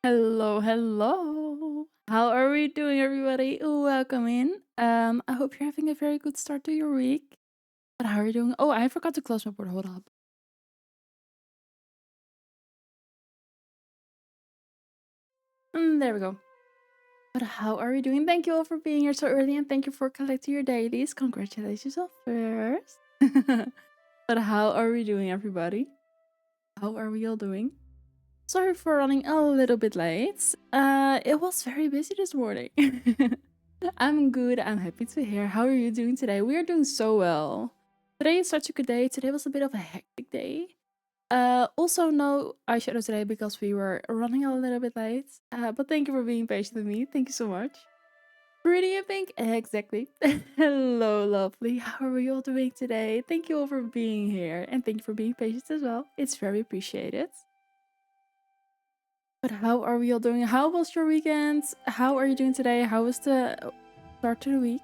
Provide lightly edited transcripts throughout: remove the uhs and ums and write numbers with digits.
Hello, hello. How are we doing, everybody? Welcome in. I hope you're having a very good start to your week. But how are you doing? Oh, I forgot to close my board. Hold up. There we go. But how are you doing? Thank you all for being here so early, and thank you for collecting your dailies. Congratulations on first. But how are we doing, everybody? How are we all doing? Sorry for running a little bit late. It was very busy this morning. I'm good. I'm happy to hear. How are you doing today? We are doing so well. Today is such a good day. Today was a bit of a hectic day. Also, no eyeshadow today because we were running a little bit late. But thank you for being patient with me. Thank you so much. Pretty in pink? Exactly. Hello, lovely. How are we all doing today? Thank you all for being here. And thank you for being patient as well. It's very appreciated. But how are we all doing? How was your weekend? How are you doing today? How was the start to the week?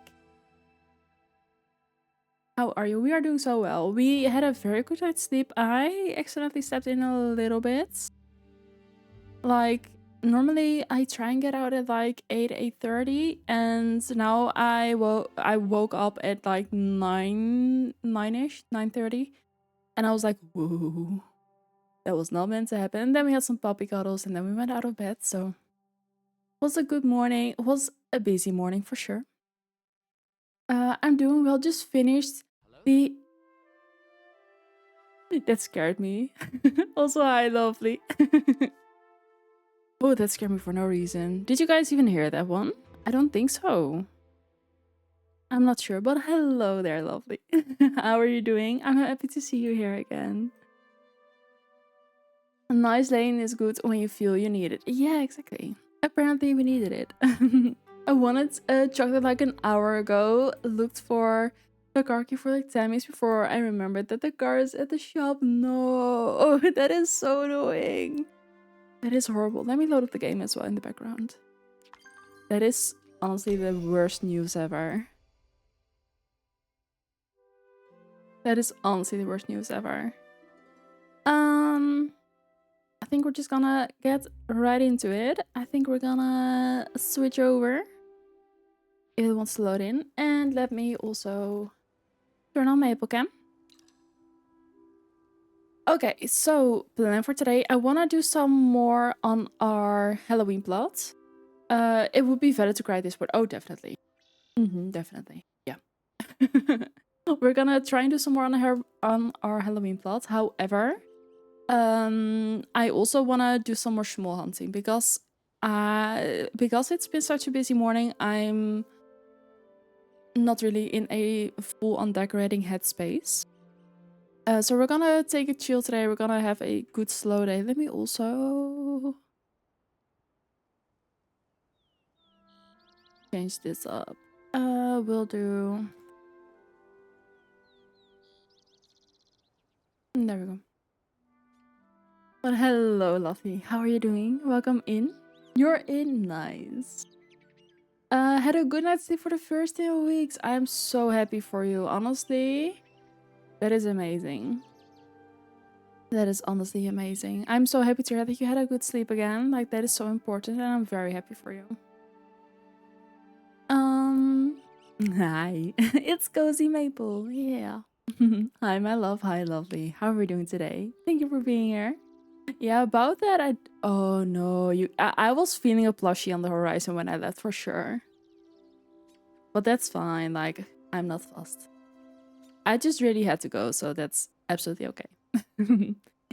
How are you? We are doing so well. We had a very good night's sleep. I accidentally slept in a little bit. Like, normally I try and get out at like 8:30, and now I woke up at like 9-ish, 9:30, and I was like, whoa, that was not meant to happen. And then we had some puppy cuddles, and then we went out of bed. So it was a good morning. It was a busy morning for sure. I'm doing well. Just finished the that scared me. Also, hi, lovely. Oh, that scared me for no reason. Did you guys even hear that one? I don't think so. I'm not sure, but hello there, lovely. How are you doing? I'm happy to see you here again. A nice lane is good when you feel you need it. Yeah, exactly. Apparently, we needed it. I wanted a chocolate like an hour ago. Looked for the car key for like 10 minutes before I remembered that the car is at the shop. No, oh, that is so annoying. That is horrible. Let me load up the game as well in the background. That is honestly the worst news ever. That is honestly the worst news ever. I think we're just gonna get right into it. I think we're gonna switch over if it wants to load in. And let me also turn on my Apple Cam. Okay, so plan for today. I wanna do some more on our Halloween plot. It would be valid to cry this word. Oh, definitely. Definitely. Yeah. We're gonna try and do some more on our Halloween plot. However, I also wanna do some more small hunting because it's been such a busy morning. I'm not really in a full on decorating headspace. So we're gonna take it chill today. We're gonna have a good slow day. Let me also change this up. We'll do. There we go. But hello, lovely. How are you doing? Welcome in. You're in. Nice. Had a good night's sleep for the first 10 weeks. I'm so happy for you. Honestly, that is amazing. That is honestly amazing. I'm so happy to hear that you had a good sleep again. Like, that is so important, and I'm very happy for you. Hi. It's Cozy Maple. Yeah. Hi, my love. Hi, lovely. How are we doing today? Thank you for being here. Yeah, about that, oh no, I was feeling a plushie on the horizon when I left for sure. But that's fine, like, I'm not fussed. I just really had to go, so that's absolutely okay.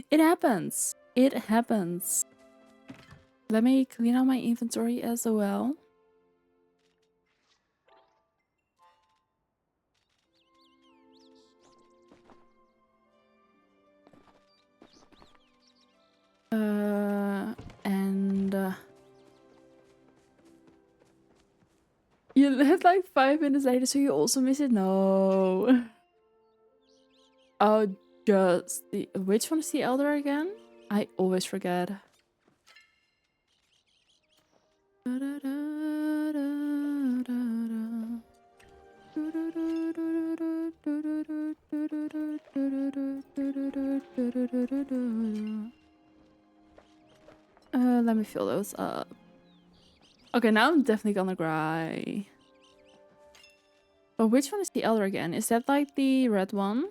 It happens. It happens. Let me clean out my inventory as well. And you left like 5 minutes later, so you also miss it? No. Oh, just the which one is the elder again? I always forget. Let me fill those up. Okay, now I'm definitely gonna cry. But which one is the elder again? Is that like the red one?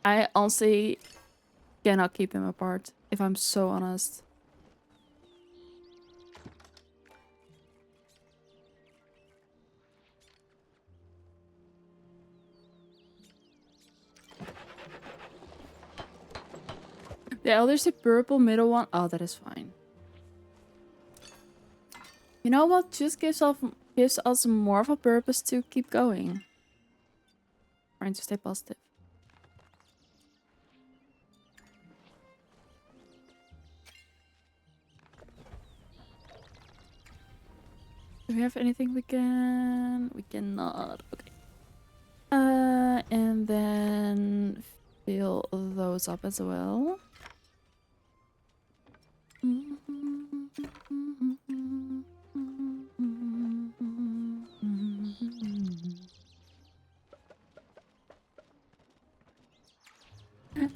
I honestly cannot keep them apart, if I'm so honest. The elder's the purple middle one. Oh, that is fine. You know what? Just gives us more of a purpose to keep going. Trying to stay positive. Do we have anything we can? We cannot. Okay. And then fill those up as well.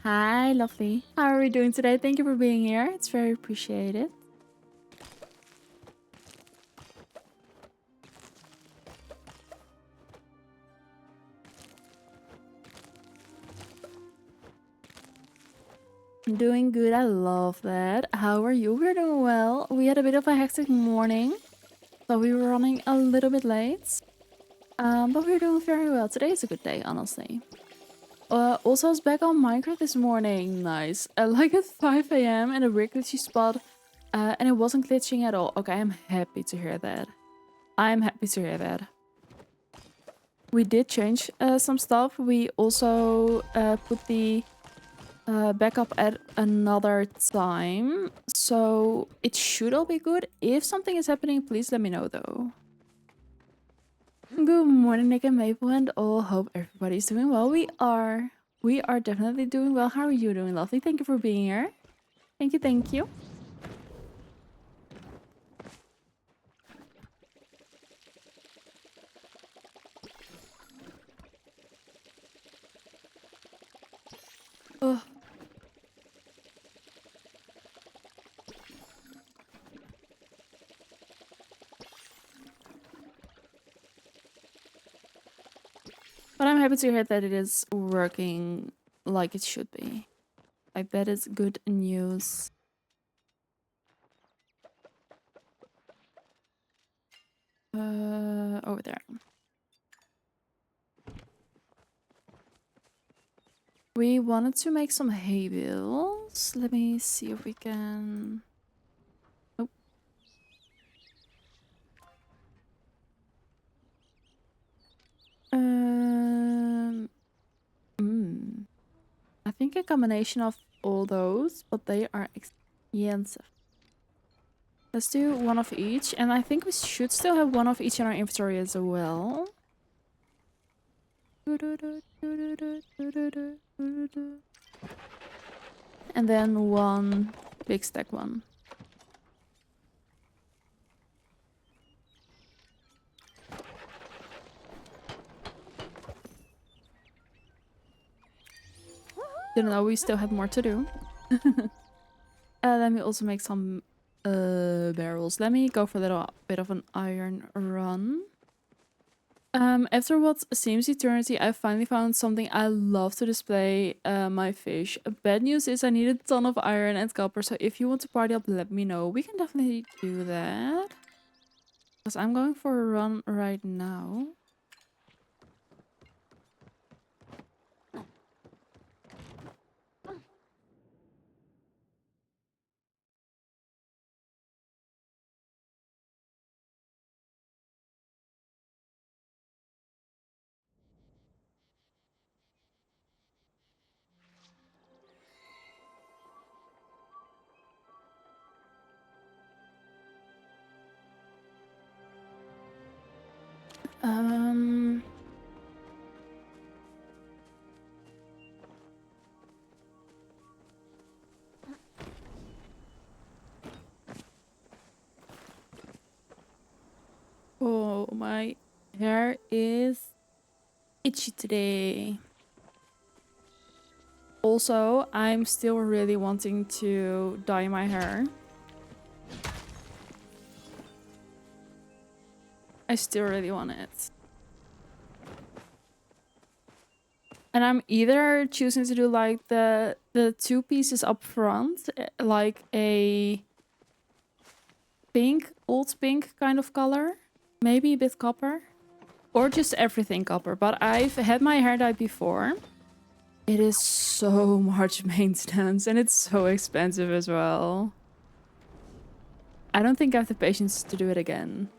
Hi, lovely. How are we doing today? Thank you for being here. It's very appreciated. Doing good. I love that. How are you? We're doing well. We had a bit of a hectic morning, so we were running a little bit late. But we're doing very well. Today is a good day, honestly. Also, I was back on Minecraft this morning. Nice. Like at 5 a.m. in a weird glitchy spot, and it wasn't glitching at all. Okay, I'm happy to hear that. I'm happy to hear that. We did change some stuff. We also put the backup at another time, so it should all be good. If something is happening, please let me know though. Good morning, Nick and Maple, and all. Hope everybody's doing well. We are definitely doing well. How are you doing, lovely? Thank you for being here. Thank you, thank you. Oh, but I'm happy to hear that it is working like it should be. Like, that is good news. Over there. We wanted to make some hay bales. Let me see if we can... Oh. I think a combination of all those, but they are expensive. Let's do one of each, and I think we should still have one of each in our inventory as well. And then one big stack one. Didn't know we still had more to do. Let me also make some barrels. Let me go for a little bit of an iron run. After what seems eternity, I finally found something I love to display my fish. Bad news is I need a ton of iron and copper, so if you want to party up, let me know. We can definitely do that. Because I'm going for a run right now. Um... Oh, my hair is itchy today. Also, I'm still really wanting to dye my hair. I still really want it. And I'm either choosing to do like the two pieces up front, like a pink, old pink kind of color, maybe a bit copper, or just everything copper. But I've had my hair dyed before. It is so much maintenance and it's so expensive as well. I don't think I have the patience to do it again.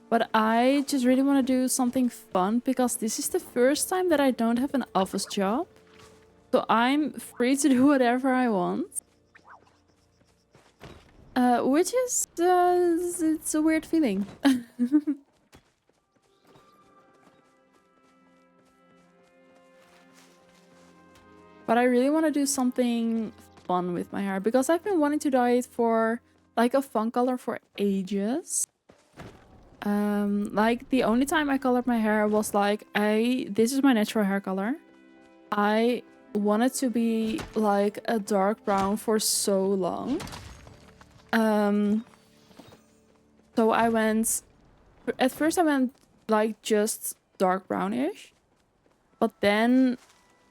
But I just really want to do something fun because this is the first time that I don't have an office job. So I'm free to do whatever I want. Which is, it's a weird feeling. But I really want to do something fun with my hair because I've been wanting to dye it for like a fun color for ages. Like the only time I colored my hair was like this is my natural hair color. I wanted to be like a dark brown for so long. So I went at first I went like just dark brownish, but then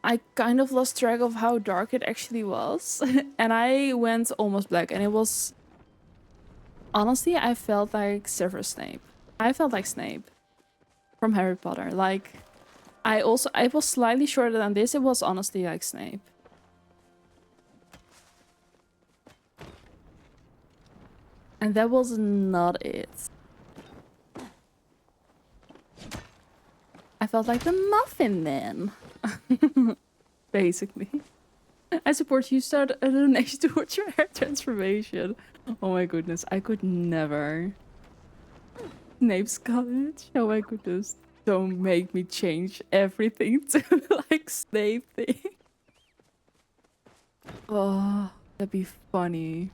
I kind of lost track of how dark it actually was. And I went almost black, and it was honestly, I felt like Severus Snape. I felt like Snape from Harry Potter. Like I was slightly shorter than this. It was honestly like Snape. And that was not it. I felt like the Muffin Man. Basically. I support you. Start a donation towards your hair transformation. Oh my goodness. I could never. Snape's College. Oh my goodness. Don't make me change everything to like Snape thing. Oh, that'd be funny.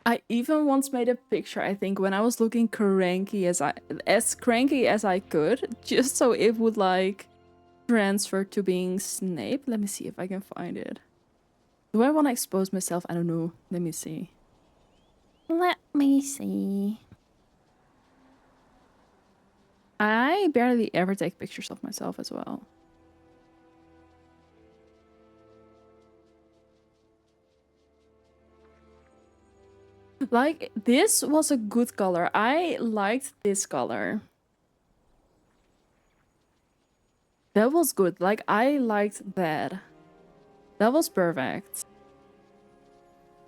I even once made a picture, I think, when I was looking cranky as cranky as I could, just so it would like transfer to being Snape. Let me see if I can find it. Do I want to expose myself? I don't know. Let me see. Let me see. I barely ever take pictures of myself as well. Like, this was a good color. I liked this color. That was good. Like, I liked that. That was perfect.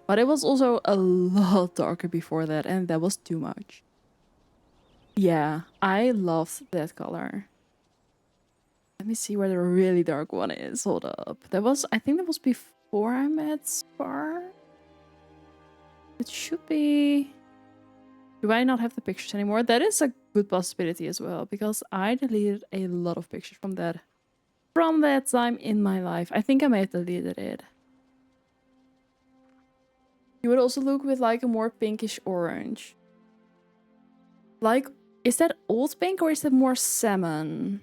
But it was also a lot darker before that, and that was too much. Yeah, I loved that color. Let me see where the really dark one is. Hold up. That was, I think that was before I met Spar. It should be... Do I not have the pictures anymore? That is a good possibility as well, because I deleted a lot of pictures from that time in my life. I think I may have deleted it. You would also look with like a more pinkish orange. Like, is that old pink or is that more salmon?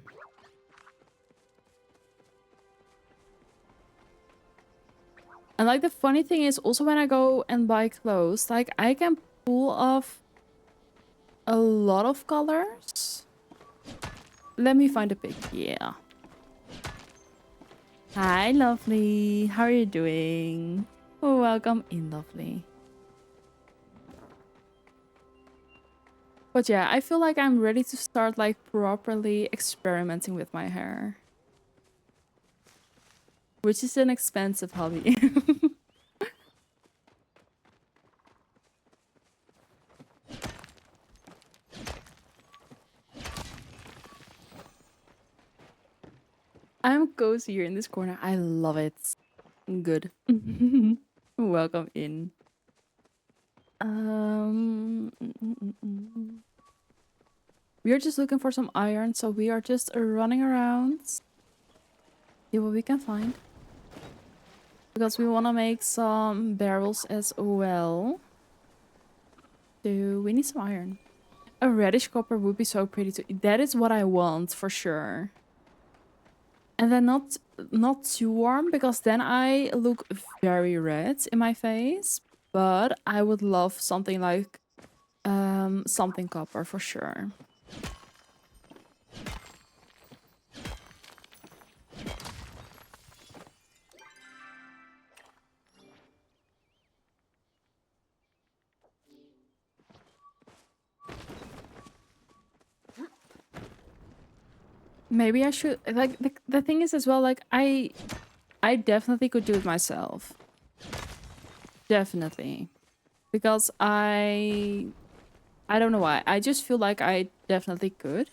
And like the funny thing is also when I go and buy clothes, like I can pull off a lot of colors. Let me find a pic. Yeah. Hi, lovely. How are you doing? Oh, welcome in, lovely. But yeah, I feel like I'm ready to start like properly experimenting with my hair. Which is an expensive hobby. I'm cozy here in this corner. I love it. Good. Welcome in. We are just looking for some iron, so we are just running around. See what we can find. Because we want to make some barrels as well. So we need some iron. A reddish copper would be so pretty too. That is what I want for sure. And then not too warm, because then I look very red in my face. But I would love something like something copper for sure. Maybe I should, like, the thing is as well, like, I definitely could do it myself. Definitely. Because I don't know why. I just feel like I definitely could.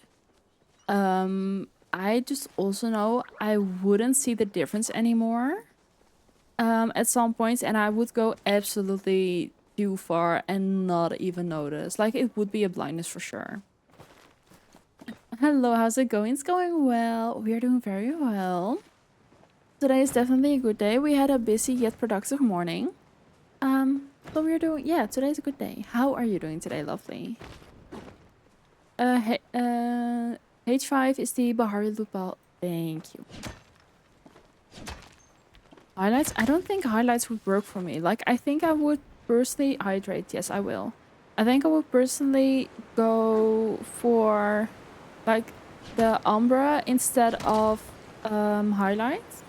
I just also know I wouldn't see the difference anymore at some points, and I would go absolutely too far and not even notice. Like, it would be a blindness for sure. Hello, how's it going? It's going well. We are doing very well. Today is definitely a good day. We had a busy yet productive morning. So we're doing, yeah, today's a good day. How are you doing today, lovely? H5 is the Bahari Lupal. Thank you. Highlights? I don't think highlights would work for me. Like, I think I would personally hydrate. Yes, I will. I think I would personally go for like the Umbra instead of highlights.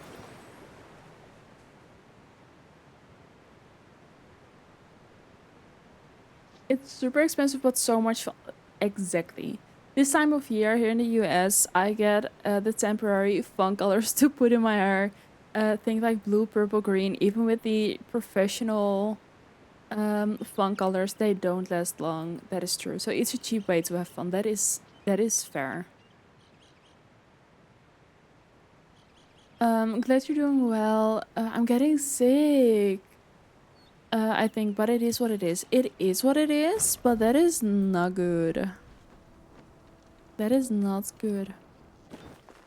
It's super expensive, but so much fun. Exactly. This time of year here in the US, I get the temporary fun colors to put in my hair. Things like blue, purple, green. Even with the professional fun colors, they don't last long. That is true. So it's a cheap way to have fun. That is fair. Glad you're doing well. I'm getting sick. I think, but it is what it is. It is what it is, but that is not good. That is not good.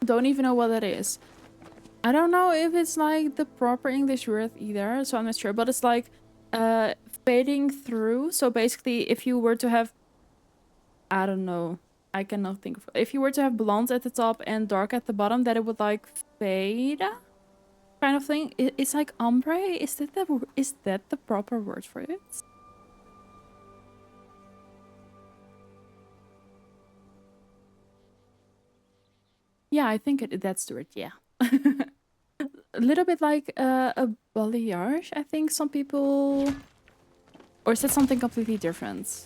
Don't even know what that is. I don't know if it's like the proper English word either, so I'm not sure. But it's like fading through. So basically, if you were to have, I don't know, I cannot think of. If you were to have blonde at the top and dark at the bottom, that it would like fade, kind of thing. It's like ombre. Is that the proper word for it? Yeah, I think that's the word. Yeah. A little bit like a balayage, I think some people... Or is that something completely different?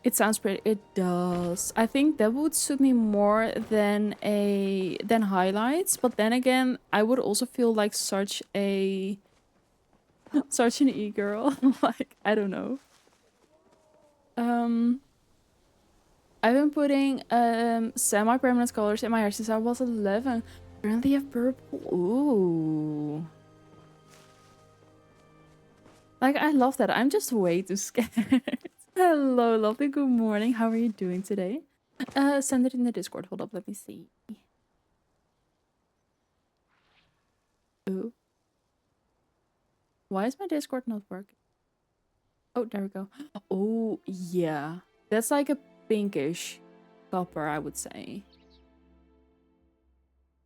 It sounds pretty... It does. I think that would suit me more than highlights. But then again, I would also feel like such a... such an e-girl. Like, I don't know. I've been putting semi-permanent colors in my hair since I was 11. Currently have purple. Ooh. Like, I love that. I'm just way too scared. Hello, lovely. Good morning. How are you doing today? Send it in the Discord. Hold up. Let me see. Ooh. Why is my Discord not working? Oh, there we go. Oh, yeah. That's like a pinkish copper, I would say.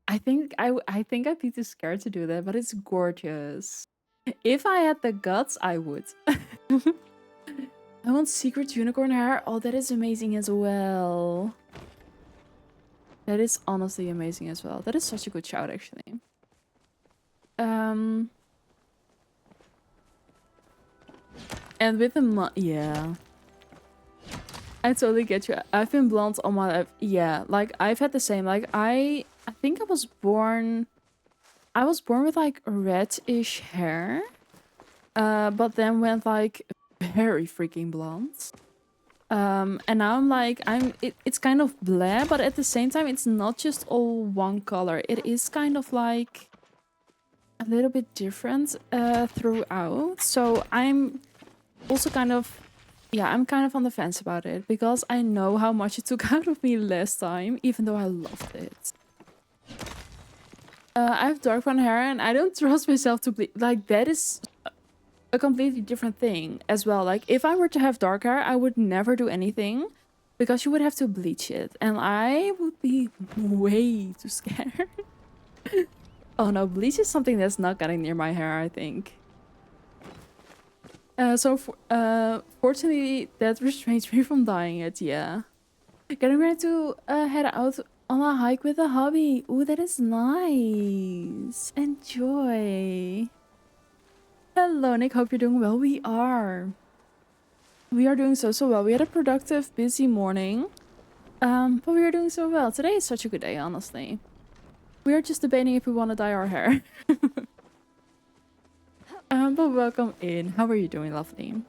I think I'd be too scared to do that, but it's gorgeous. If I had the guts, I would. I want secret unicorn hair. Oh, that is amazing as well. That is honestly amazing as well. That is such a good shout, actually. And with the yeah. I totally get you. I've been blonde all my life. Yeah, like I've had the same. Like I think I was born with like reddish hair. But then went like very freaking blonde. And now I'm like it's kind of blah, but at the same time it's not just all one color. It is kind of like a little bit different throughout. So I'm also kind of, yeah, I'm kind of on the fence about it because I know how much it took out of me last time, even though I loved it. I have dark brown hair and I don't trust myself to bleach. Like, that is a completely different thing as well. Like, if I were to have dark hair, I would never do anything. because you would have to bleach it, and I would be way too scared. Oh no, bleach is something that's not getting near my hair, I think. Fortunately, that restrains me from dyeing it, yeah. Getting ready to head out on a hike with a hubby. Ooh, that is nice. Enjoy. Hello, Nick. Hope you're doing well. We are. We are doing so well. We had a productive, busy morning. But we are doing so well. Today is such a good day, honestly. We are just debating if we want to dye our hair. But welcome in. How are you doing, lovely?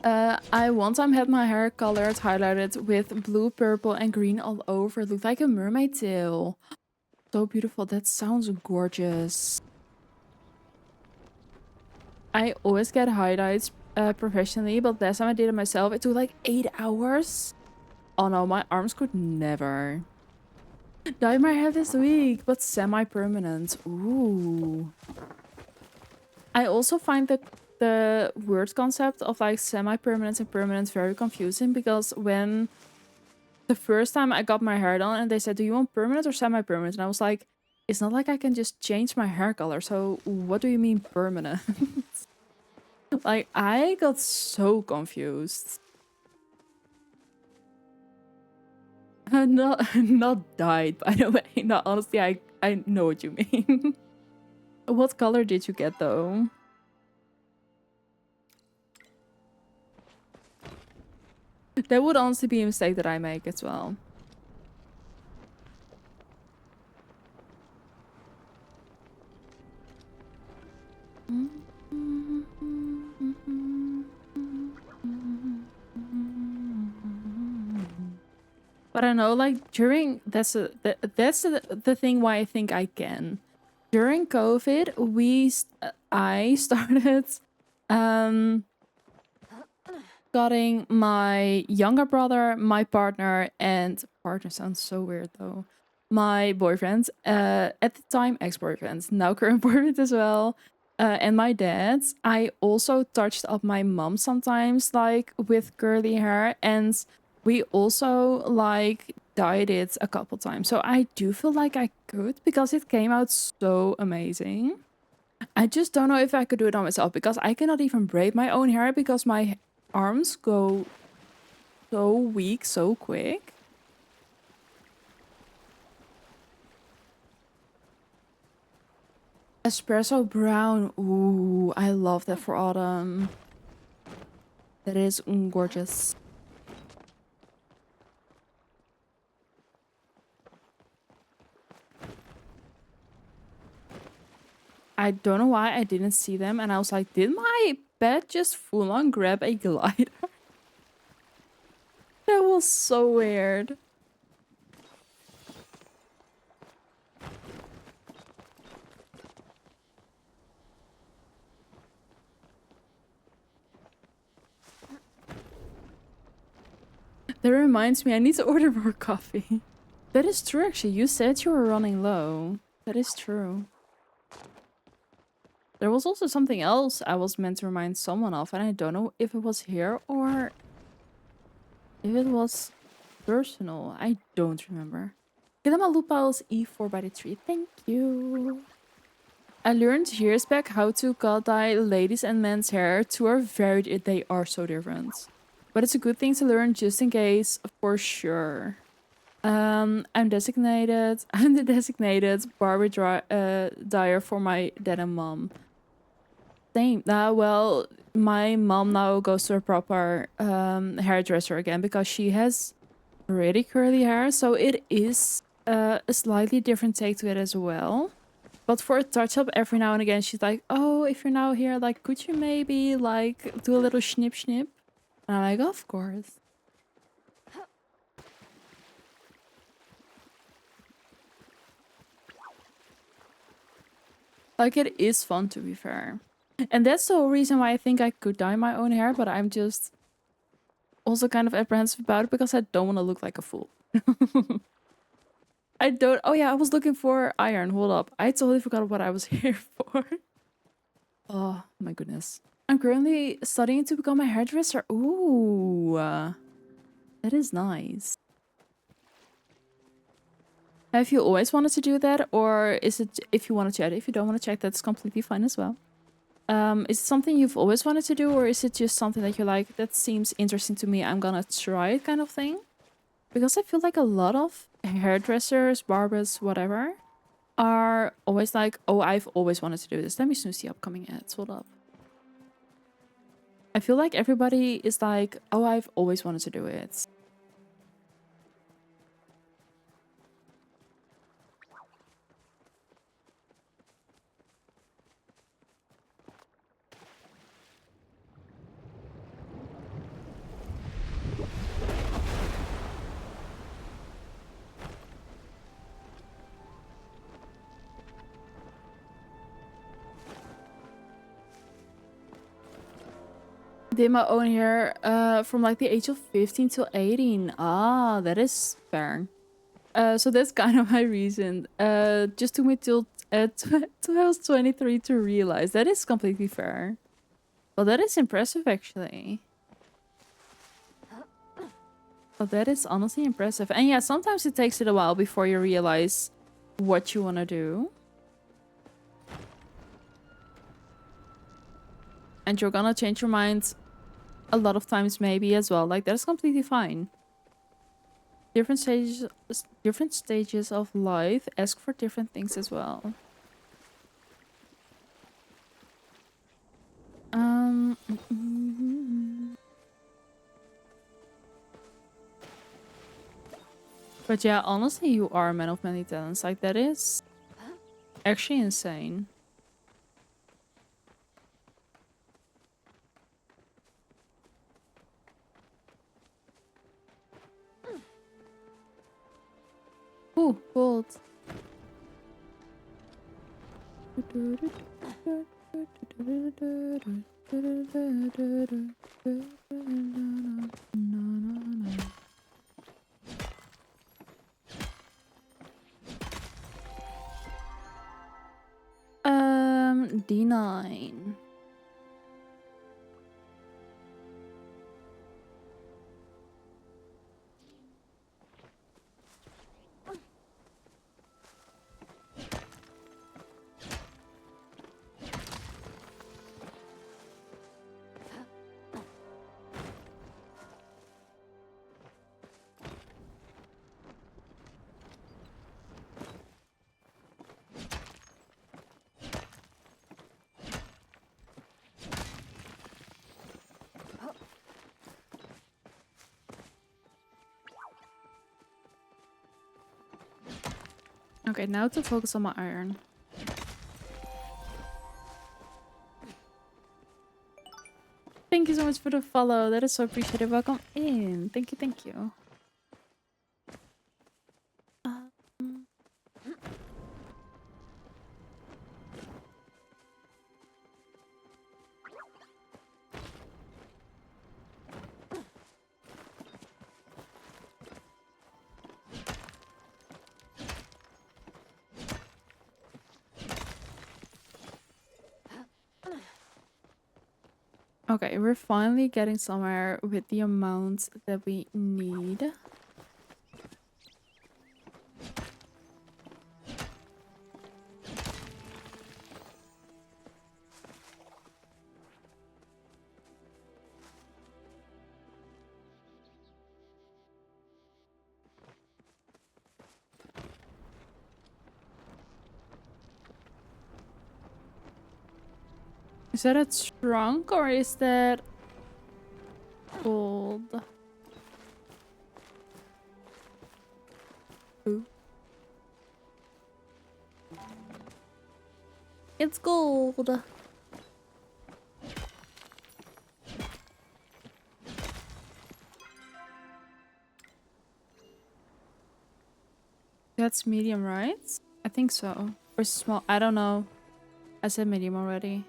I one time had my hair colored, highlighted with blue, purple, and green all over. It looked like a mermaid tail. So beautiful. That sounds gorgeous. I always get highlights professionally, but last time I did it myself, it took like 8 hours. Oh no, my arms could never. Dye my hair this week, but semi-permanent. Ooh. I also find the word concept of like semi-permanent and permanent very confusing, because when the first time I got my hair done and they said, do you want permanent or semi-permanent? And I was like, it's not like I can just change my hair color, so what do you mean permanent? Like, I got so confused. Not dyed, by the way. No, honestly, I know what you mean. What color did you get, though? That would honestly be a mistake that I make as well. But I know, like, during that's the thing why I think I can. During COVID, I started getting my younger brother, my partner, and partner sounds so weird though. My boyfriend, at the time ex-boyfriend, now current boyfriend as well, and my dad. I also touched up my mom sometimes, like with curly hair, and we also like dyed it a couple times. So I do feel like I could, because it came out so amazing. I just don't know if I could do it on myself, because I cannot even braid my own hair because my arms go so weak so quick. Espresso brown. Ooh, I love that for autumn. That is gorgeous. I don't know why I didn't see them, and I was like, did my pet just full on grab a glider? That was so weird. That reminds me, I need to order more coffee. That is true, actually. You said you were running low. That is true. There was also something else I was meant to remind someone of, and I don't know if it was here or if it was personal. I don't remember. Kilama Lupal's E4 by the tree. Thank you. I learned years back how to cut dye ladies' and men's hair. They are so different. But it's a good thing to learn just in case, for sure. I'm the designated barber dyer for my dad and mom. Same. Well, my mom now goes to a proper hairdresser again, because she has really curly hair, so it is a slightly different take to it as well. But for a touch up every now and again, she's like, oh, if you're now here, like, could you maybe like do a little snip snip? And I'm like, of course. Like, it is fun, to be fair. And that's the whole reason why I think I could dye my own hair, but I'm just also kind of apprehensive about it, because I don't want to look like a fool. I don't. Oh yeah, I was looking for iron. Hold up. I totally forgot what I was here for. Oh my goodness. I'm currently studying to become a hairdresser. Ooh. That is nice. Have you always wanted to do that, or is it if you want to chat? If you don't want to check, that's completely fine as well. Is it something you've always wanted to do, or is it just something that you're like, that seems interesting to me, I'm gonna try it kind of thing? Because I feel like a lot of hairdressers, barbers, whatever, are always like, oh, I've always wanted to do this. Let me snooze the upcoming ads. Hold up. I feel like everybody is like, oh, I've always wanted to do it. Did my own hair from like the age of 15 to 18. Ah, that is fair. So that's kind of my reason. Just took me till 2023 to realize that is completely fair. Well, that is impressive actually. Well, that is honestly impressive. And yeah, sometimes it takes it a while before you realize what you want to do. And you're gonna change your mind a lot of times maybe as well. Like, that's completely fine. Different stages of life ask for different things as well. But yeah, honestly, you are a man of many talents. Like, that is actually insane. Ooh, gold. D9. Okay, now to focus on my iron. Thank you so much for the follow. That is so appreciated. Welcome in. Thank you, thank you. Okay, we're finally getting somewhere with the amount that we need. Is that a trunk or is that gold? Ooh. It's gold. That's medium, right? I think so. Or small. I don't know. I said medium already.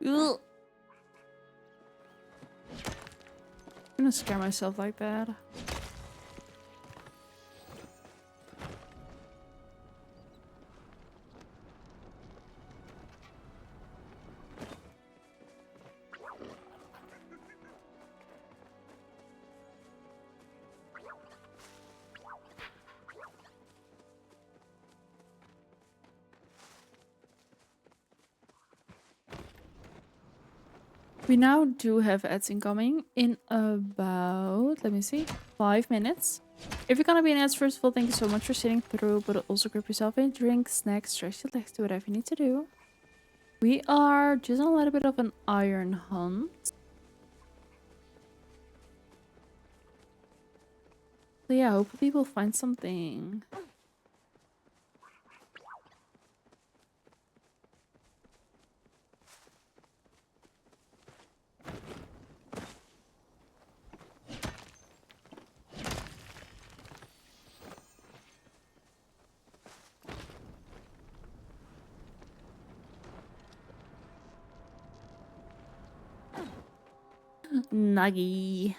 Ugh. I'm gonna scare myself like that. We now do have ads incoming in about, let me see, 5 minutes. If you're gonna be in ads, first of all, thank you so much for sitting through, but also grab yourself a drink, snack, stretch your legs, do whatever you need to do. We are just on a little bit of an iron hunt. So yeah, hopefully we'll find something. Nuggy.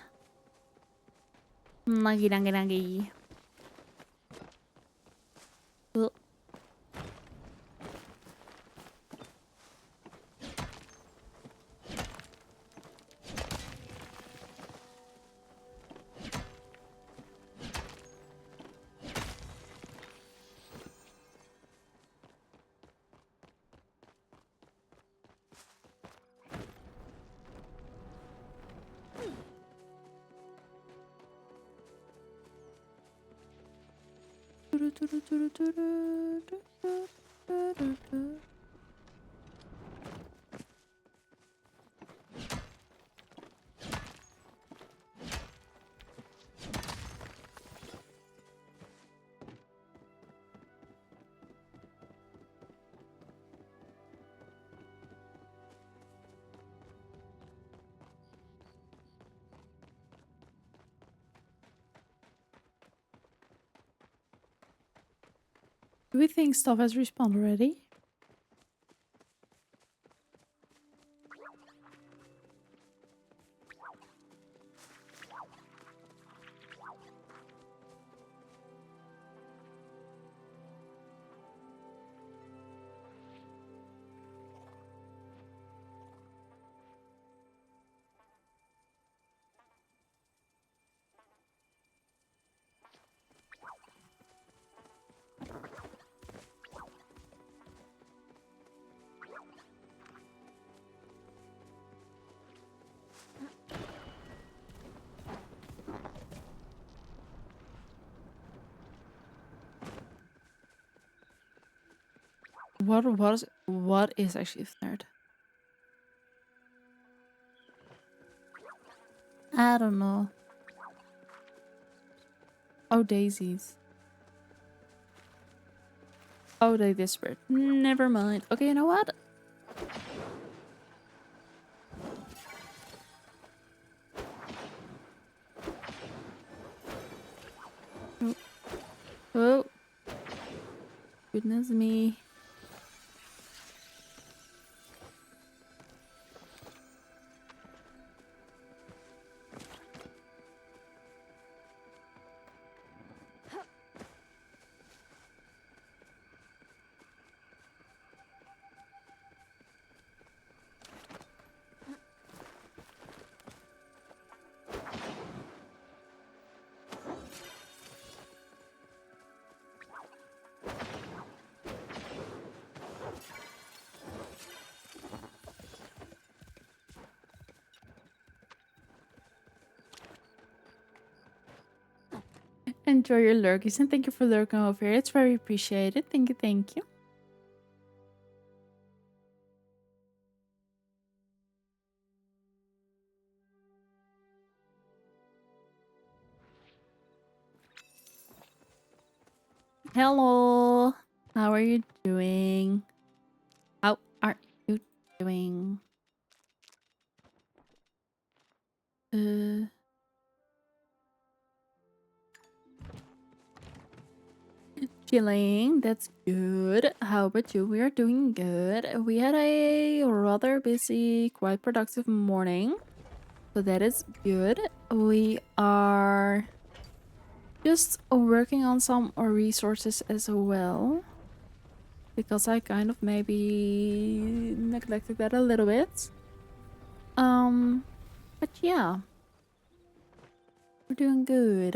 Nuggy, nuggy, nuggy. Ugh. Do we think stuff has respawned already? What is actually snared? I don't know. Oh, daisies. Oh, they disparate. Never mind. Okay, you know what? Oh, oh. Goodness me. Enjoy your lurkies and thank you for lurking over here. It's very appreciated. Thank you, thank you. Hello. How are you doing? How are you doing? Chilling. That's good. How about you? We are doing good. We had a rather busy, quite productive morning. So that is good. We are just working on some resources as well, because I kind of maybe neglected that a little bit. But yeah, we're doing good.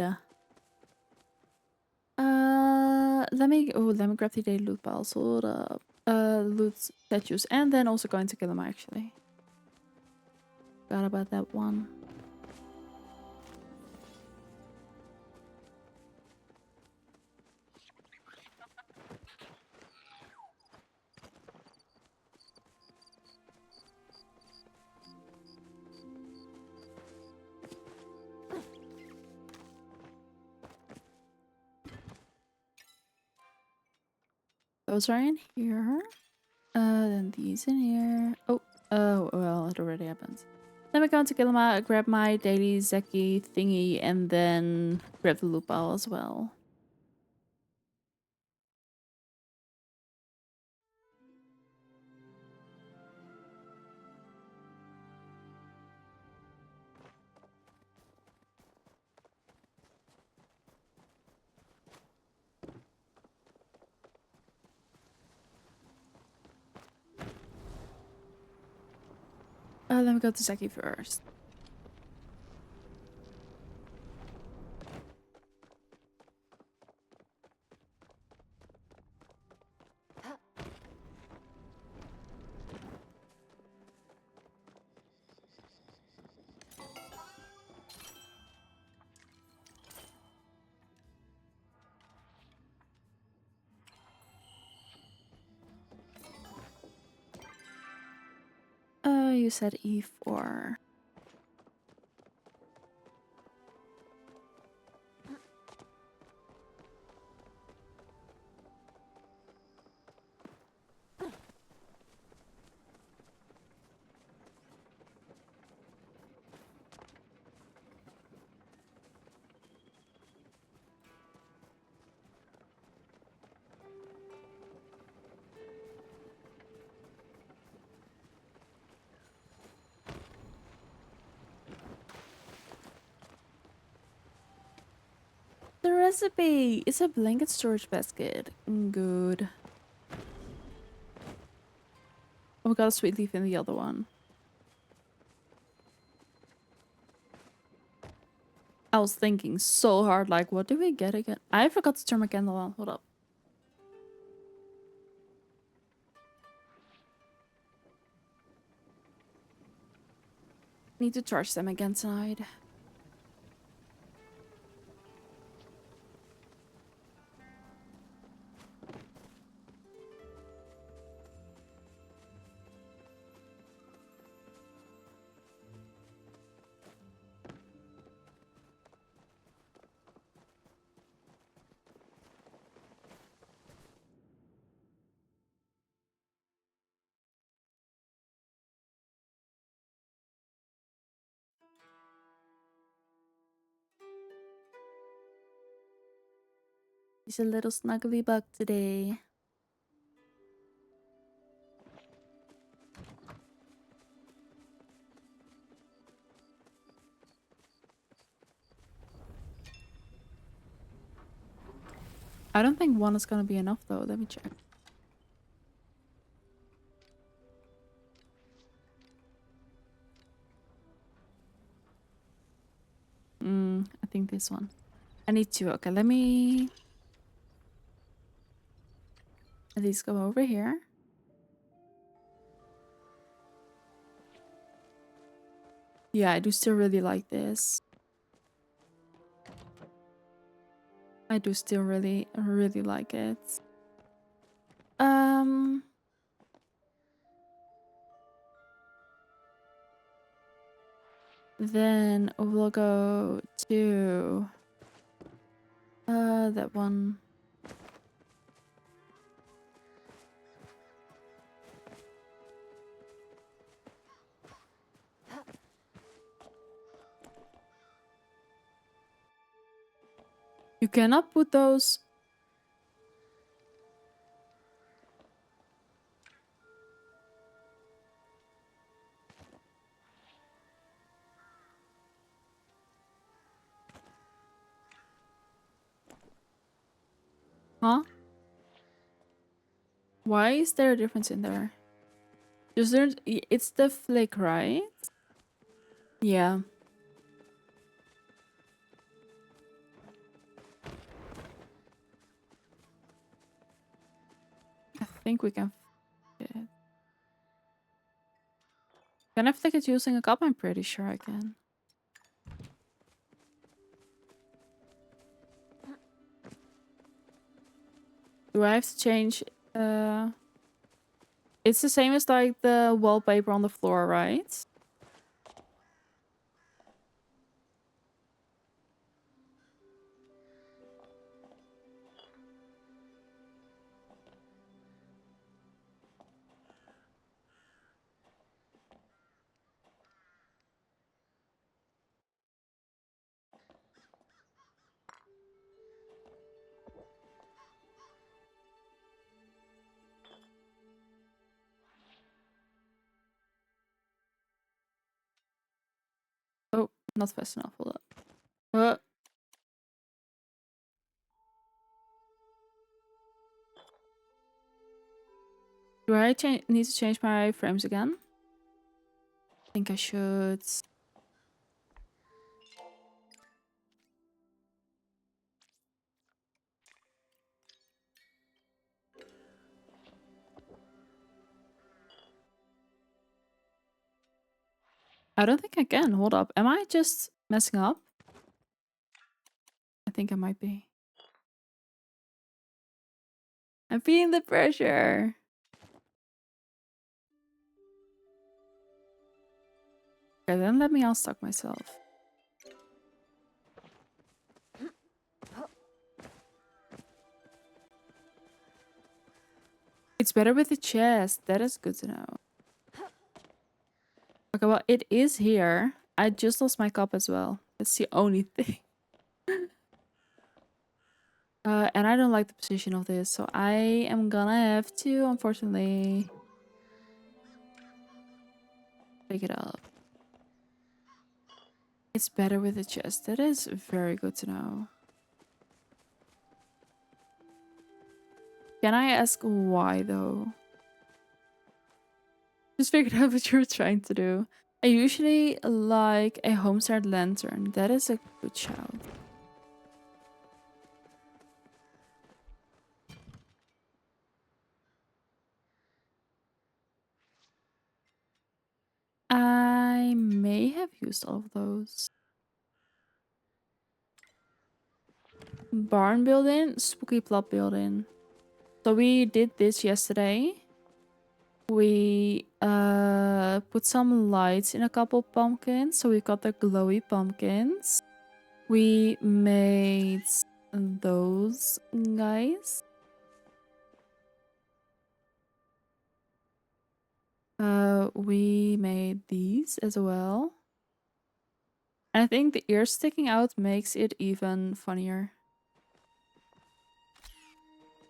Let me grab the daily loot piles. Hold up. Loot statues, and then also going to kill them actually. Forgot about that one. Those are in here. Then these in here. Oh, well, it already happened. Then we're going to kill them out, grab my daily Zeki thingy, and then grab the loot pile as well. Then we go to Zeki first. You said E4. The recipe! It's a blanket storage basket. Good. Oh, we got a sweet leaf in the other one. I was thinking so hard, like, what do we get again? I forgot to turn my candle on. Hold up. Need to charge them again tonight. He's a little snuggly bug today. I don't think one is gonna be enough though. Let me check. I think this one. I need two. Okay, let me at least go over here. Yeah, I do still really like this. I do still really, really like it. Then we'll go to that one. You cannot put those. Huh? Why is there a difference in there? Just there's, it's the flick, right? Yeah. I think we can fit it. Can I flick it using a cup? I'm pretty sure I can. Do I have to change? It's the same as like the wallpaper on the floor, right? Oh, not fast enough. Hold up. Do I need to change my frames again? I think I should. I don't think I can. Hold up. Am I just messing up? I think I might be. I'm feeling the pressure. Okay, then let me unstuck myself. It's better with the chest. That is good to know. Okay, well, it is here. I just lost my cup as well. That's the only thing. And I don't like the position of this, so I am gonna have to, unfortunately, pick it up. It's better with the chest. That is very good to know. Can I ask why, though? Just figured out what you're trying to do. I usually like a homestead lantern. That is a good shout. I may have used all of those. Barn building, spooky plot building. So we did this yesterday. We put some lights in a couple pumpkins, so we got the glowy pumpkins. We made those guys. We made these as well. And I think the ears sticking out makes it even funnier.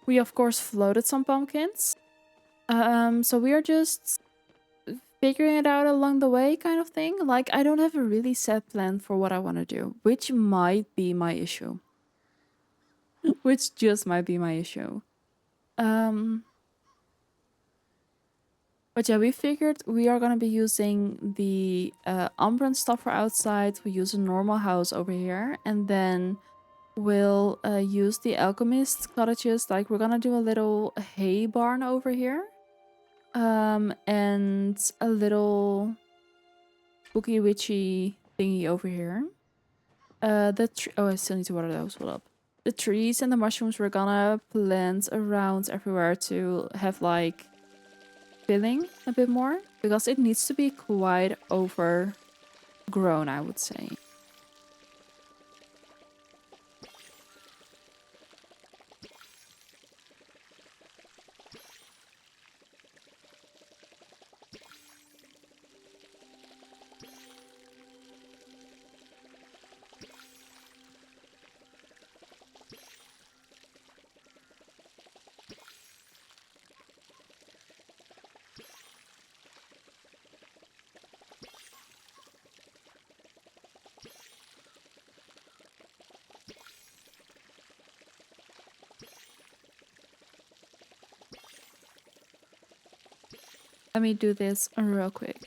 We of course floated some pumpkins. So we are just figuring it out along the way kind of thing. Like, I don't have a really set plan for what I want to do, which might be my issue. Which just might be my issue. But yeah, we figured we are gonna be using the Umbran stuff for outside. We use a normal house over here, and then we'll use the alchemist cottages. Like, we're gonna do a little hay barn over here, and a little spooky witchy thingy over here. Oh, I still need to water those. Hold up. The trees and the mushrooms we're gonna plant around everywhere to have like filling a bit more, because it needs to be quite overgrown, I would say. Let me do this real quick.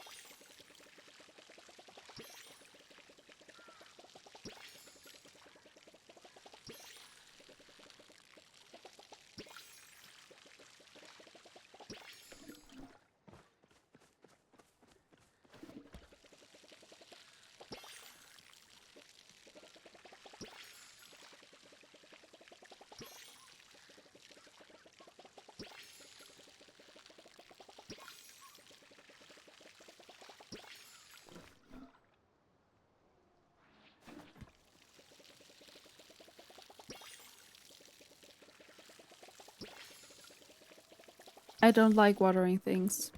I don't like watering things.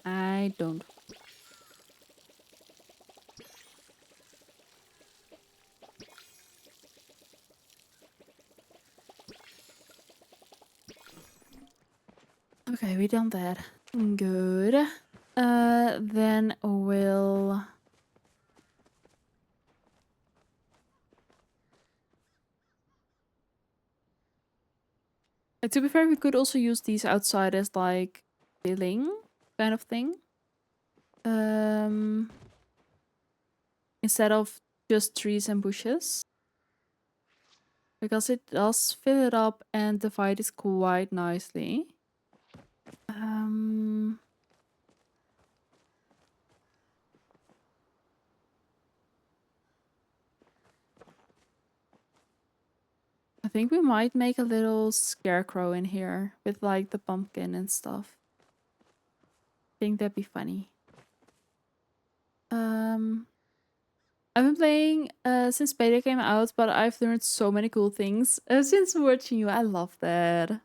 I don't. Okay, we done that. Good. Then we'll... To be fair, we could also use these outside as like filling kind of thing. Instead of just trees and bushes. Because it does fill it up and divide it quite nicely. I think we might make a little scarecrow in here with like the pumpkin and stuff. I think that'd be funny. I've been playing since Palia came out, but I've learned so many cool things since watching you. I love that.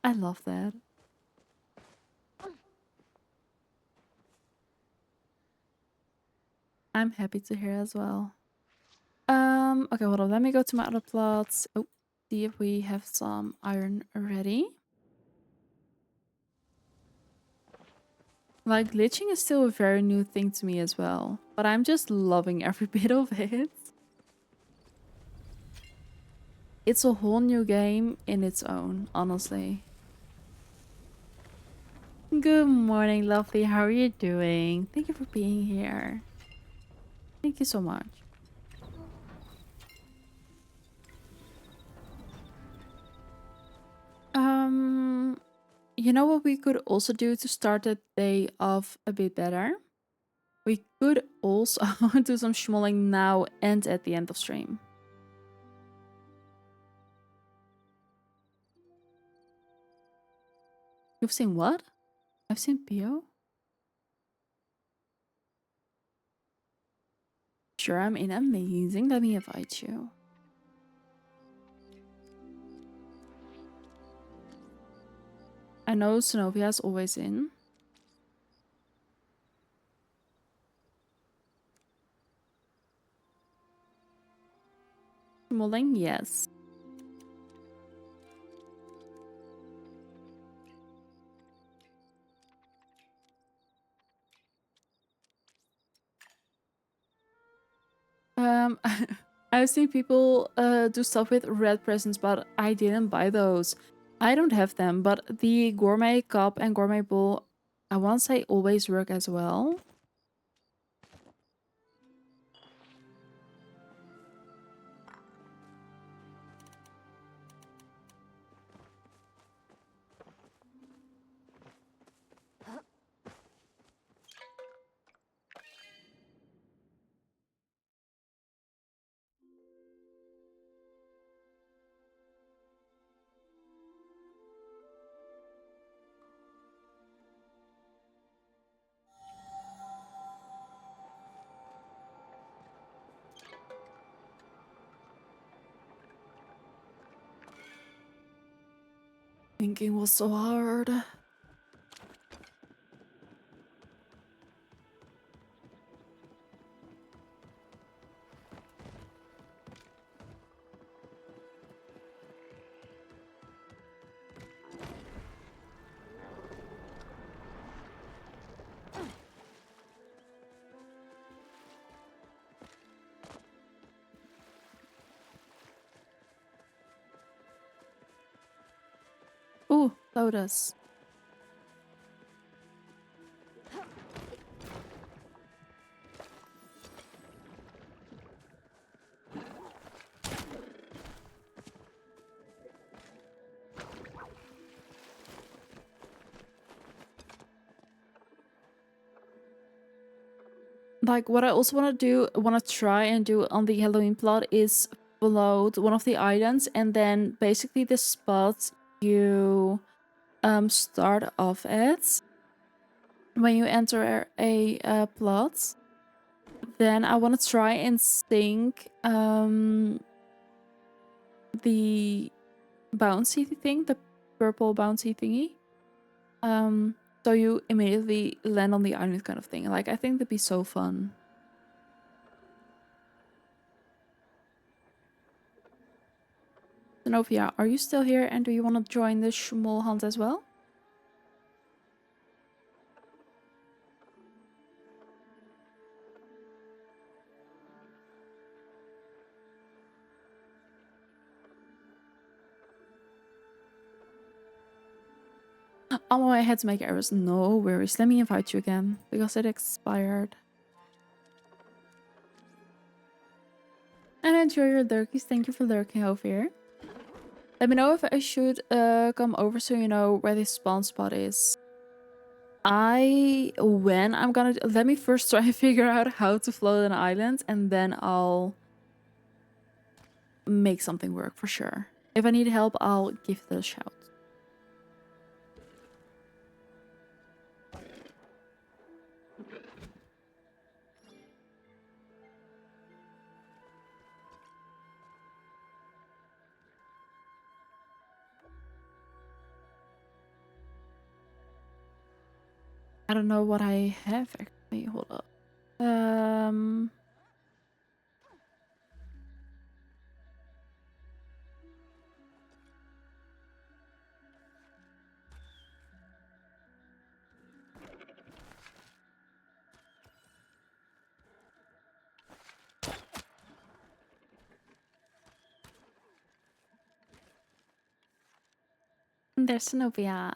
I love that. I'm happy to hear as well. Okay, hold on. Let me go to my other plots. Oh, see if we have some iron ready. Like, glitching is still a very new thing to me as well. But I'm just loving every bit of it. It's a whole new game in its own, honestly. Good morning, lovely. How are you doing? Thank you for being here. Thank you so much. You know what we could also do to start the day off a bit better? We could also do some schmolling now and at the end of stream. You've seen what? I've seen Pio. Sure, I'm in. Amazing. Let me invite you. I know Zenobia's always in. Schmolling, yes. I've seen people do stuff with red presents, but I didn't buy those. I don't have them, but the gourmet cup and gourmet bowl, I want to say always work as well. Thinking was so hard. Ooh, Lotus. like what I also want to try and do on the Halloween plot is float one of the islands, and then basically the spot you start off at when you enter a plot. Then I want to try and sink the bouncy thing, the purple bouncy thingy. So you immediately land on the island kind of thing. Like, I think that'd be so fun. Zenobia, are you still here and do you want to join the Schmoll hunt as well? Oh, I had to make errors. No worries. Let me invite you again because it expired. And enjoy your lurkies. Thank you for lurking over here. Let me know if I should come over so you know where the spawn spot is. When I'm gonna... Let me first try and figure out how to float an island, and then I'll make something work for sure. If I need help, I'll give it a shout. I don't know what I have actually. Hold up. There's Zenobia.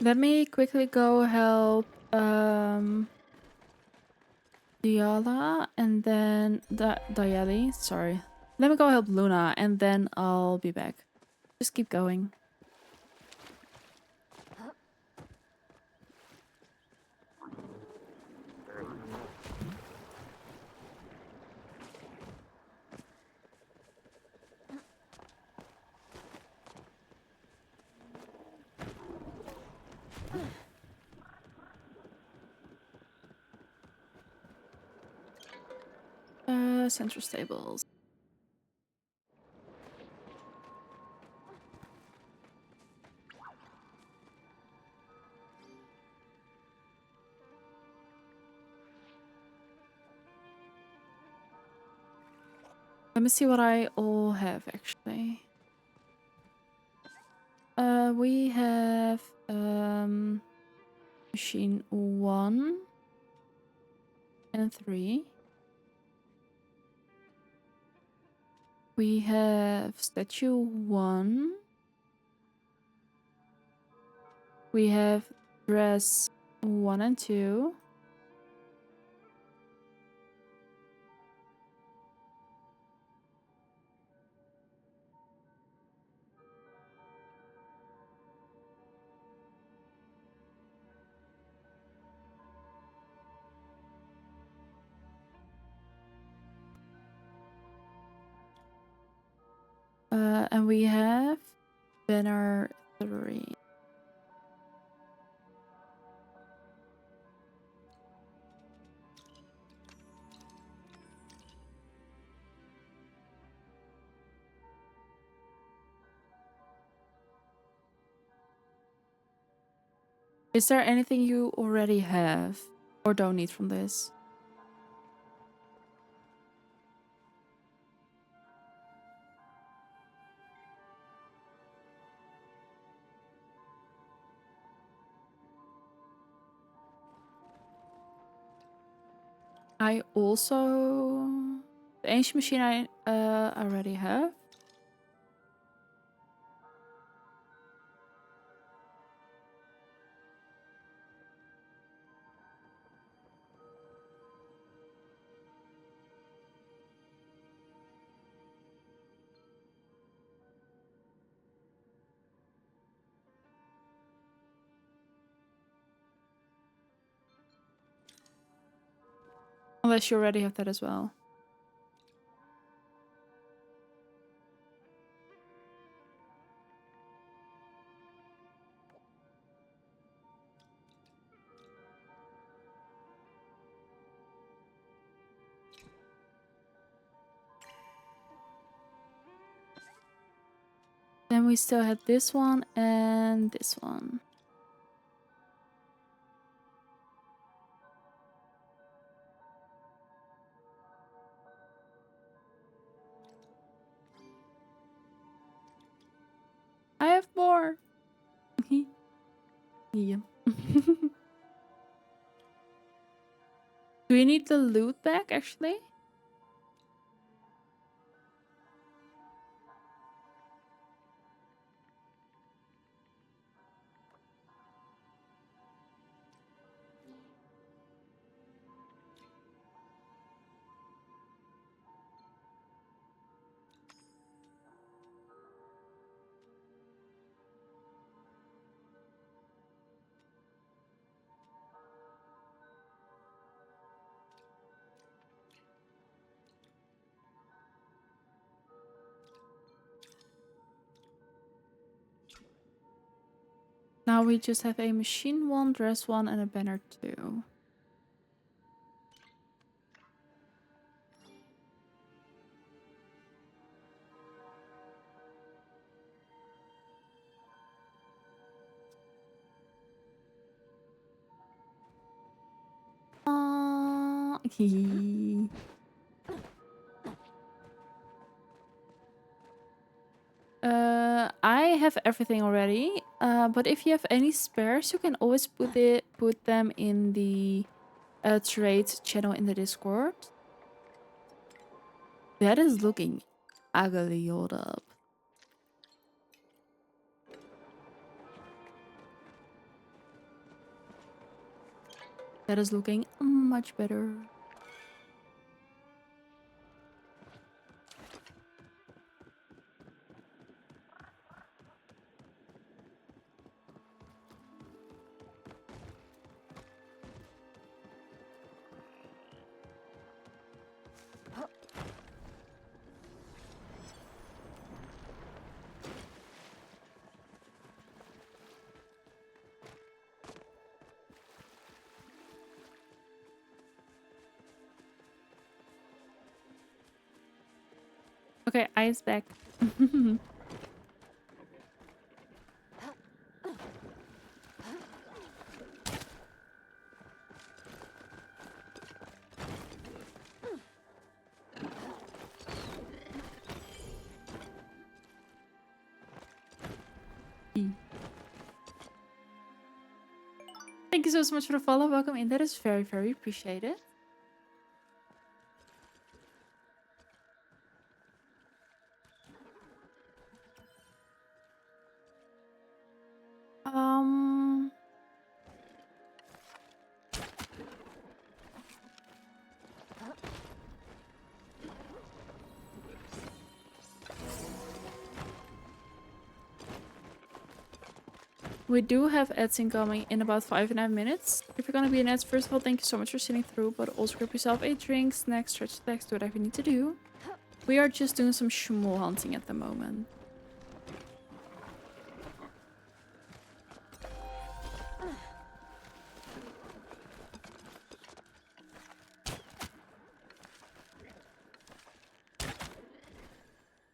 Let me quickly go help Diala and then Diali. Sorry. Let me go help Luna and then I'll be back. Just keep going. Central stables. Let me see what I all have actually. We have machine 1 and 3. We have statue 1. We have dress 1 and 2. And we have banner 3. Is there anything you already have or don't need from this? I also... The ancient machine I already have. Unless you already have that as well. Then we still have this one and this one. I have more. Yeah. Do we need the loot back actually? Now we just have a machine 1, dress 1, and a banner 2. I have everything already. But if you have any spares, you can always put them in the trade channel in the Discord. That is looking ugly. Hold up. That is looking much better. Okay, eyes back. Thank you so much for the follow. Welcome in. That is very, very appreciated. Um, we do have ads incoming in about 5.5 minutes. If you're gonna be in ads, first of all, thank you so much for sitting through, but also grab yourself a drink, snack, stretch text, do whatever you need to do. We are just doing some schmool hunting at the moment.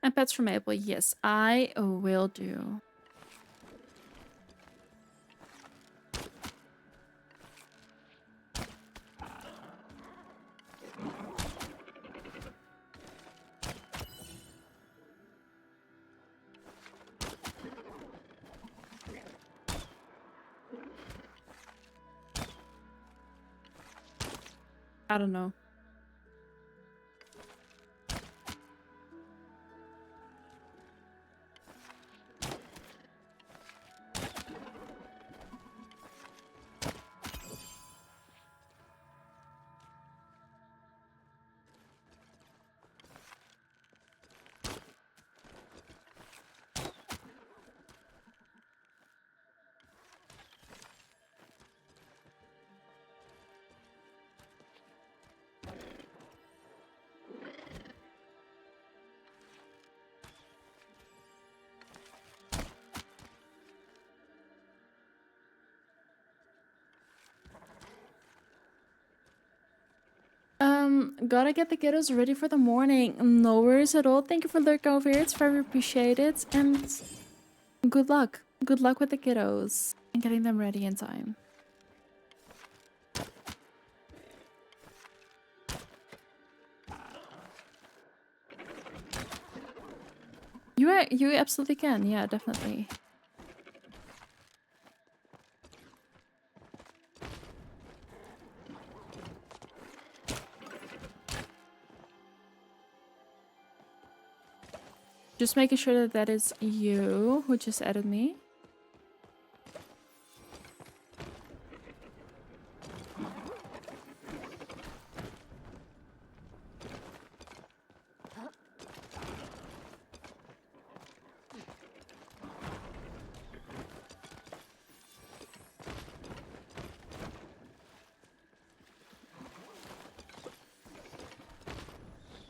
And pets from Maple, yes, I will do. I don't know. Gotta get the kiddos ready for the morning. No worries at all. Thank you for lurking over here. It's very appreciated. And good luck. Good luck with the kiddos and getting them ready in time. You absolutely can. Yeah, definitely. Just making sure that that is you who just added me.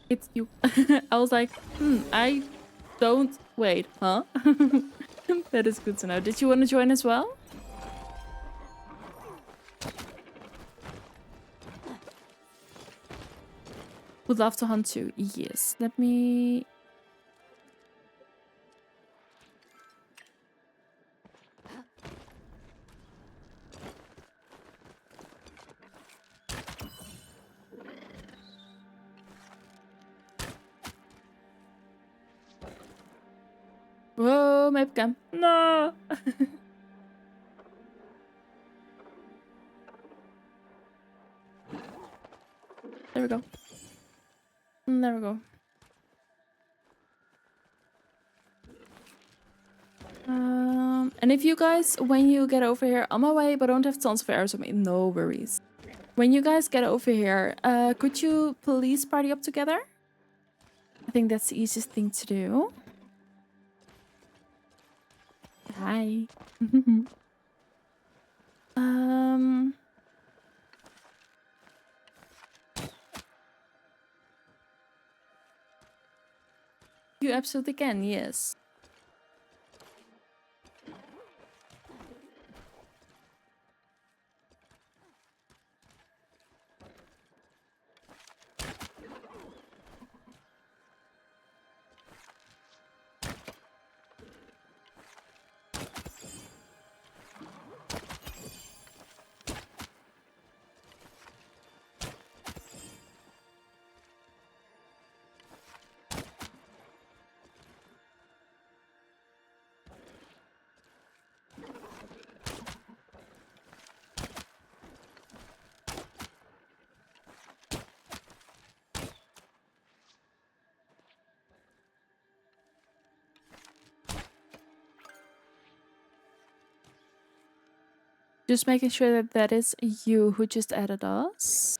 It's you. I was like, I don't... Wait, huh? That is good to know. Did you want to join as well? Would love to hunt too. Yes. Let me... Whoa, map cam. No! There we go. There we go. And if you guys, when you get over here, on my way, but don't have tons of arrows on me, no worries. When you guys get over here, could you please party up together? I think that's the easiest thing to do. Hi. You absolutely can, yes. Just making sure that that is you who just added us.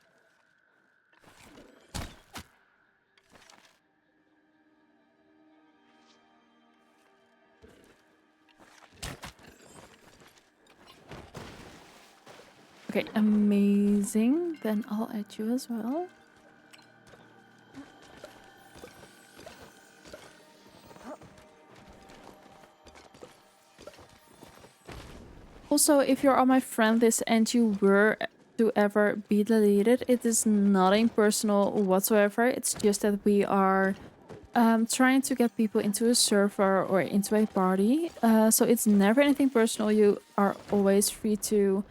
Okay, amazing. Then I'll add you as well. Also, if you're on my friend list and you were to ever be deleted, it is nothing personal whatsoever. It's just that we are trying to get people into a server or into a party. So it's never anything personal. You are always free to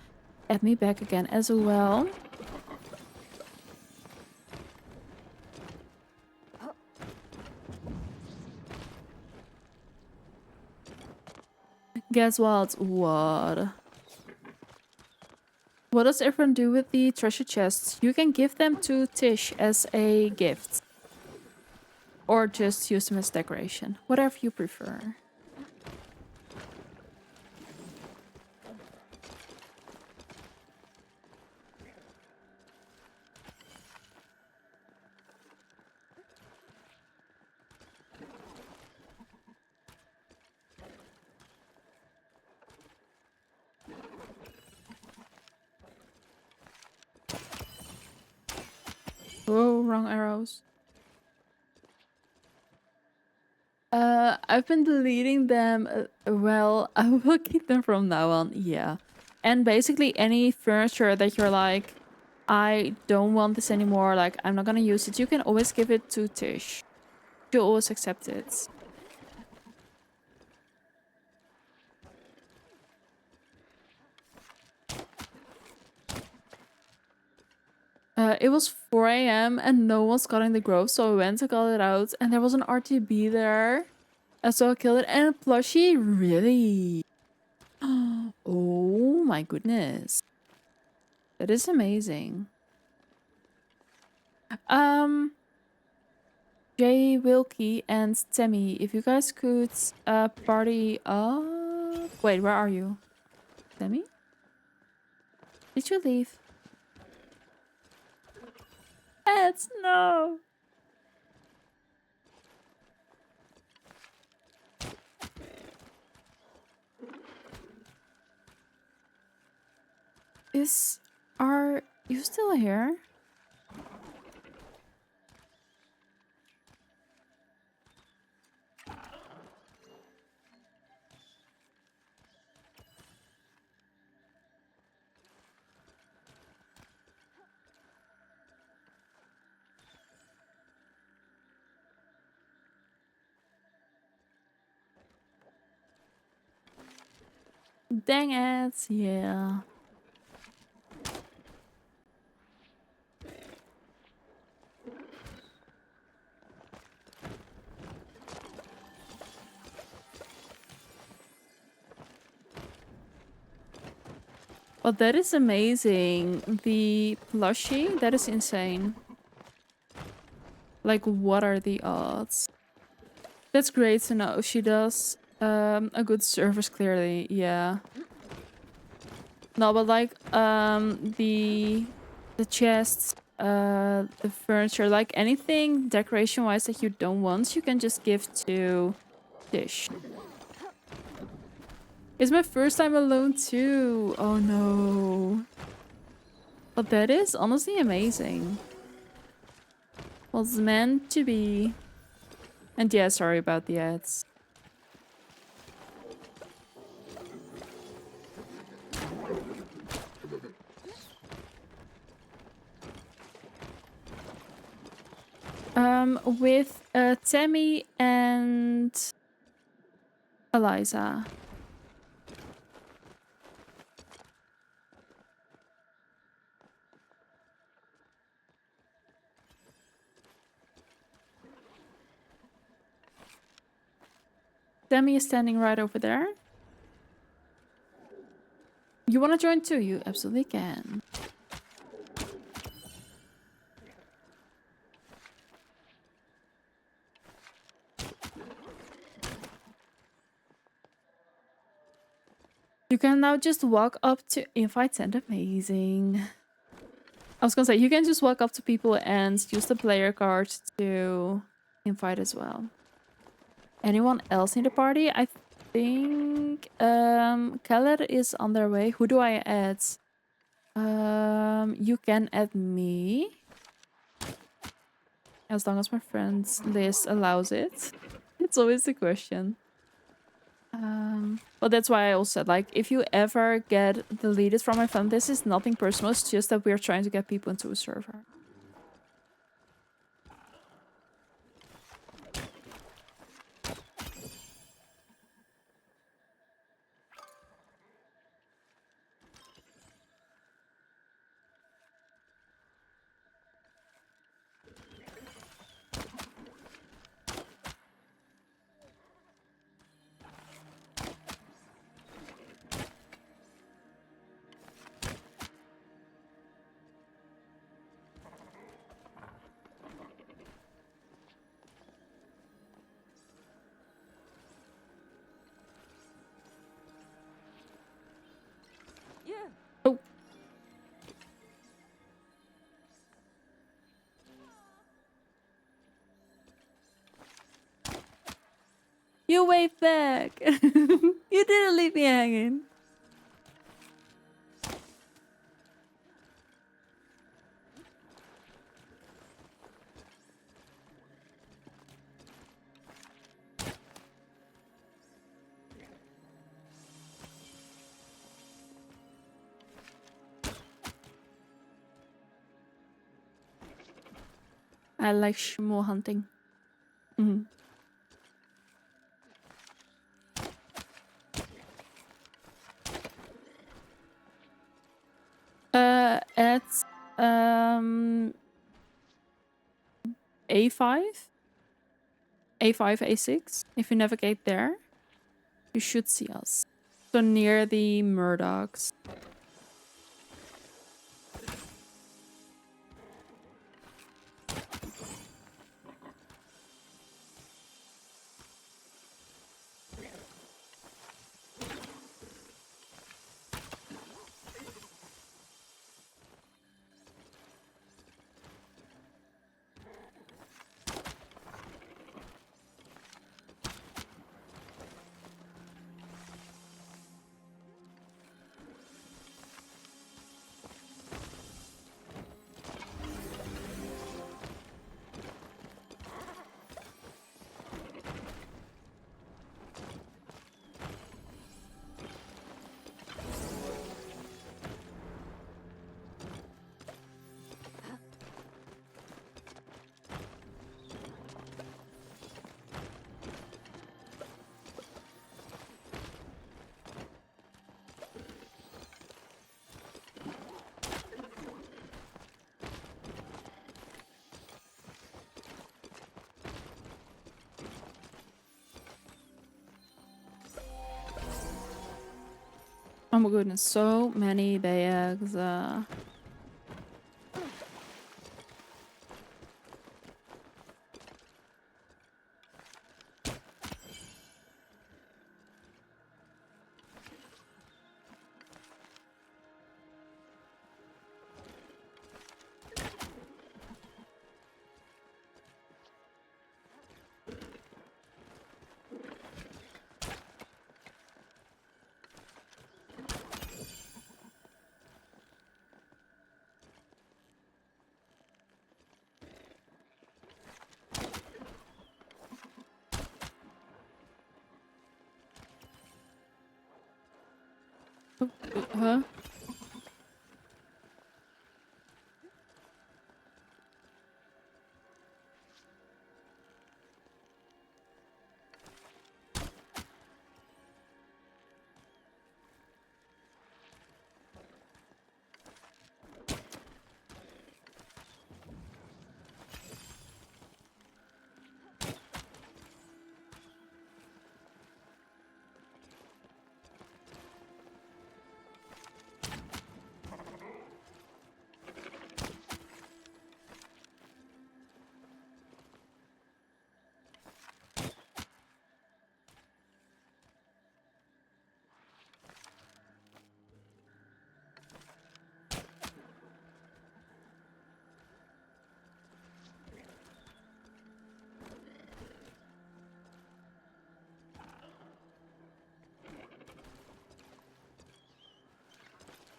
add me back again as well. Guess what? What? What does everyone do with the treasure chests? You can give them to Tish as a gift. Or just use them as decoration. Whatever you prefer. Oh, wrong arrows. I've been deleting them. Well, I will keep them from now on. Yeah. And basically any furniture that you're like, I don't want this anymore, like I'm not gonna use it, you can always give it to Tish. She'll always accept it. It was 4 a.m. and no one's cutting the grove, so I went to cut it out and there was an RTB there. And so I killed it and a plushie, really? Oh my goodness. That is amazing. Jay, Wilkie, and Tammy, if you guys could party up. Wait, where are you? Tammy? Did you leave? Eds, no! Are you still here? Dang it, yeah. But that is amazing. The plushie, that is insane. Like, what are the odds? That's great to know. She does a good service, clearly, yeah. No, but like the chests, the furniture, like anything decoration wise that you don't want, you can just give to Dish. It's my first time alone too. Oh no. But that is honestly amazing. Was meant to be. And yeah, sorry about the ads. With Tammy and Eliza. Tammy is standing right over there. You want to join too? You absolutely can. You can now just walk up to invite and amazing. I was gonna say, you can just walk up to people and use the player card to invite as well. Anyone else in the party? I think Keller is on their way. Who do I add? You can add me. As long as my friends list allows it. It's always the question. But that's why I also said, like, if you ever get deleted from my phone, this is nothing personal. It's just that we're trying to get people into a server. You waved back. You didn't leave me hanging. I like shmoo hunting. Mm-hmm. At A5, A5, A6. If you navigate there, you should see us. So near the Murdochs. Oh my goodness, so many bags. Huh?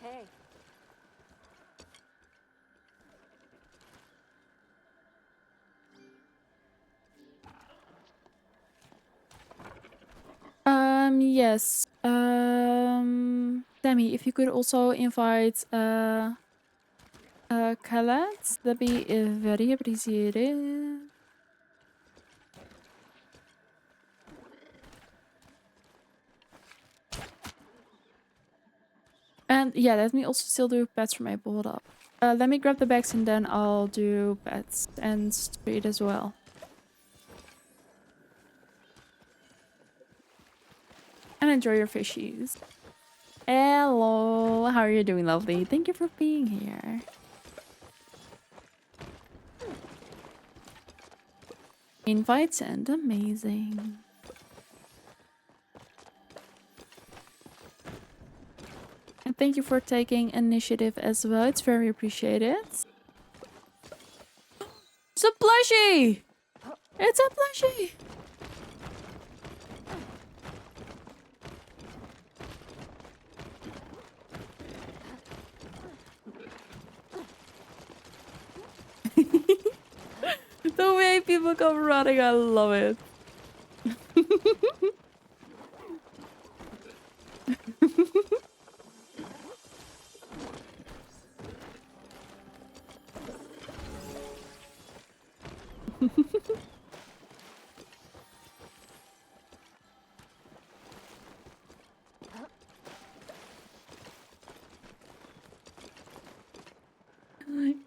Hey. Yes. Tammy, if you could also invite Khaled, that'd be very appreciated. And yeah, let me also still do pets from April. Hold up. Let me grab the bags and then I'll do pets and street as well. And enjoy your fishies. Hello, how are you doing, lovely? Thank you for being here. Invites and amazing. And thank you for taking initiative as well. It's very appreciated. It's a plushie! It's a plushie! The way people come running, I love it.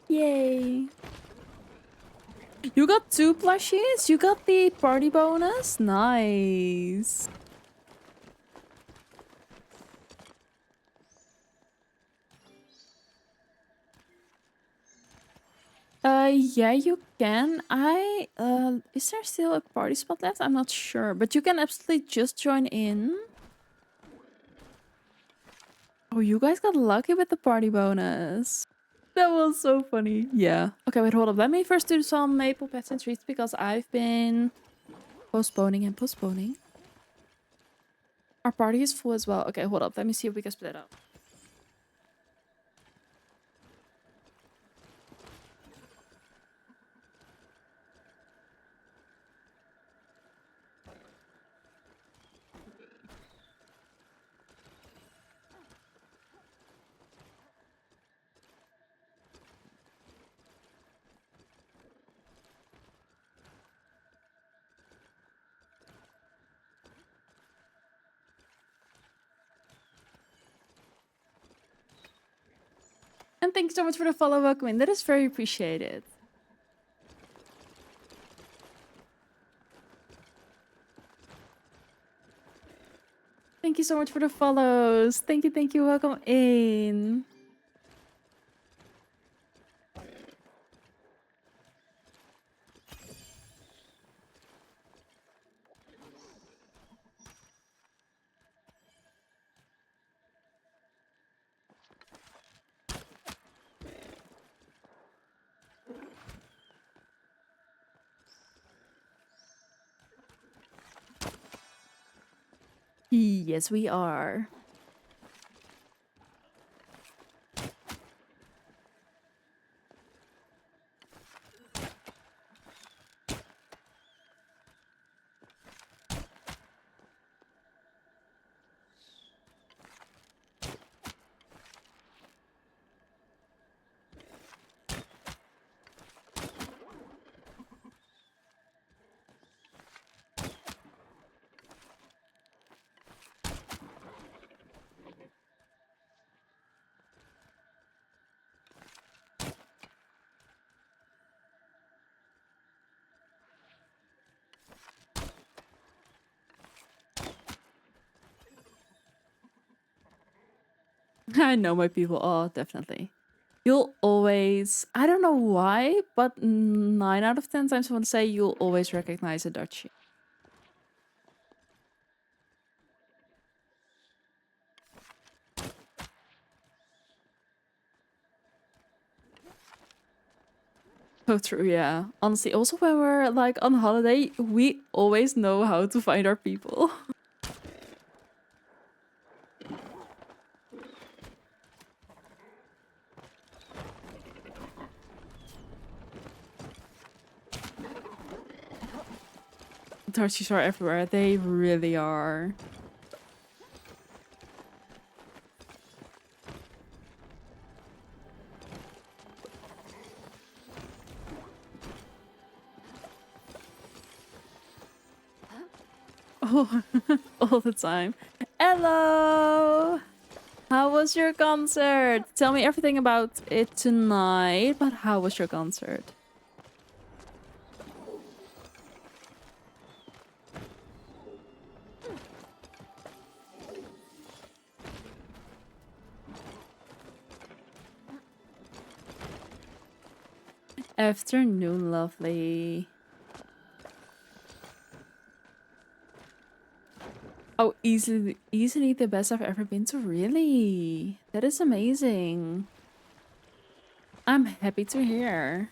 Yay. You got 2 plushies? You got the party bonus? Nice. Yeah, you can. Is there still a party spot left? I'm not sure, but you can absolutely just join in. Oh, you guys got lucky with the party bonus. That was so funny. Yeah. Okay, wait, hold up. Let me first do some maple pets and treats because I've been postponing and postponing. Our party is full as well. Okay, hold up. Let me see if we can split up. And thank you so much for the follow, welcome in. That is very appreciated. Thank you so much for the follows. Thank you, welcome in. Yes, we are. I know my people. Oh, definitely. You'll always, I don't know why, but 9 out of 10 times I want to say you'll always recognize a Dutchie. So true, yeah. Honestly, also when we're like on holiday, we always know how to find our people. Dutchies are everywhere. They really are. Oh, all the time. Hello! How was your concert? Tell me everything about it tonight, but how was your concert? Afternoon, lovely. Oh, easily the best I've ever been to. Really? That is amazing. I'm happy to hear.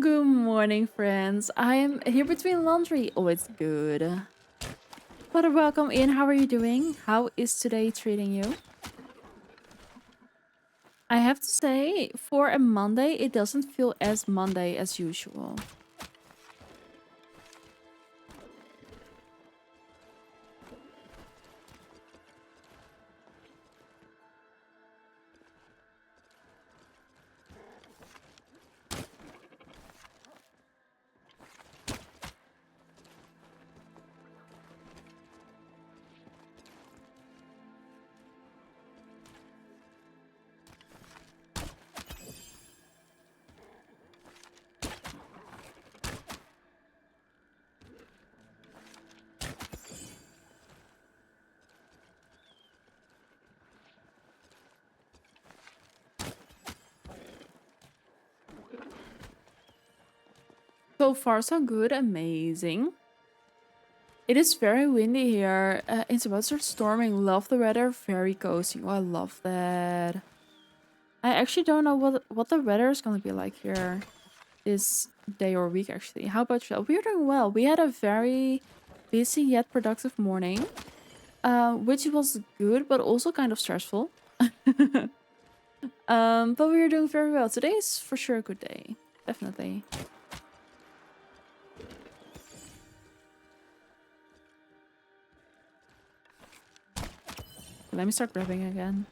Good morning, friends. I am here between laundry. Oh, it's good. But welcome in. How are you doing? How is today treating you? I have to say, for a Monday, it doesn't feel as Monday as usual. So far, so good. Amazing. It is very windy here. It's about to start storming. Love the weather. Very cozy. Oh, I love that. I actually don't know what the weather is going to be like here this day or week, actually. How about you? We're doing well. We had a very busy yet productive morning, which was good, but also kind of stressful. But we are doing very well. Today is for sure a good day. Definitely. Let me start grabbing again.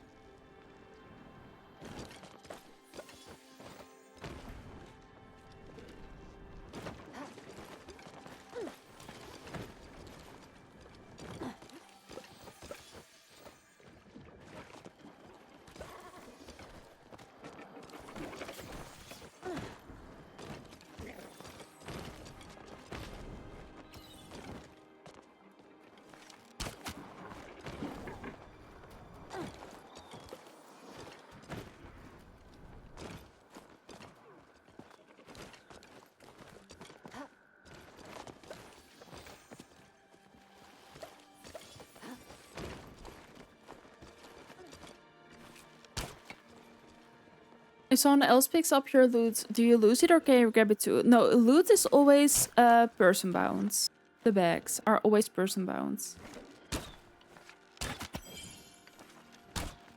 If someone else picks up your loot, do you lose it or can you grab it too? No, loot is always person bounds. The bags are always person bounds.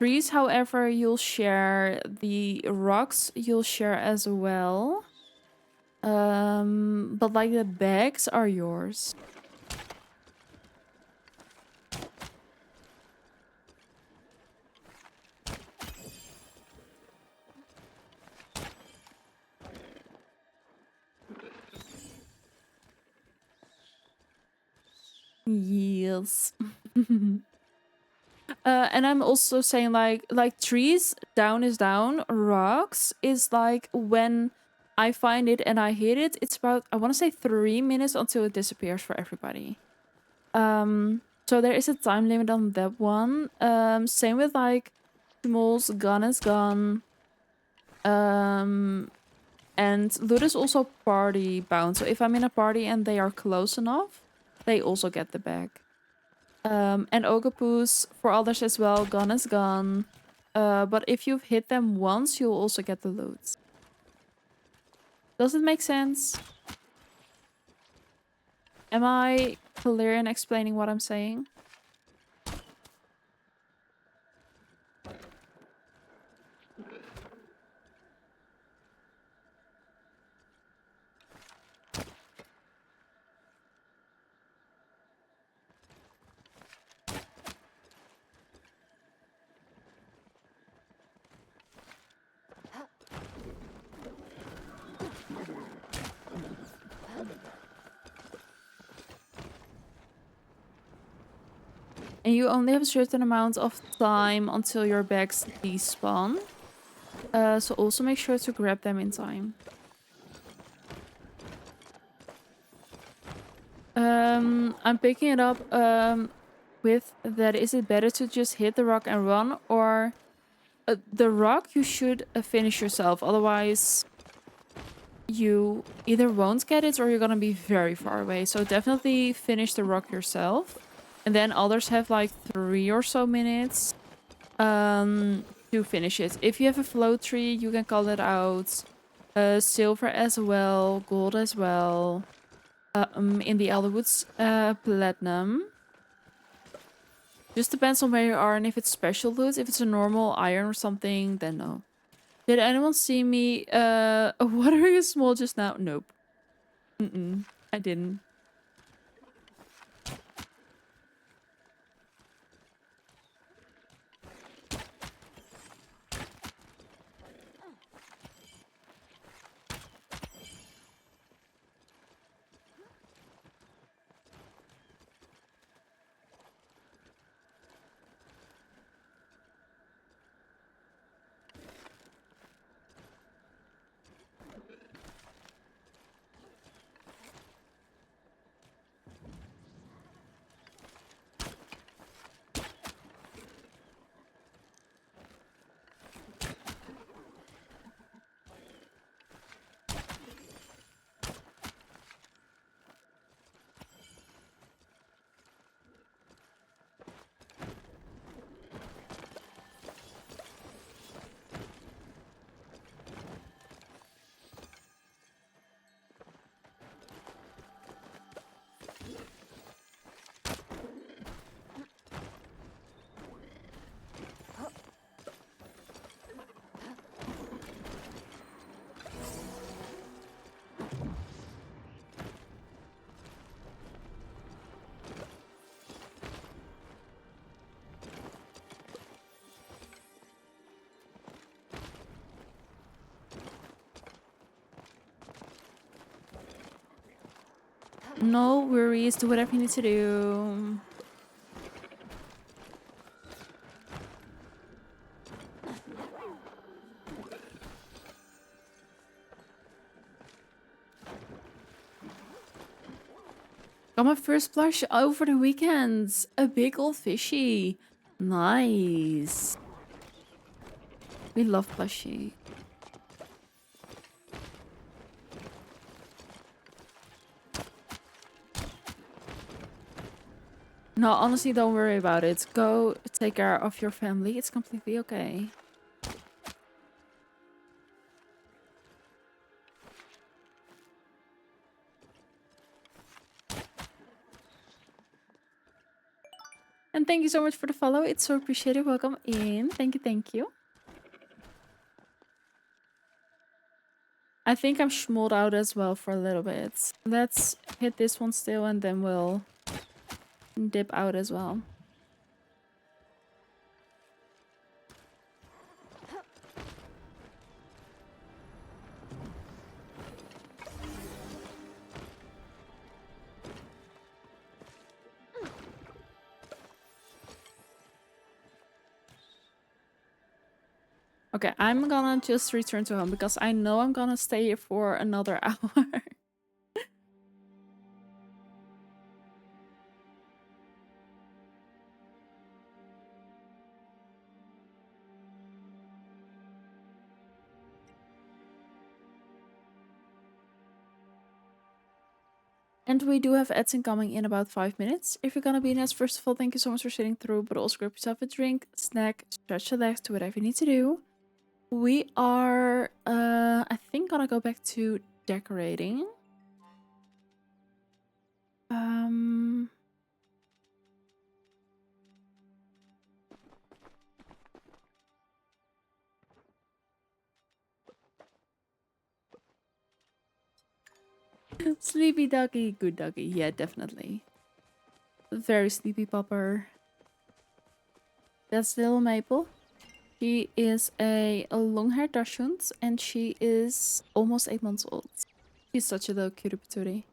Trees, however, you'll share. The rocks you'll share as well. But like the bags are yours. Yes. And I'm also saying like trees, down is down. Rocks is like when I find it and I hit it, it's about, I want to say 3 minutes until it disappears for everybody. So there is a time limit on that one. Same with like tools, gun is gone. And loot is also party bound. So if I'm in a party and they are close enough, they also get the bag. And Ogapus for others as well, gun is gone. But if you've hit them once, you'll also get the loot. Does it make sense? Am I clear in explaining what I'm saying? And you only have a certain amount of time until your bags despawn. So also make sure to grab them in time. I'm picking it up with that. Is it better to just hit the rock and run, or the rock you should finish yourself, otherwise you either won't get it or you're gonna be very far away. So definitely finish the rock yourself, and then others have like 3 or so minutes to finish it. If you have a float tree, you can call it out. Silver as well, gold as well. In the Elderwoods, platinum. Just depends on where you are and if it's special loot. If it's a normal iron or something, then no. Did anyone see me watering a small just now? Nope. I didn't. No worries. Do whatever you need to do. Got my first plush over the weekends. A big old fishy. Nice. We love plushie. No, honestly, don't worry about it. Go take care of your family. It's completely okay. And thank you so much for the follow. It's so appreciated. Welcome in. Thank you, thank you. I think I'm schmolled out as well for a little bit. Let's hit this one still and then we'll dip out as well. Okay, I'm gonna just return to home because I know I'm gonna stay here for another hour. And we do have Edson coming in about 5 minutes. If you're gonna be in us, first of all, thank you so much for sitting through, but also grab yourself a drink, snack, stretch your legs, do whatever you need to do. We are, I think, gonna go back to decorating. Sleepy doggy, good doggy. Yeah, definitely. Very sleepy popper. That's little Maple. She is a long-haired Dachshund and she is almost 8 months old. She's such a little cutie patootie.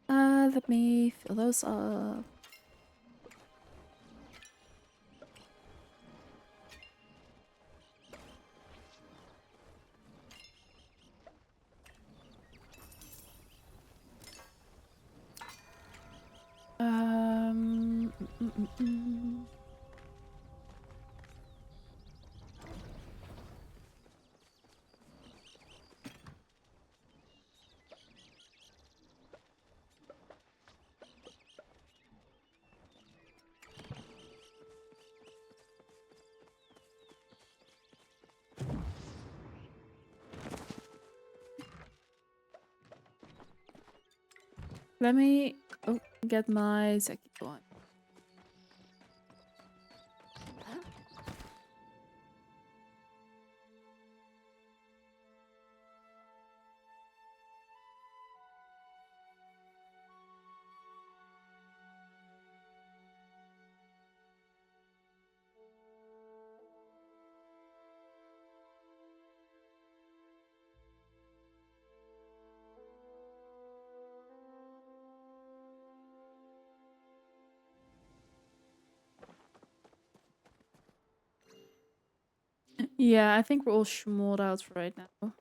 Let me fill those up. Mm, mm, mm. Let me get my Zeki going. Yeah, I think we're all schmolled out right now.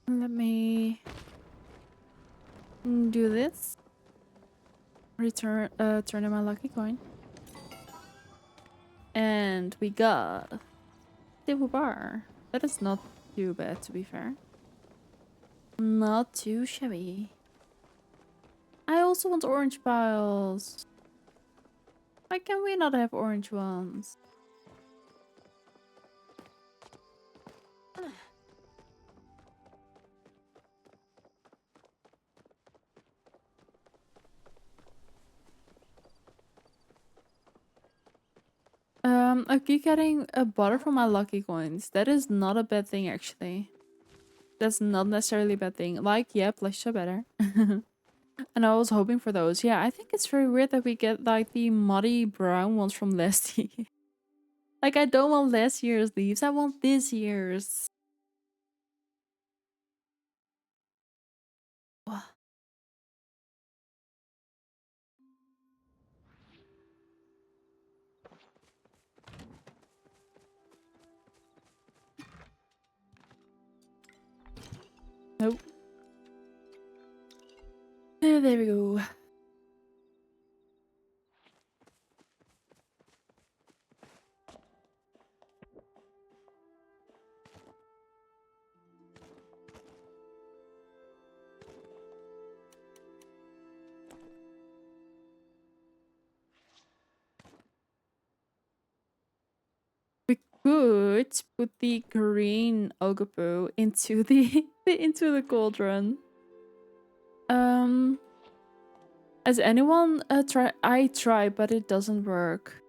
Let me do this. Turn in my lucky coin. And we got Table Bar. That is not too bad, to be fair. Not too shabby. I also want orange piles. Why can we not have orange ones? I keep getting a butter from my lucky coins. That is not a bad thing, actually. That's not necessarily a bad thing. Like, yeah, plushies are better. And I was hoping for those. Yeah, I think it's very weird that we get, like, the muddy brown ones from last year. Like, I don't want last year's leaves. I want this year's. Nope. There we go. We could put the green Ogopo into the into the cauldron. Has anyone tried? I tried, but it doesn't work.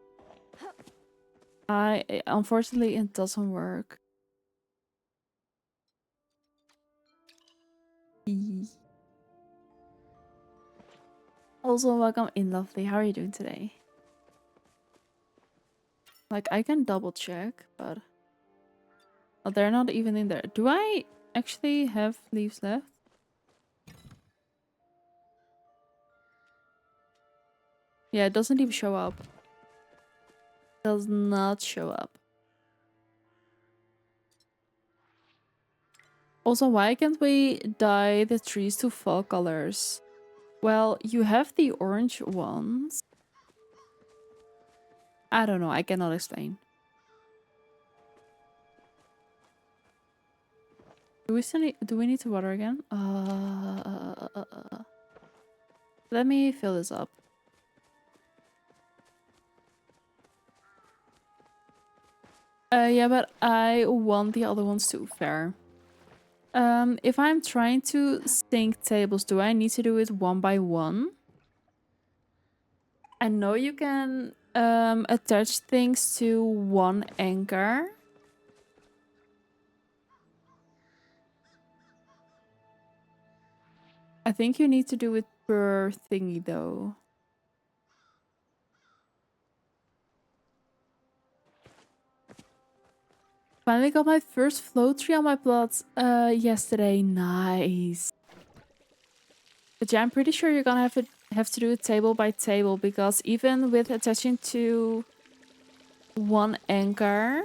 Unfortunately, it doesn't work. Eee. Also, welcome in, lovely. How are you doing today? Like, I can double check, but they're not even in there. Do I actually have leaves left? Yeah, it doesn't even show up. Does not show up. Also, why can't we dye the trees to fall colors? Well, you have the orange ones. I don't know. I cannot explain. Do we need to water again? Let me fill this up. Yeah, but I want the other ones too. Fair. If I'm trying to sync tables, do I need to do it one by one? I know you can attach things to one anchor. I think you need to do it per thingy though. Finally got my first float tree on my plot yesterday. Nice. But yeah, I'm pretty sure you're gonna have to do it table by table, because even with attaching to one anchor,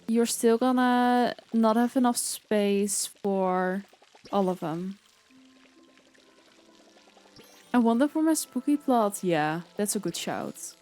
you're still gonna not have enough space for all of them. I wonder for my spooky plot. Yeah, that's a good shout.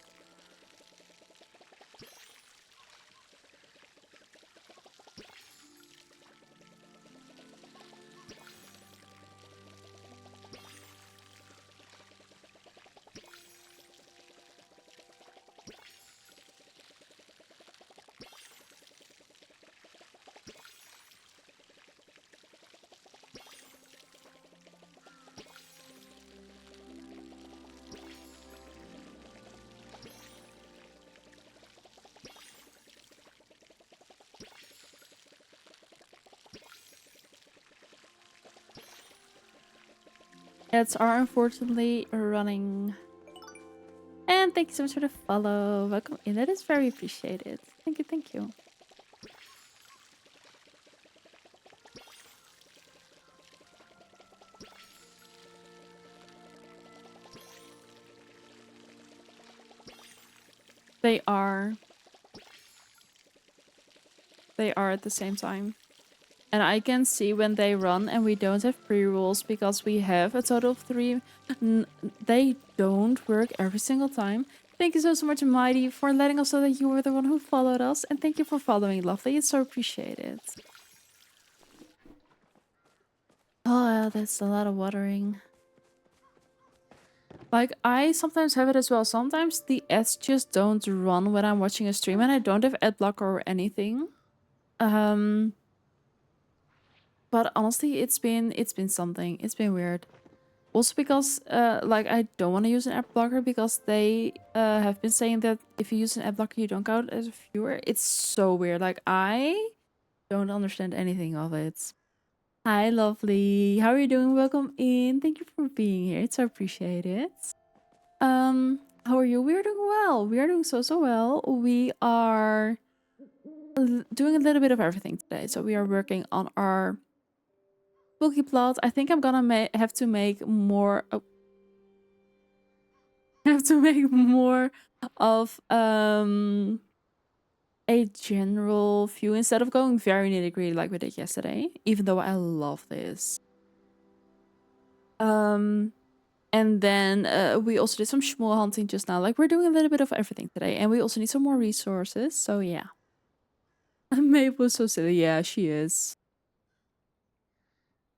Ads are unfortunately running. And thank you so much for the follow. Welcome in. That is very appreciated. Thank you, thank you. They are. They are at the same time. And I can see when they run and we don't have pre-rolls because we have a total of 3. They don't work every single time. Thank you so much, Mighty, for letting us know that you were the one who followed us. And thank you for following, Lovely. It's so appreciated. Oh, that's a lot of watering. Like, I sometimes have it as well. Sometimes the ads just don't run when I'm watching a stream and I don't have ad blocker or anything. But honestly, it's been something. It's been weird. Also because like I don't want to use an ad blocker because they have been saying that if you use an ad blocker you don't count as a viewer. It's so weird. Like I don't understand anything of it. Hi, lovely. How are you doing? Welcome in. Thank you for being here. It's so appreciated. How are you? We are doing well. We are doing so well. We are doing a little bit of everything today. So we are working on our spooky plot. I think I'm gonna have to make more. Have to make more of a general view instead of going very nitty-gritty like we did yesterday, even though I love this. And then we also did some schmool hunting just now. Like we're doing a little bit of everything today, and we also need some more resources. So yeah. Maeve was so silly. Yeah, she is.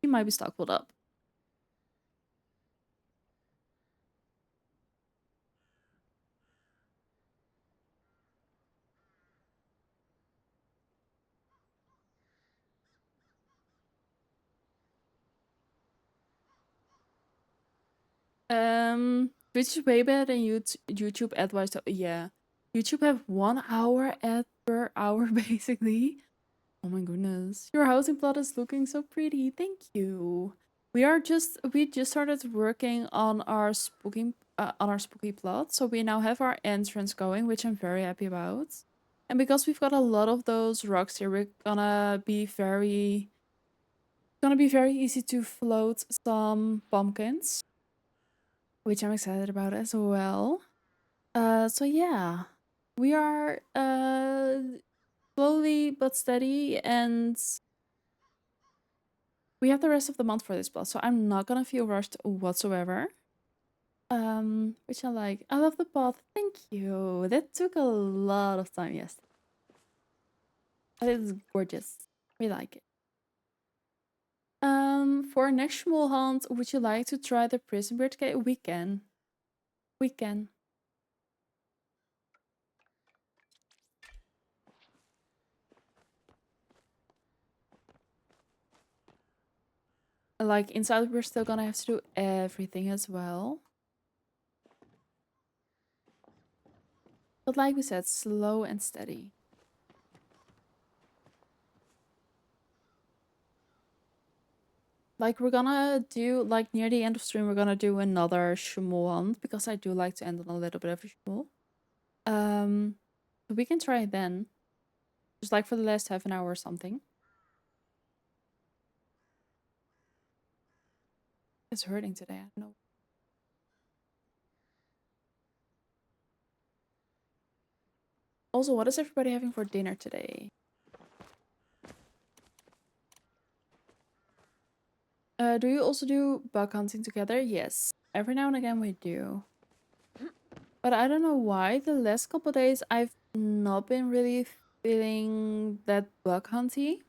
She might be stockpiled up. Which is way better than YouTube advice. Yeah, YouTube have 1 hour ad per hour basically. Oh my goodness. Your housing plot is looking so pretty. Thank you. We just started working on our spooky plot. So we now have our entrance going, which I'm very happy about. And because we've got a lot of those rocks here, we're gonna be very easy to float some pumpkins, which I'm excited about as well. So yeah. We are slowly but steady, and we have the rest of the month for this plot, so I'm not gonna feel rushed whatsoever. Which I like. I love the path. Thank you. That took a lot of time, yes. But it's gorgeous. We like it. For our next small hunt, would you like to try the prison bird cave? We can. We can. Like inside, we're still gonna have to do everything as well. But like we said, slow and steady. Like we're gonna do like near the end of stream, we're gonna do another shmuel hunt because I do like to end on a little bit of a shmuel. We can try it then. Just like for the last half an hour or something. It's hurting today, I don't know. Also, what is everybody having for dinner today? Do you also do bug hunting together? Yes. Every now and again we do. But I don't know why. The last couple days I've not been really feeling that bug hunty.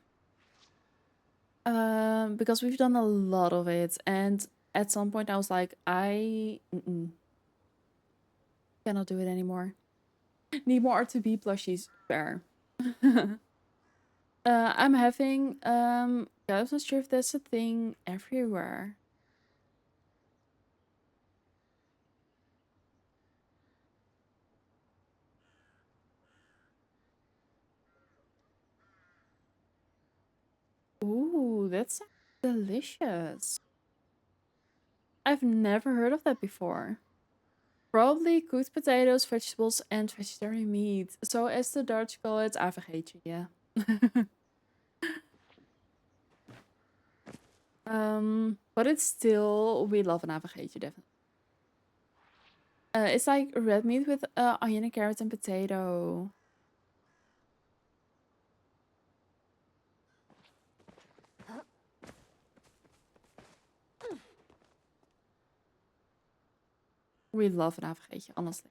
Because we've done a lot of it, and at some point I was like, I cannot do it anymore. Need more R2B plushies. Fair. I'm having I'm not sure if that's a thing everywhere. Ooh, that's delicious. I've never heard of that before. Probably cooked potatoes, vegetables, and vegetarian meat. So as the Dutch call it, avogetje, yeah. But it's still, we love an avocado, definitely. It's like red meat with onion and carrots and potato. We love an avocado, honestly.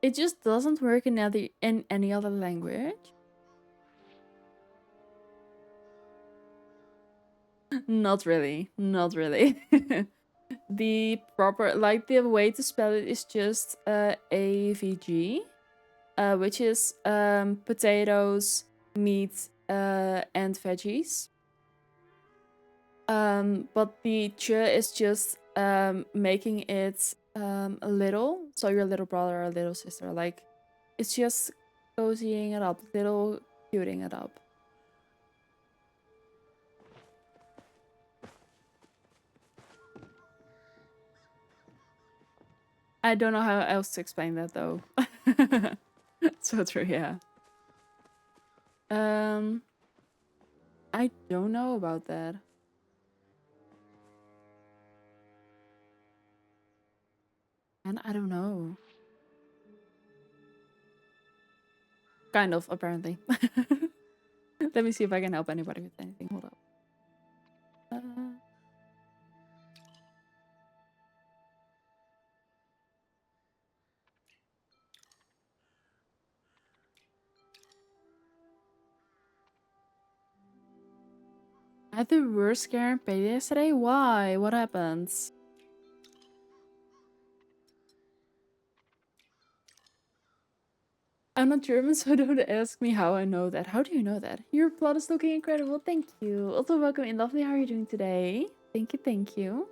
It just doesn't work in any other language. Not really, not really. The proper, like the way to spell it is just AVG, which is potatoes, meat, and veggies. But the ch is just making it a little, so your little brother or little sister, like it's just cozying it up, little cuting it up. I don't know how else to explain that though. So true, yeah. Um, I don't know about that. And I don't know. Kind of, apparently. Let me see if I can help anybody with anything. Hold up. Uh, I had the worst scare in Palia yesterday. Why? What happens? I'm not German, so don't ask me how I know that. How do you know that? Your plot is looking incredible. Thank you. Also, welcome in, lovely. How are you doing today? Thank you, thank you.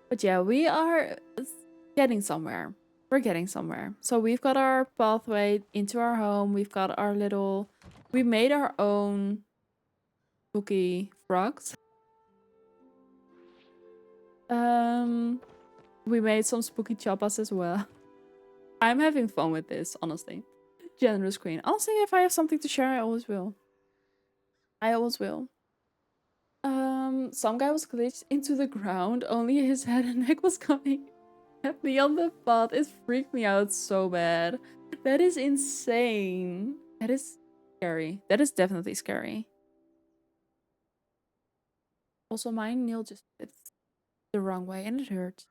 But yeah, we are getting somewhere. We're getting somewhere. So we've got our pathway into our home. We've got our little... We made our own spooky frogs. We made some spooky choppas as well. I'm having fun with this, honestly. Generous queen. Honestly, if I have something to share, I always will. I always will. Some guy was glitched into the ground. Only his head and neck was coming at me on the path. It freaked me out so bad. That is insane. That is scary. That is definitely scary. Also, my nail just fits the wrong way and it hurts.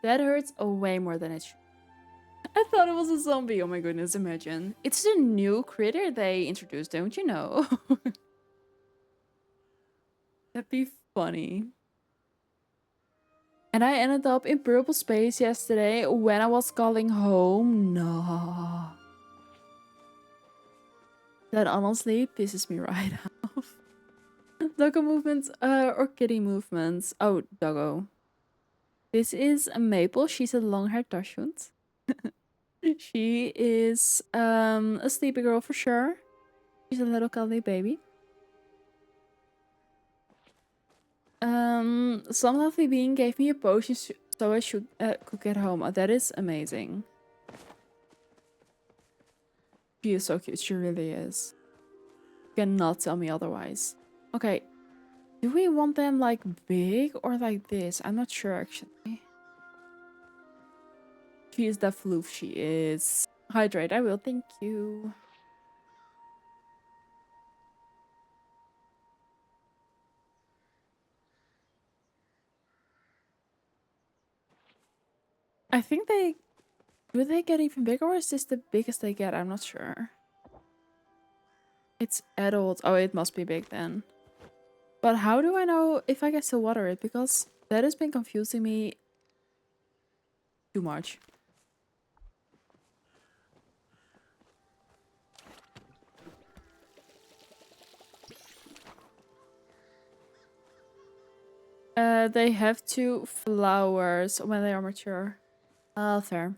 That hurts way more than it should. I thought it was a zombie. Oh my goodness, imagine. It's the new critter they introduced, don't you know? That'd be funny. And I ended up in purple space yesterday when I was calling home. No. That honestly pisses me right off. Doggo movements or kitty movements. Oh, doggo. This is a Maple. She's a long-haired Dachshund. She is a sleepy girl for sure. She's a little cuddly baby. Some lovely being gave me a potion so I should could get home. Oh, that is amazing. She is so cute. She really is. You cannot tell me otherwise. Okay. Do we want them like big or like this? I'm not sure actually. She is the floof. She is. Hydrate. I will. Thank you. I think they... Do they get even bigger or is this the biggest they get? I'm not sure. It's adult. Oh, it must be big then. But how do I know if I can still water it? Because that has been confusing me too much. They have 2 flowers when they are mature. Fair.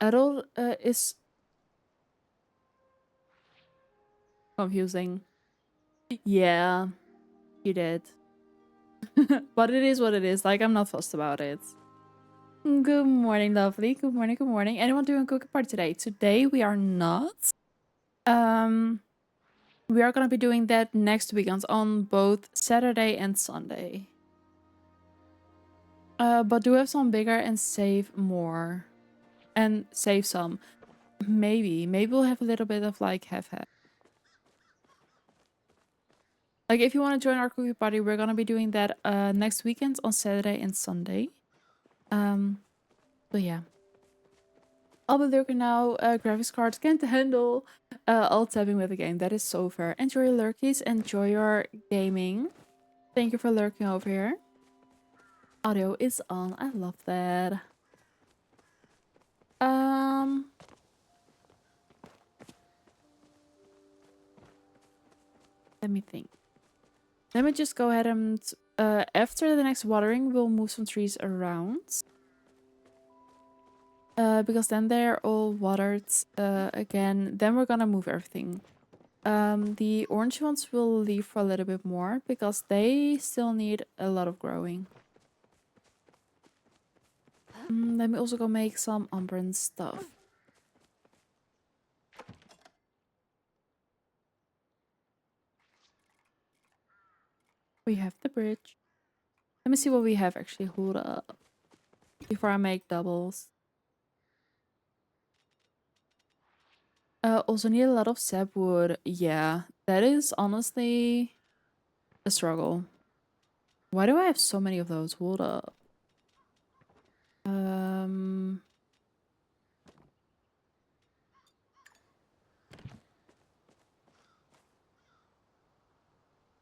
Adult is... confusing. Yeah, you did. But it is what it is. Like, I'm not fussed about it. Good morning, lovely. Good morning, good morning. Anyone doing a cookie party today? Today we are not. Um, we are gonna be doing that next weekend on both Saturday and Sunday. But do have some bigger and save more. And save some. Maybe we'll have a little bit of like half. Like, if you want to join our cookie party, we're gonna be doing that next weekend on Saturday and Sunday. So yeah. I'll be lurking now. Graphics cards can't handle all tapping with the game. That is so fair. Enjoy your lurkies. Enjoy your gaming. Thank you for lurking over here. Audio is on. I love that. Let me think. Let me just go ahead and after the next watering, we'll move some trees around. Because then they're all watered again. Then we're gonna move everything. The orange ones will leave for a little bit more because they still need a lot of growing. Let me also go make some umbrella stuff. We have the bridge. Let me see what we have actually. Hold up. Before I make doubles. Also need a lot of sapwood. Yeah, that is honestly a struggle. Why do I have so many of those? Hold up.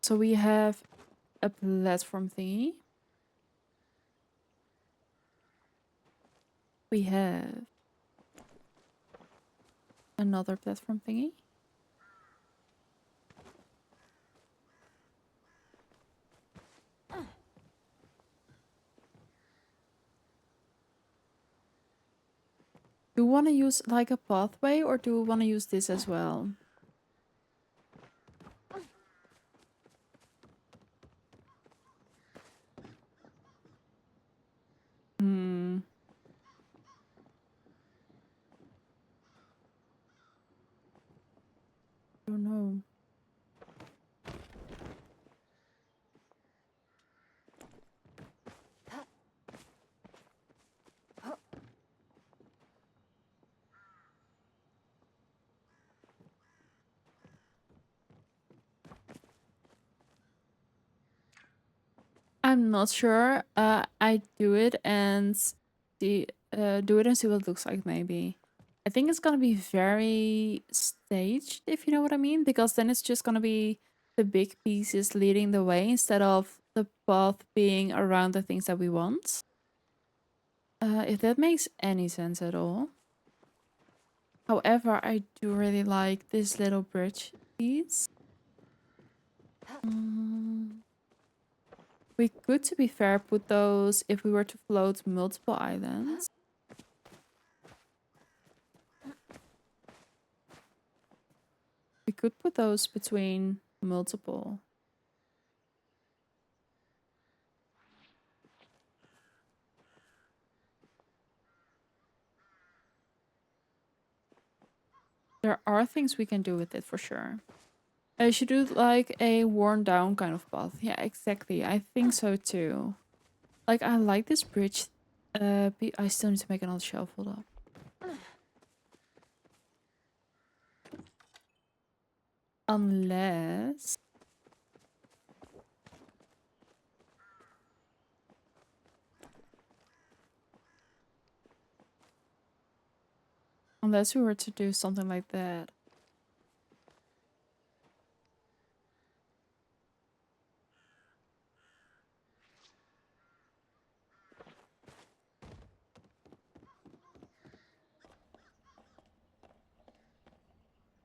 So we have a platform thingy. We have another platform thingy. Do we want to use like a pathway or do we want to use this as well? I don't know. I'm not sure. I do it and see do it and see what it looks like maybe. I think it's gonna be very staged, if you know what I mean, because then it's just gonna be the big pieces leading the way instead of the path being around the things that we want. If that makes any sense at all. However, I do really like this little bridge piece. We could, to be fair, put those if we were to float multiple islands. We could put those between multiple. There are things we can do with it for sure. I should do like a worn down kind of path. Yeah, exactly. I think so too. Like, I like this bridge. I still need to make another shelf. Hold up. Unless... Unless we were to do something like that.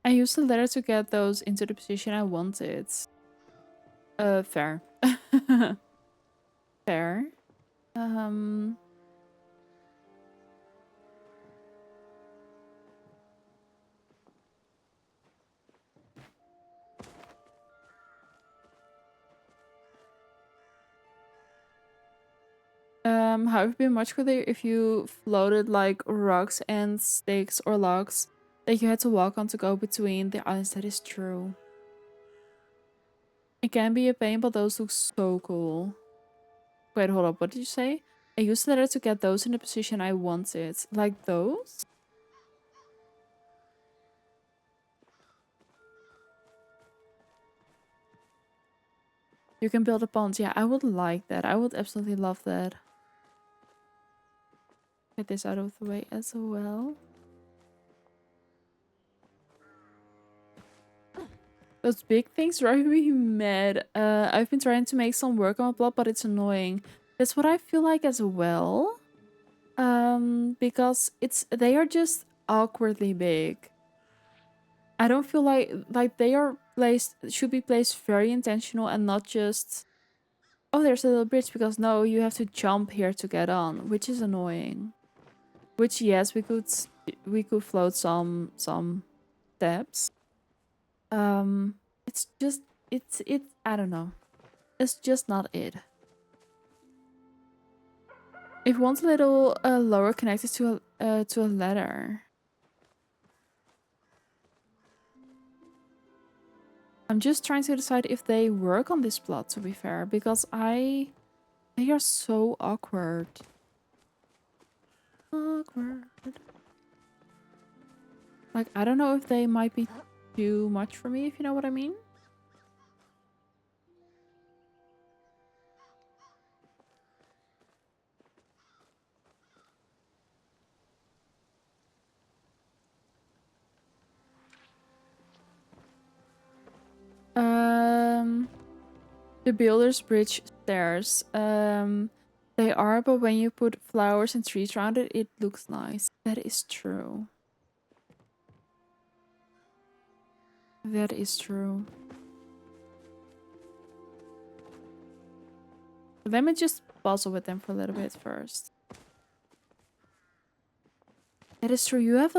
I used the ladder to get those into the position I wanted. Fair. Fair. How it would be much cooler if you floated like rocks and sticks or logs that you had to walk on to go between the islands. That is true. It can be a pain, but those look so cool. Wait, hold up. What did you say? I used the ladder to get those in the position I wanted. Like those? You can build a pond. Yeah, I would like that. I would absolutely love that. Get this out of the way as well. Those big things drive me mad. I've been trying to make some work on my plot, but it's annoying. That's what I feel like as well. Because they are just awkwardly big. I don't feel like they are placed should be placed very intentional and not just, oh, there's a little bridge, because no, you have to jump here to get on, which is annoying. Which yes, we could float some steps. It's just it's I don't know. It's just not it. If one's a little lower connected to a ladder. I'm just trying to decide if they work on this plot, to be fair, because they are so awkward. Awkward. Like, I don't know if they might be too much for me, if you know what I mean. Um, the Builder's Bridge stairs. They are, but when you put flowers and trees around it, it looks nice. That is true. That is true. Let me just puzzle with them for a little bit first. That is true. You have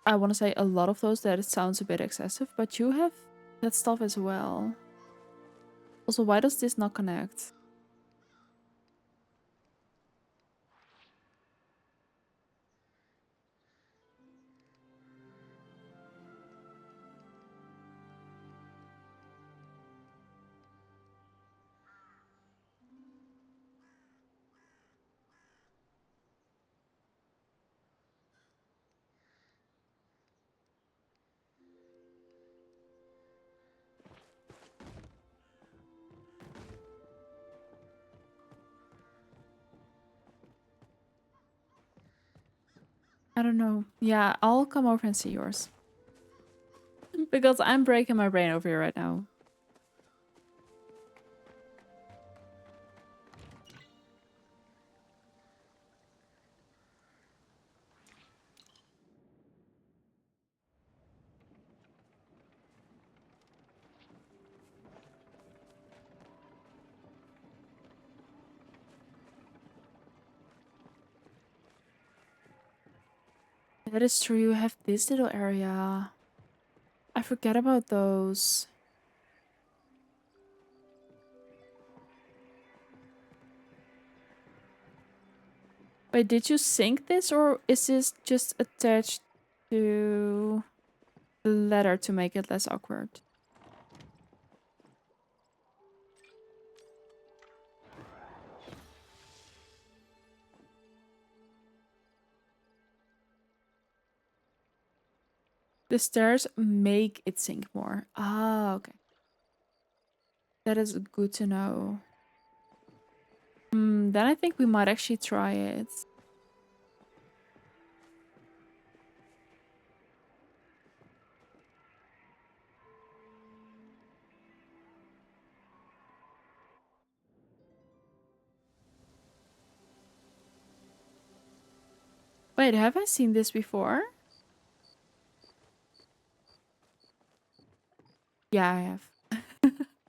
I want to say a lot of those. That it sounds a bit excessive, but you have that stuff as well. Also, why does this not connect? I don't know. Yeah, I'll come over and see yours. Because I'm breaking my brain over here right now. That is true. You have this little area. I forget about those. Wait, did you sink this, or is this just attached to the ladder to make it less awkward? The stairs make it sink more. Ah, okay. That is good to know. Then I think we might actually try it. Wait, have I seen this before? Yeah, I have.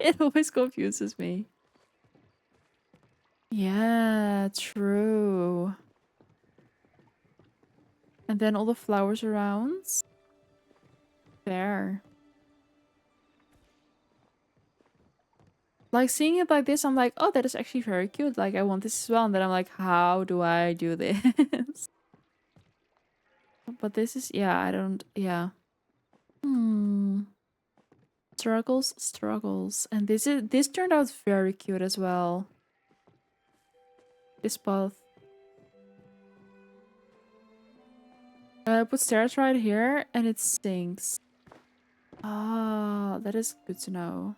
It always confuses me. Yeah, true. And then all the flowers around. There. Like seeing it like this, I'm like, oh, that is actually very cute. Like I want this as well. And then I'm like, how do I do this? But this is, yeah, I don't, yeah. Struggles, struggles. And this turned out very cute as well. This path. Put stairs right here and it sinks. Ah, that is good to know.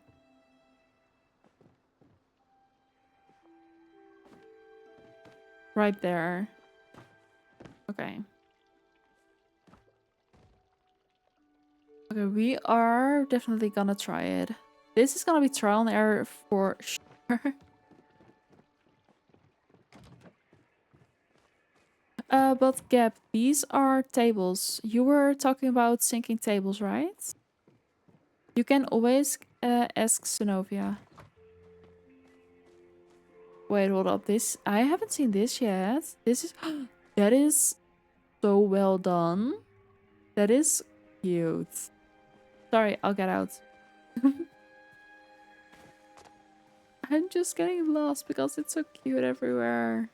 Right there. Okay. Okay, we are definitely gonna try it. This is gonna be trial and error for sure. But Gab, these are tables. You were talking about sinking tables, right? You can always ask Synovia. Wait, hold up. This, I haven't seen this yet. This is, that is so well done. That is cute. Sorry, I'll get out. I'm just getting lost because it's so cute everywhere.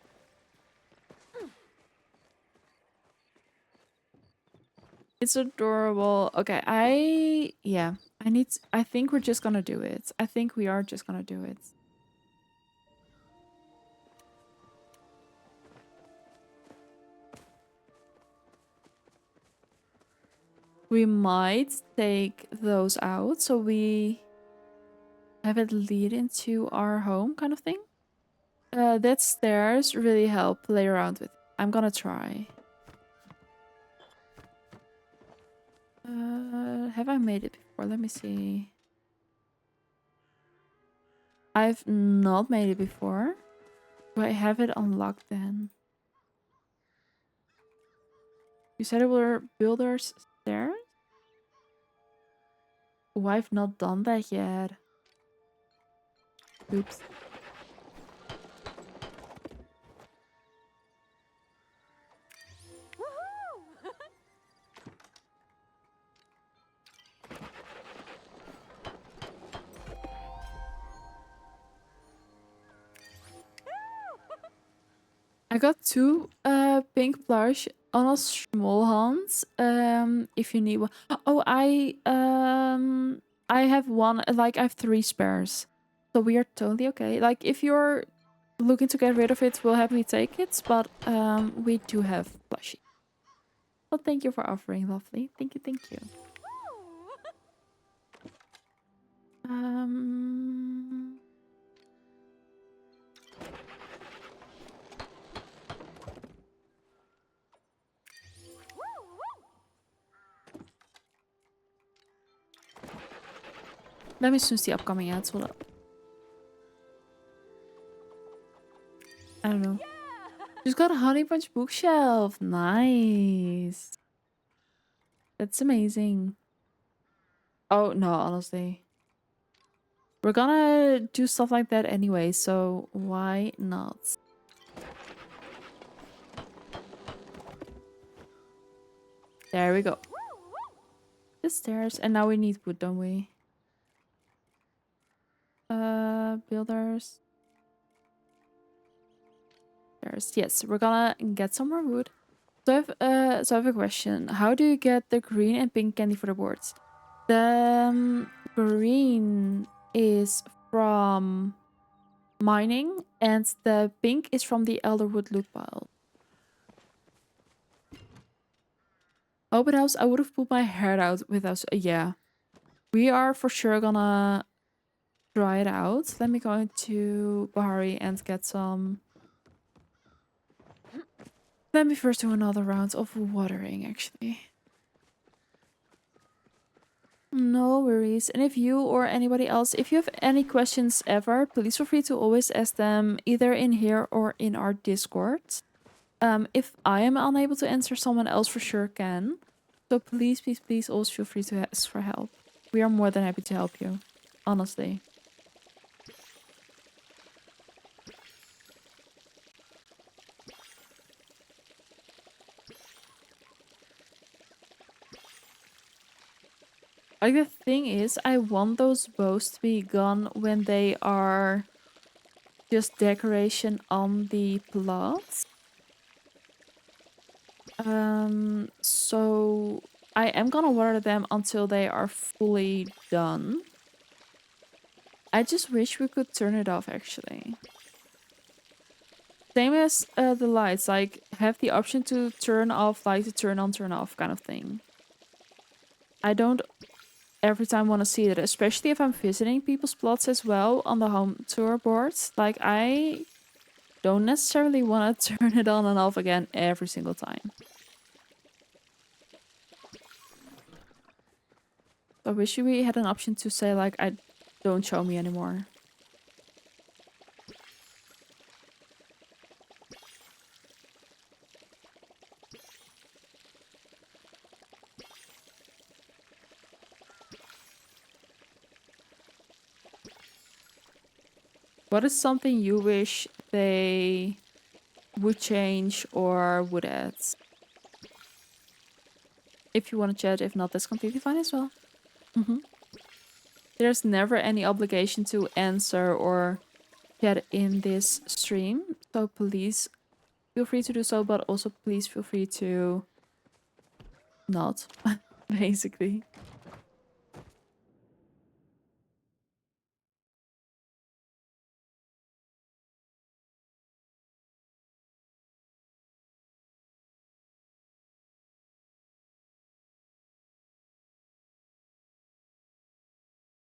It's adorable. Okay, I think we're just gonna do it. I think we are just gonna do it. We might take those out so we have it lead into our home kind of thing. That stairs really help play around with. I'm gonna try. Have I made it before? Let me see. I've not made it before. Do I have it unlocked then? You said it were builders stairs? Oh, I've not done that yet. Oops. I got two pink plush on a small hands. If you need one. Oh, I have one, like I have 3 spares. So we are totally okay. Like if you're looking to get rid of it, we'll happily take it, but we do have plushie. Well, thank you for offering, lovely. Thank you, thank you. Let me soon see upcoming ads. Hold up. I don't know. Just got a honey punch bookshelf. Nice. That's amazing. Oh no, honestly. We're gonna do stuff like that anyway, so why not? There we go. The stairs, and now we need wood, don't we? Builders. Stairs. Yes, we're gonna get some more wood. So I have a question. How do you get the green and pink candy for the boards? The green is from mining, and the pink is from the Elderwood loot pile. Open house, I would have pulled my hair out with us. Yeah. We are for sure gonna try it out. Let me go into Bahari and get some. Let me first do another round of watering, actually. No worries. And if you or anybody else, if you have any questions ever, please feel free to always ask them either in here or in our Discord. If I am unable to answer, someone else for sure can. So please, please, please always feel free to ask for help. We are more than happy to help you. Honestly. Like, the thing is, I want those bows to be gone when they are just decoration on the plots. So I am gonna water them until they are fully done. I just wish we could turn it off, actually. Same as the lights, like, have the option to turn off light to turn on, turn off kind of thing. I don't every time want to see it, especially if I'm visiting people's plots as well on the home tour boards. Like, I don't necessarily want to turn it on and off again every single time. I wish we had an option to say, like, I don't show me anymore. What is something you wish they would change or would add? If you want to chat, if not, that's completely fine as well. There's never any obligation to answer or chat in this stream, so please feel free to do so, but also please feel free to not, basically.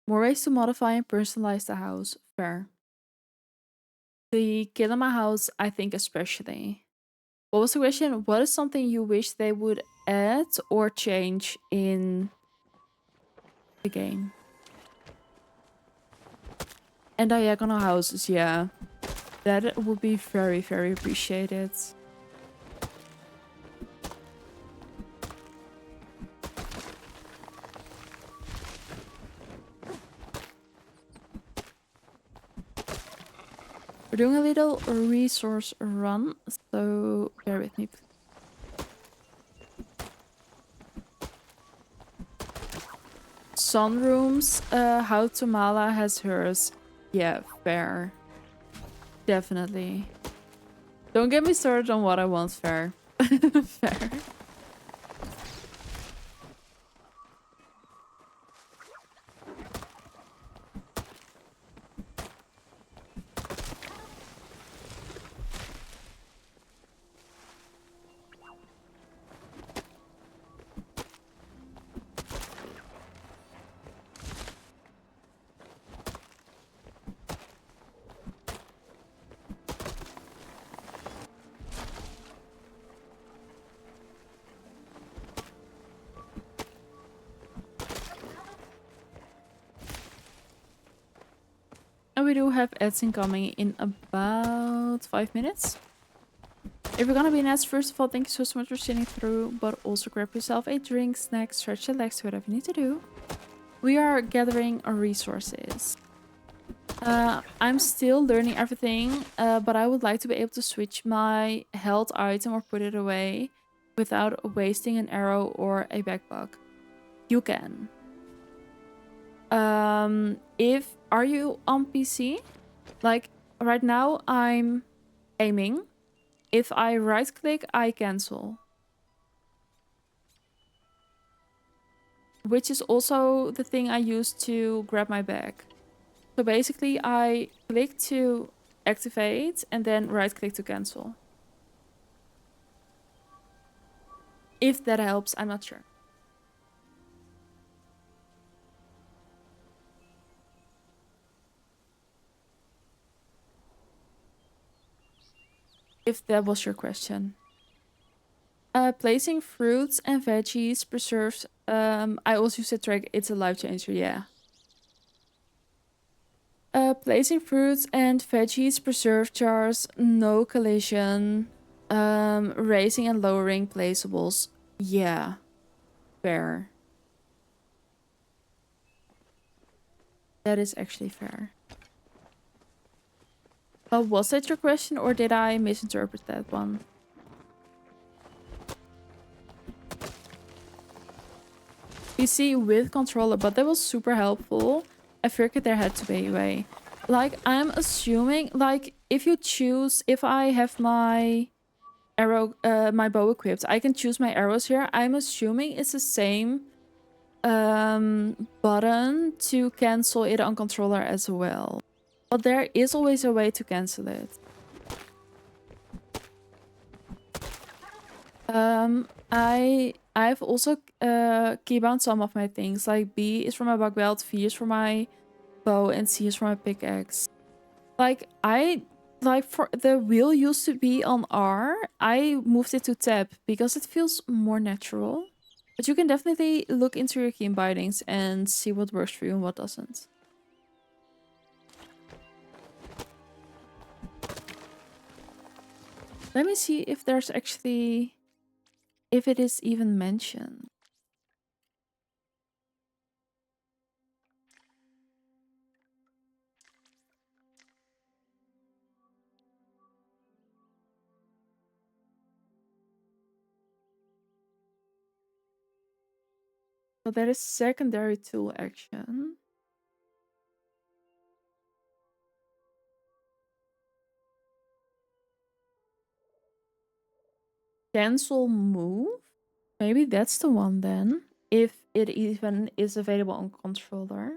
More ways to modify and personalize the house. Fair. The kid in my house, I think especially. What was the question? What is something you wish they would add or change in the game? And diagonal houses, yeah. That would be very, very appreciated. We're doing a little resource run, so bear with me, please. Sunrooms, how Tamala has hers. Yeah, fair. Definitely. Don't get me started on what I want, fair. Fair. And we do have ads incoming in about 5 minutes. If you're gonna be in ads, first of all, thank you so much for sitting through, but also grab yourself a drink, snack, stretch your legs, whatever you need to do. We are gathering our resources. I'm still learning everything, but I would like to be able to switch my health item or put it away without wasting an arrow or a backpack. You can. Are you on PC? Like, right now I'm aiming. If I right click, I cancel. Which is also the thing I use to grab my bag. So basically I click to activate and then right click to cancel. If that helps, I'm not sure. If that was your question. Placing fruits and veggies, preserves. I also use the track. It's a life changer, yeah. Placing fruits and veggies, preserve jars, no collision. Raising and lowering placeables. Yeah. Fair. That is actually fair. But was that your question or did I misinterpret that one? PC with controller, but that was super helpful. I figured there had to be a way. Like, I'm assuming, like, if you choose, if I have my arrow, my bow equipped, I can choose my arrows here. I'm assuming it's the same button to cancel it on controller as well. But there is always a way to cancel it. I've also keybound some of my things. Like B is for my bug belt, V is for my bow, and C is for my pickaxe. Like for the wheel used to be on R, I moved it to tab because it feels more natural. But you can definitely look into your key bindings and see what works for you and what doesn't. Let me see if there's actually, if it is even mentioned. So that is secondary tool action. Cancel move? Maybe that's the one then. If it even is available on controller.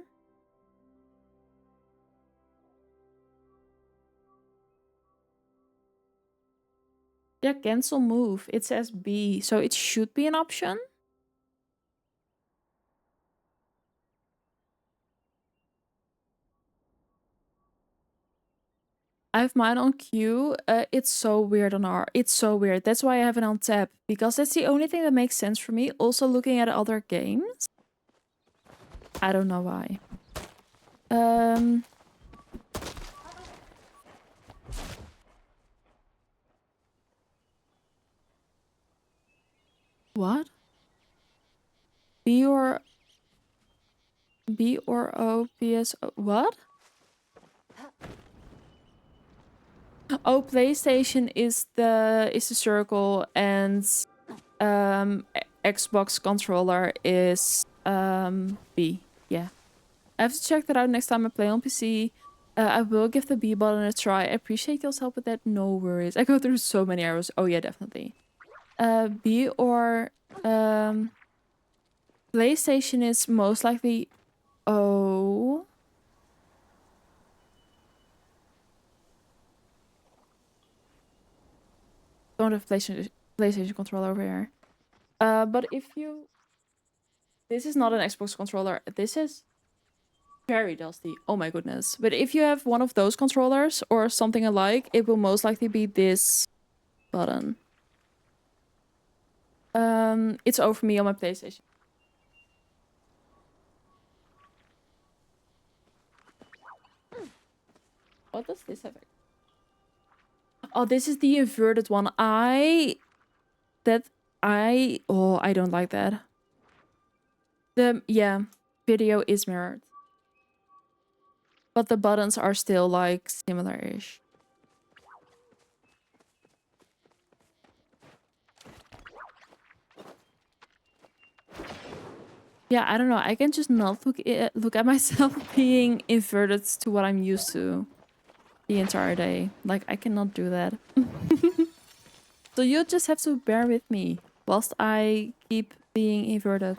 Yeah, cancel move. It says B, so it should be an option. I have mine on Q. It's so weird on R. It's so weird. That's why I have it on tab. Because that's the only thing that makes sense for me. Also looking at other games. I don't know why. What? B or O, P S O. What? Oh, PlayStation is the circle and Xbox controller is B. Yeah. I have to check that out next time I play on PC. I will give the B button a try. I appreciate y'all's help with that. No worries. I go through so many arrows. Oh yeah, definitely. B or PlayStation is most likely O. Don't have PlayStation controller over here. But if you... This is not an Xbox controller. This is very dusty. Oh my goodness. But if you have one of those controllers or something alike, it will most likely be this button. It's over me on my PlayStation. What does this have? Oh, this is the inverted one. I don't like that. Yeah, video is mirrored. But the buttons are still like similar-ish. Yeah, I don't know. I can just not look at myself being inverted to what I'm used to the entire day. Like, I cannot do that. So you just have to bear with me whilst I keep being inverted.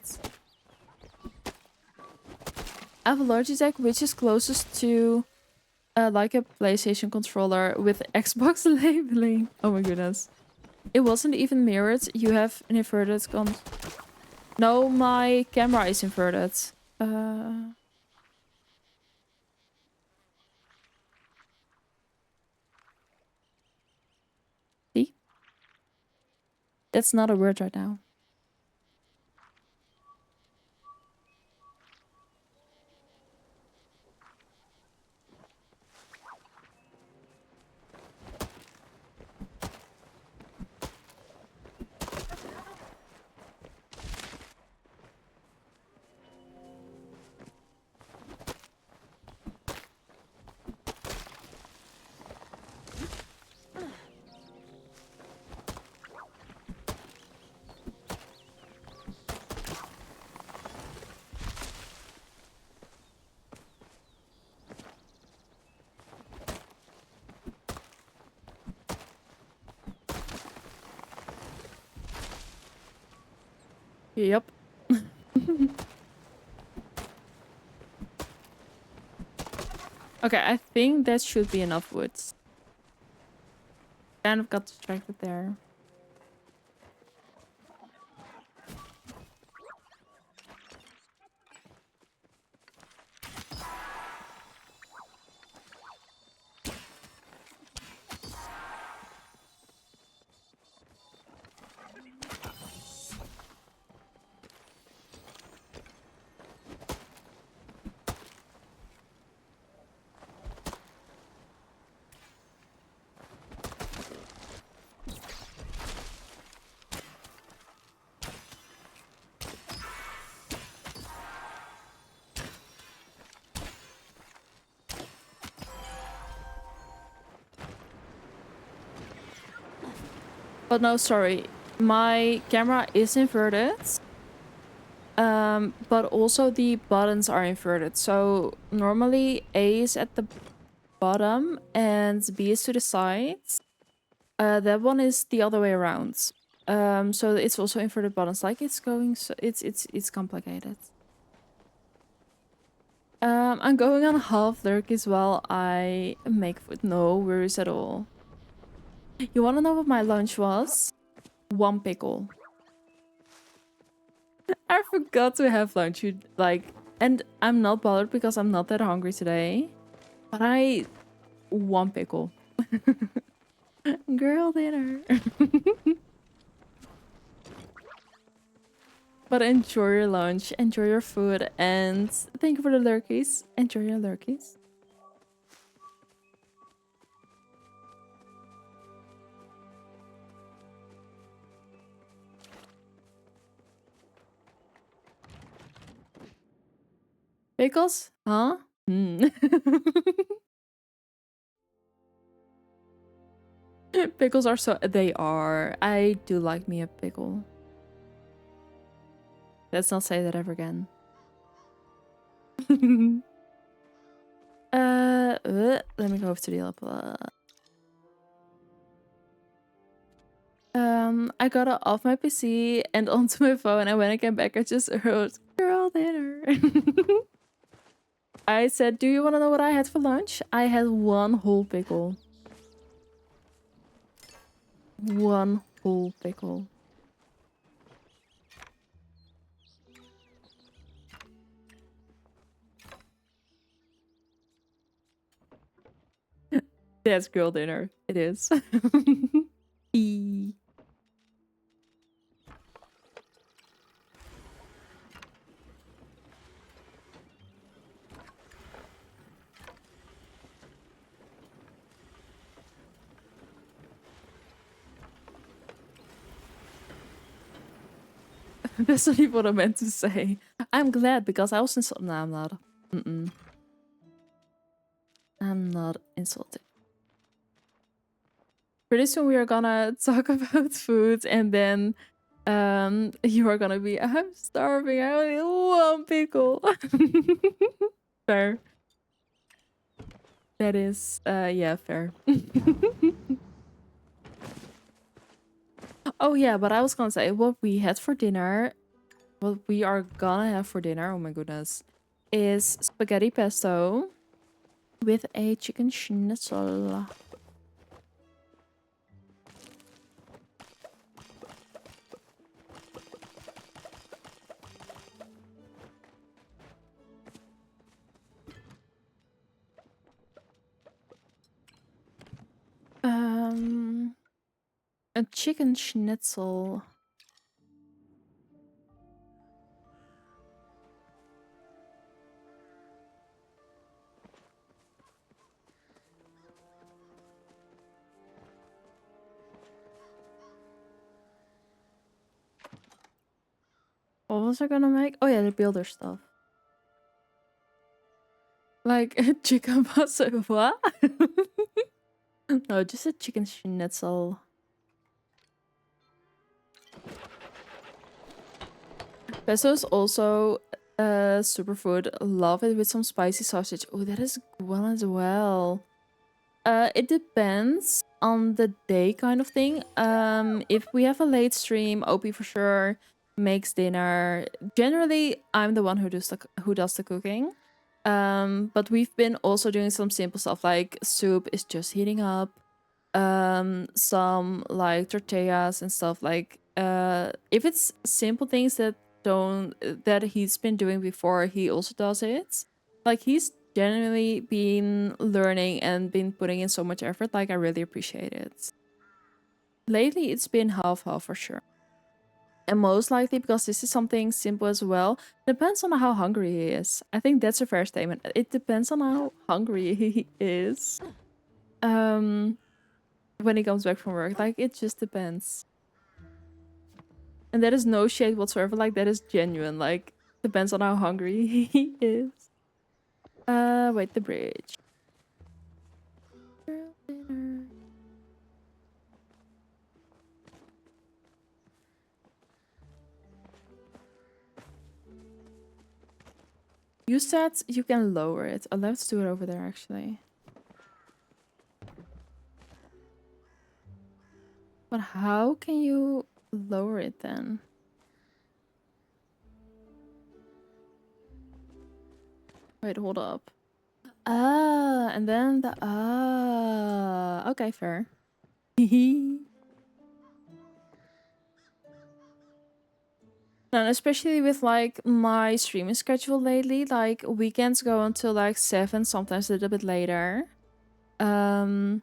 I have a Logitech, which is closest to like a PlayStation controller with Xbox labeling. Oh my goodness. It wasn't even mirrored. You have an inverted No, my camera is inverted. See? That's not a word right now. Yep. Okay, I think that should be enough woods. Kind of got distracted there. But no, sorry. My camera is inverted. But also the buttons are inverted. So normally A is at the bottom and B is to the sides. That one is the other way around. So it's also inverted buttons. Like it's going, so it's complicated. I'm going on half lurk as well. I make food. No worries at all. You want to know what my lunch was? 1 pickle. I forgot to have lunch. And I'm not bothered because I'm not that hungry today. But 1 pickle. Girl dinner. But enjoy your lunch, enjoy your food, and thank you for the lurkies. Enjoy your lurkies. Pickles? Huh? Pickles are so... They are. I do like me a pickle. Let's not say that ever again. Let me go over to the other. I got it off my PC and onto my phone, and when I came back, I just wrote "girl dinner." I said, "Do you want to know what I had for lunch? I had 1 whole pickle. 1 whole pickle." That's girl dinner. It is. E. That's not even what I meant to say. I'm glad because I was insulted. No, I'm not. I'm not insulted. Pretty soon we are gonna talk about food, and then you are gonna be, I'm starving, I only need 1 pickle. Fair. That is yeah, fair. Oh yeah, but I was gonna say what we had for dinner, what we are gonna have for dinner, oh my goodness, is spaghetti pesto with a chicken schnitzel. A chicken schnitzel. What was I gonna make? Oh yeah, the builder stuff. Like a chicken pasta. What? No, just a chicken schnitzel. Pesto is also a superfood. Love it with some spicy sausage. Oh, that is well as well. It depends on the day kind of thing. If we have a late stream, OP for sure. makes dinner. Generally, I'm the one who does the cooking. But we've been also doing some simple stuff like soup is just heating up. Some like tortillas and stuff like if it's simple things that he's been doing before, he also does it. Like he's genuinely been learning and been putting in so much effort. Like I really appreciate it. Lately, it's been half-half for sure. And most likely because this is something simple as well, depends on how hungry he is. I think that's a fair statement. It depends on how hungry he is. When he comes back from work. Like it just depends. And that is no shade whatsoever. Like that is genuine. Like depends on how hungry he is. Wait, the bridge. You said you can lower it. Oh, let's do it over there actually. But how can you lower it then? Wait, hold up. And then the okay, fair. And especially with like my streaming schedule lately, like weekends go until like 7, sometimes a little bit later. And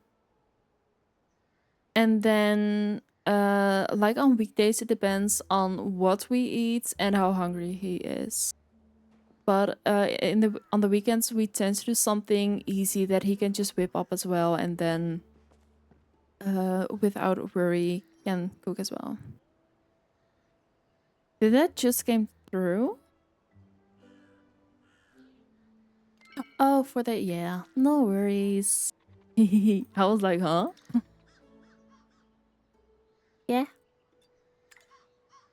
then like on weekdays it depends on what we eat and how hungry he is. But on the weekends we tend to do something easy that he can just whip up as well, and then without worry can cook as well. Did that just came through? Oh, for that, yeah. No worries. I was like, huh? Yeah.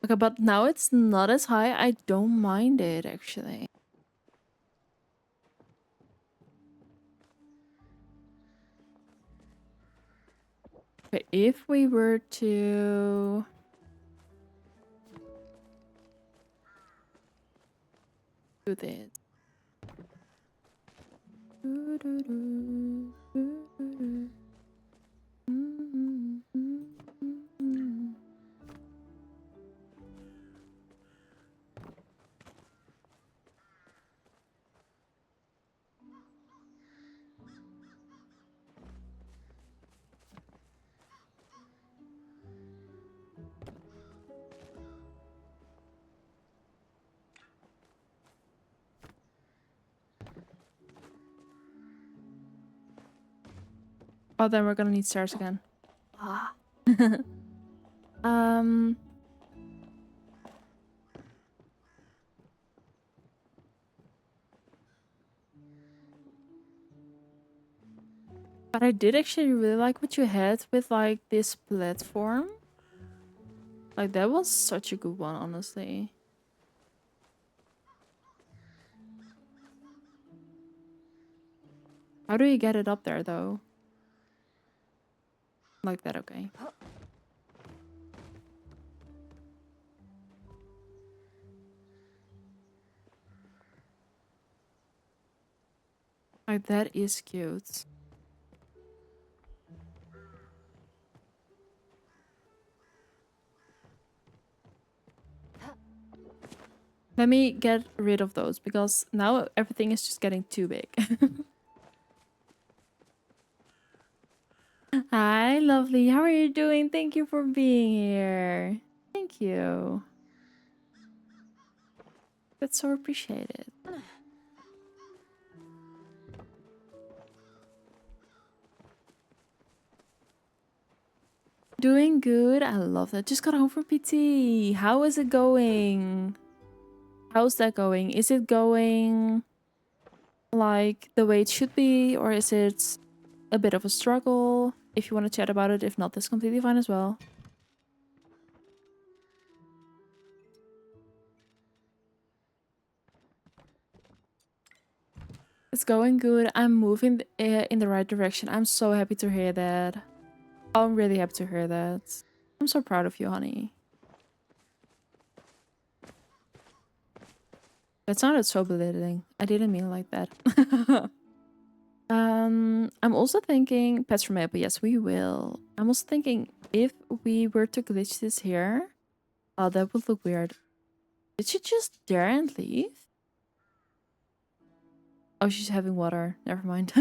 Okay, but now it's not as high. I don't mind it, actually. Okay, if we were to do this. Oh, then we're gonna need stairs again. Ah. um. But I did actually really like what you had with like this platform. Like that was such a good one, honestly. How do you get it up there though? Like that, okay. Like that is cute. Let me get rid of those because now everything is just getting too big. Hi, lovely. How are you doing? Thank you for being here. Thank you. That's so appreciated. Doing good. I love that. Just got home from PT. How is it going? How's that going? Is it going like the way it should be, or is it a bit of a struggle? If you want to chat about it, if not, that's completely fine as well. It's going good. I'm moving in the right direction. I'm so happy to hear that. I'm really happy to hear that. I'm so proud of you, honey. That sounded so belittling. I didn't mean it like that. I'm also thinking pets from Maple. Yes, we will. I'm also thinking if we were to glitch this here, oh, that would look weird. Did she just dare and leave? Oh, she's having water. Never mind.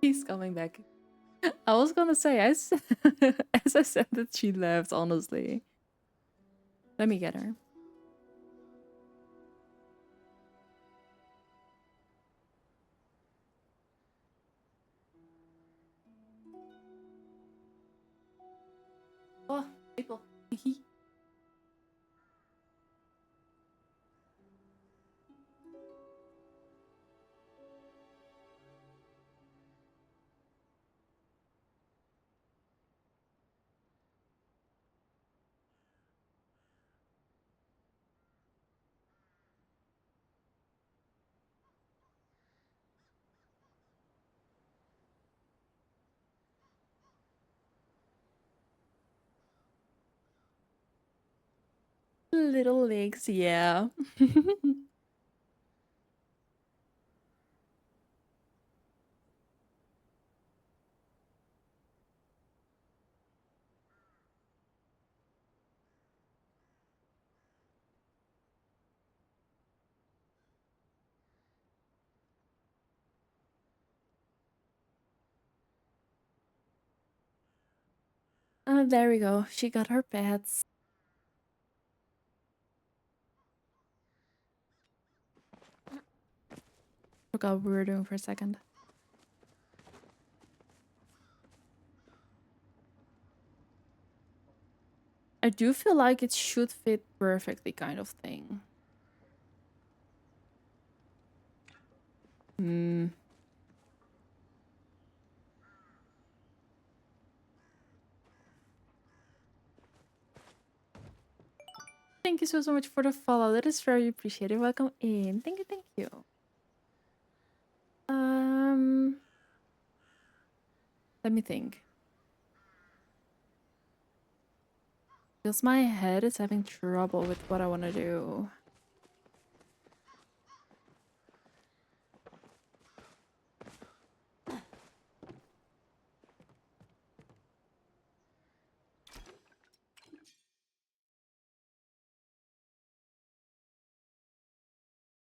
She's coming back. I was gonna say, as I said that she left, honestly. Let me get her. Oh, people. Little legs, yeah. There we go. She got her pets. Forgot what we were doing for a second. I do feel like it should fit perfectly, kind of thing. Hmm. Thank you so much for the follow. That is very appreciated. Welcome in. Thank you, thank you. Um, Let me think. Because my head is having trouble with what I want to do.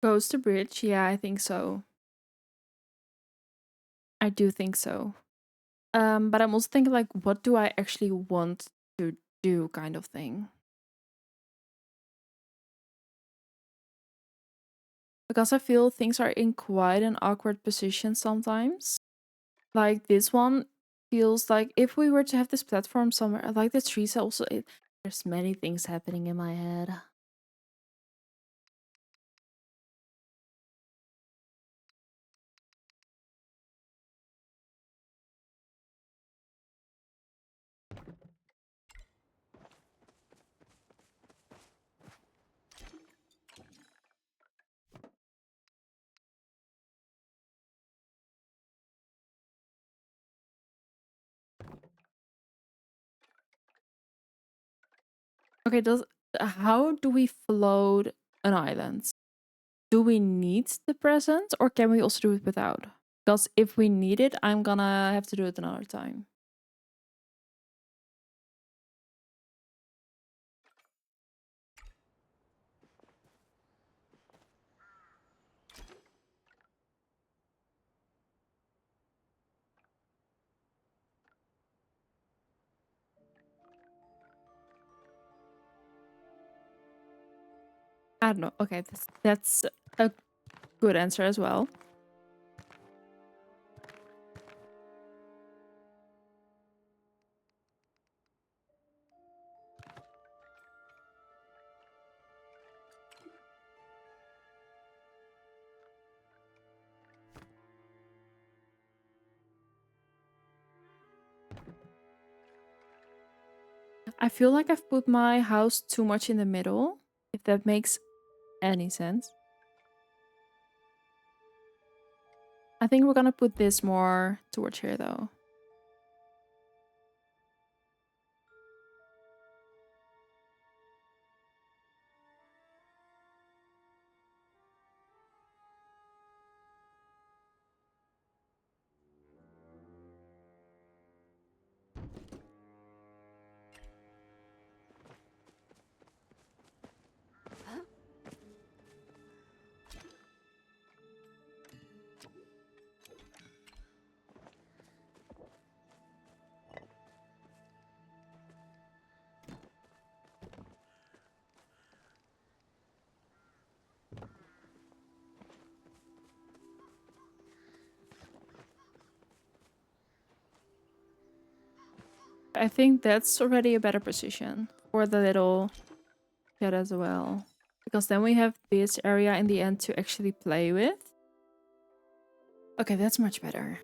Goes to bridge? Yeah, I think so. I do think so. But I'm also thinking like, what do I actually want to do, kind of thing. Because I feel things are in quite an awkward position sometimes. Like this one feels like if we were to have this platform somewhere, like the trees also, there's many things happening in my head. Okay, how do we float an island? Do we need the present or can we also do it without? Because if we need it, I'm gonna have to do it another time. I don't know. Okay, that's a good answer as well. I feel like I've put my house too much in the middle, if that makes any sense. I think we're gonna put this more towards here though. I think that's already a better position for the little cat as well. Because then we have this area in the end to actually play with. Okay, that's much better.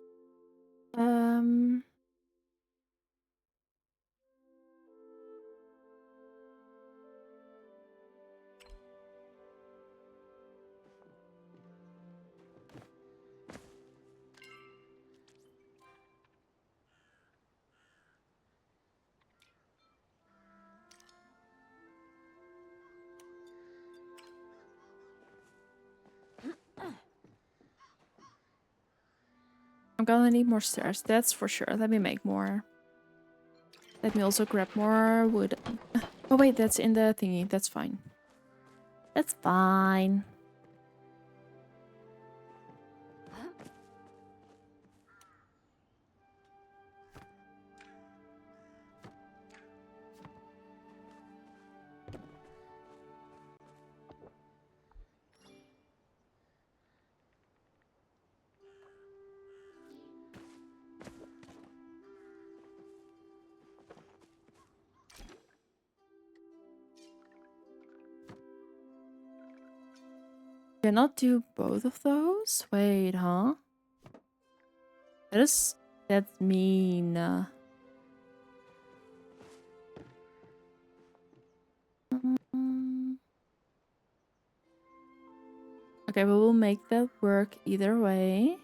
I'm gonna need more stairs, that's for sure. Let me make more. Let me also grab more wood. Oh wait, that's in the thingy. That's fine. That's fine. Cannot do both of those? Wait, huh? That's mean. Okay, we will make that work either way.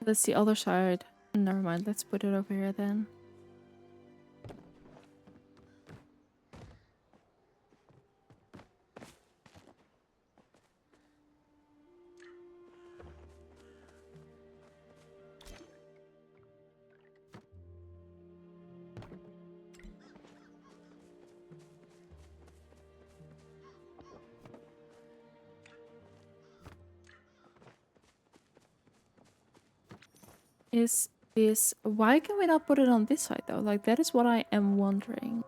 That's the other side. Never mind, let's put it over here then. Is this... Why can we not put it on this side though? Like, that is what I am wondering.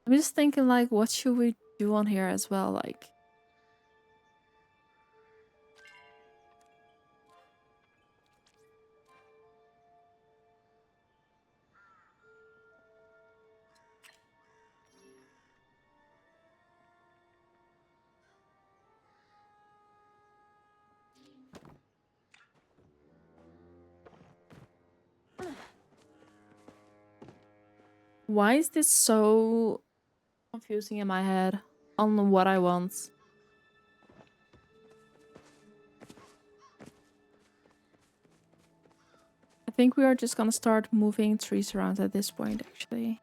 I'm just thinking, like, what should we do on here as well? Like, why is this so confusing in my head on what I want? think we are just gonna start moving trees around at this point, actually.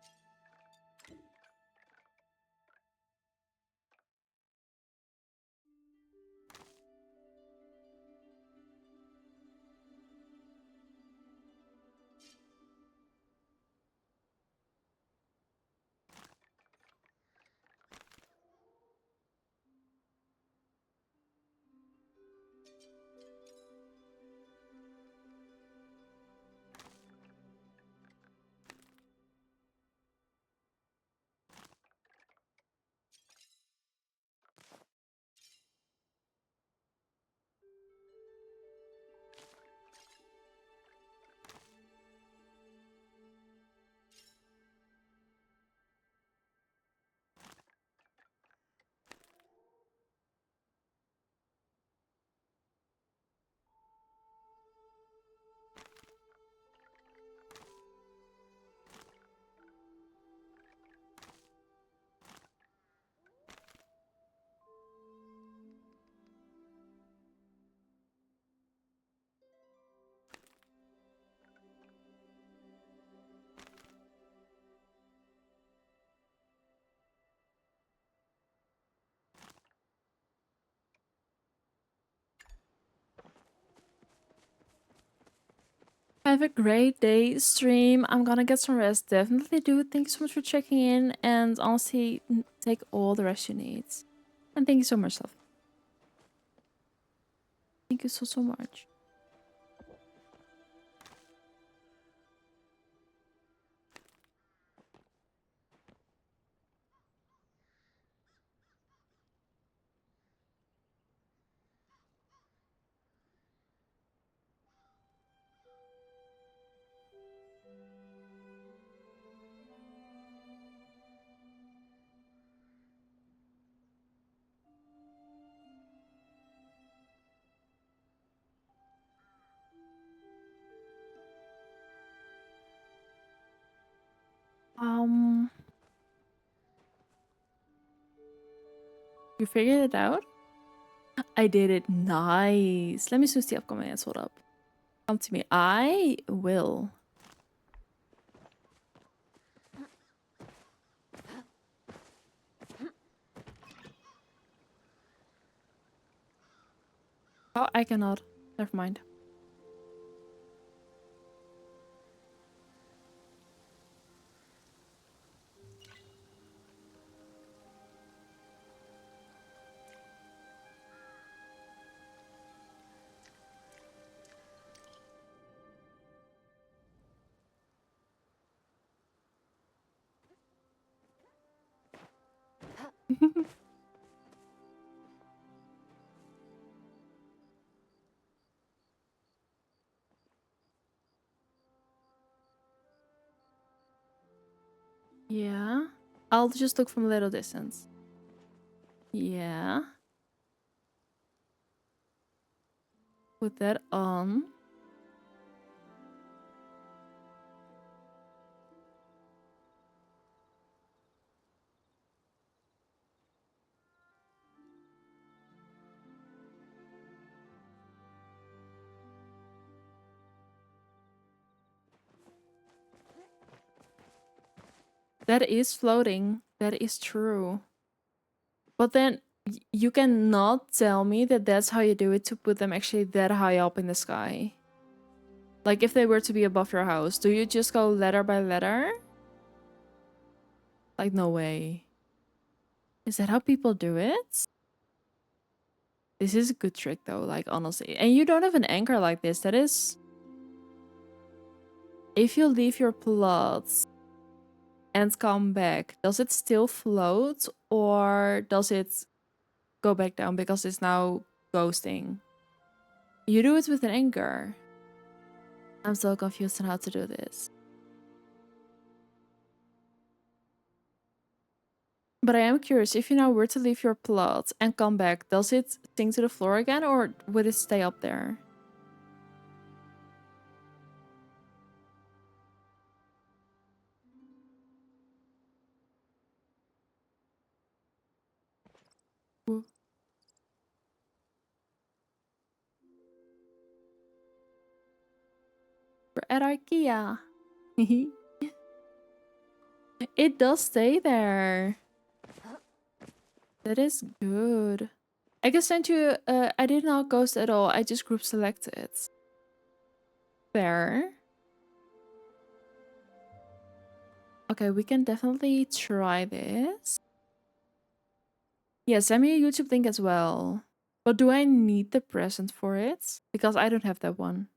Have a great day, stream. I'm gonna get some rest. Definitely do. Thank you so much for checking in. And honestly, take all the rest you need. And thank you so much, love. Thank you so, so much. Um, you figured it out? I did it. Nice. Let me switch the upcoming ads. Hold up. Come to me. I will. Oh, I cannot. Never mind. Yeah. I'll just look from a little distance. Yeah. Put that on. That is floating. That is true. But then you cannot tell me that that's how you do it to put them actually that high up in the sky. Like if they were to be above your house, do you just go letter by letter? Like no way. Is that how people do it? This is a good trick though, like honestly. And you don't have an anchor like this. That is... If you leave your plot and come back, does it still float or does it go back down because it's now ghosting? You do it with an anchor. I'm so confused on how to do this. But I am curious, if you now were to leave your plot and come back, does it sink to the floor again or would it stay up there? at IKEA. It does stay there. That is good. I can send you. I did not ghost at all. I just group selected. Fair. Okay, we can definitely try this. Yeah, send me a YouTube link as well. But do I need the present for it? Because I don't have that one.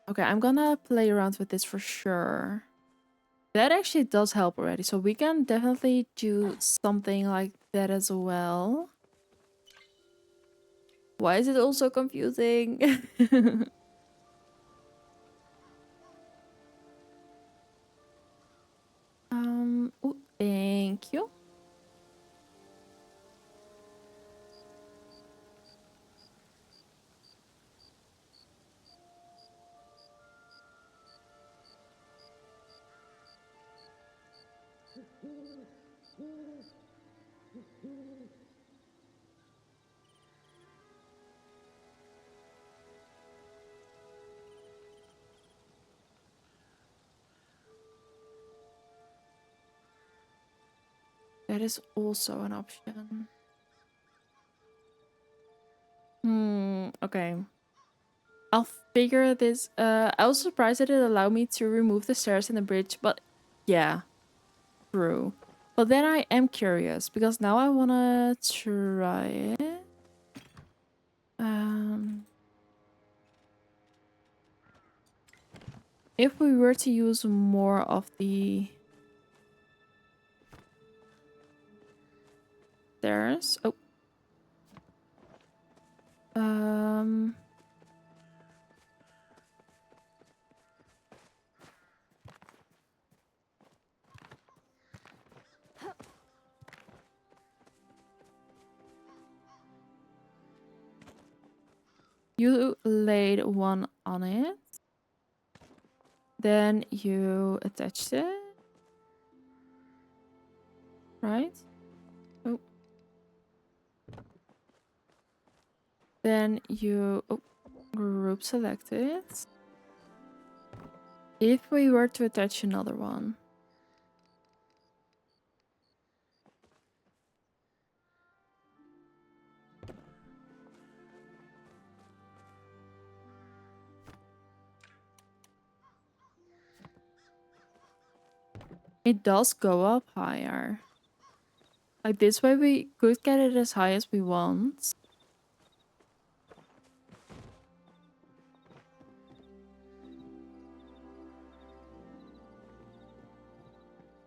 Okay, I'm gonna play around with this for sure. That actually does help already. So we can definitely do something like that as well. Why is it also confusing? Ooh, thank you. That is also an option. Okay. I'll figure this. I was surprised that it allowed me to remove the stairs in the bridge, but yeah, true. But then I am curious because now I wanna try it. If we were to use more of the stairs, oh, you laid one on it, then you attached it, right? Oh, then you group select it. If we were to attach another one, it does go up higher. Like this way we could get it as high as we want.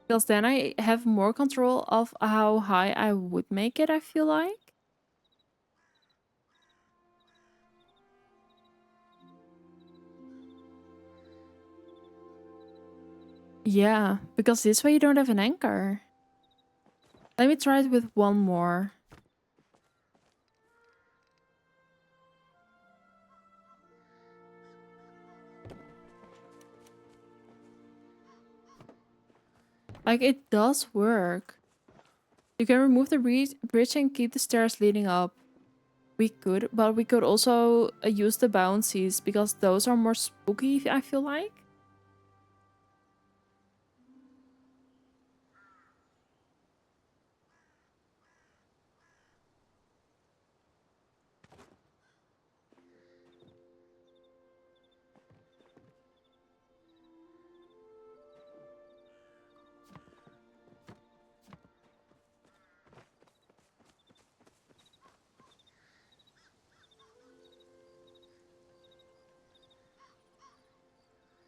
Because then I have more control of how high I would make it, I feel like. Yeah, because this way you don't have an anchor. Let me try it with one more. Like, it does work. You can remove the bridge and keep the stairs leading up. We could, but we could also use the bouncies because those are more spooky, I feel like.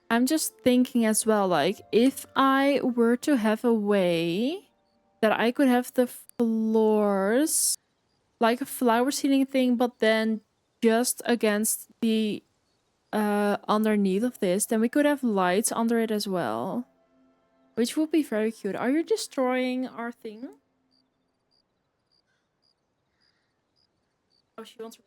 I'm just thinking as well, like, if I were to have a way that I could have the floors like a flower seating thing, but then just against the underneath of this, then we could have lights under it as well, which would be very cute. Are you destroying our thing? Oh, she wants.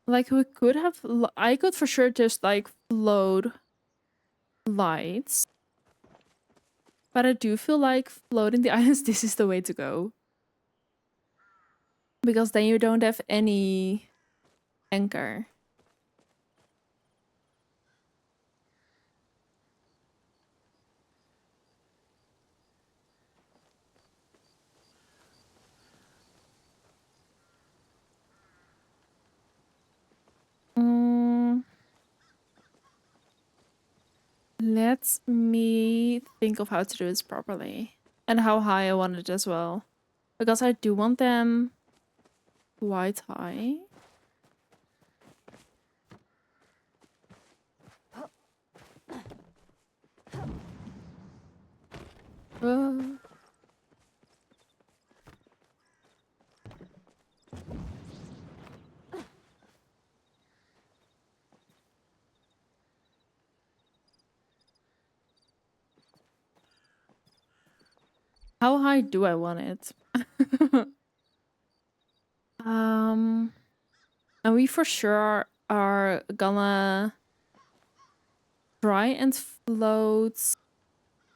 Like we could have, I could for sure just like float lights, but I do feel like floating the islands, this is the way to go. Because then you don't have any anchor. Mm, let me think of how to do this properly. And how high I want it as well. Because I do want them quite high. Uh, how high do I want it? um, and we for sure are gonna try and float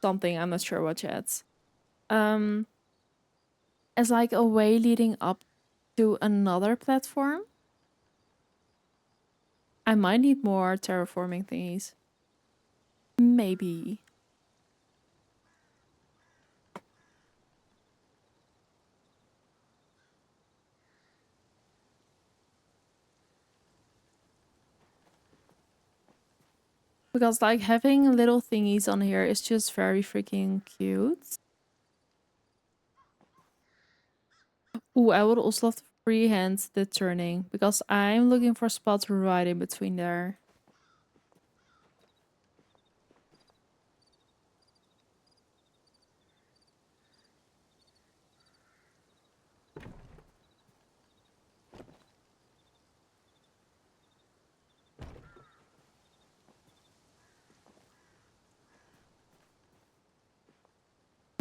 something. I'm not sure what yet. As like a way leading up to another platform. I might need more terraforming thingies. Maybe. Because like having little thingies on here is just very freaking cute. Ooh, I would also love to freehand the turning because I'm looking for spots right in between there.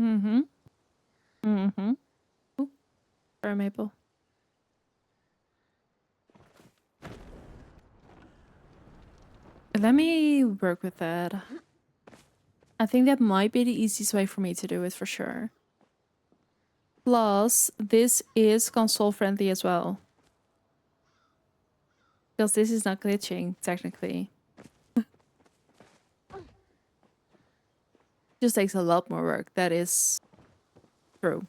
Mm-hmm. Mm-hmm. Ooh, sorry, Maple. Let me work with that. I think that might be the easiest way for me to do it for sure. Plus, this is console friendly as well. Because this is not glitching, technically. Just takes a lot more work. That is true.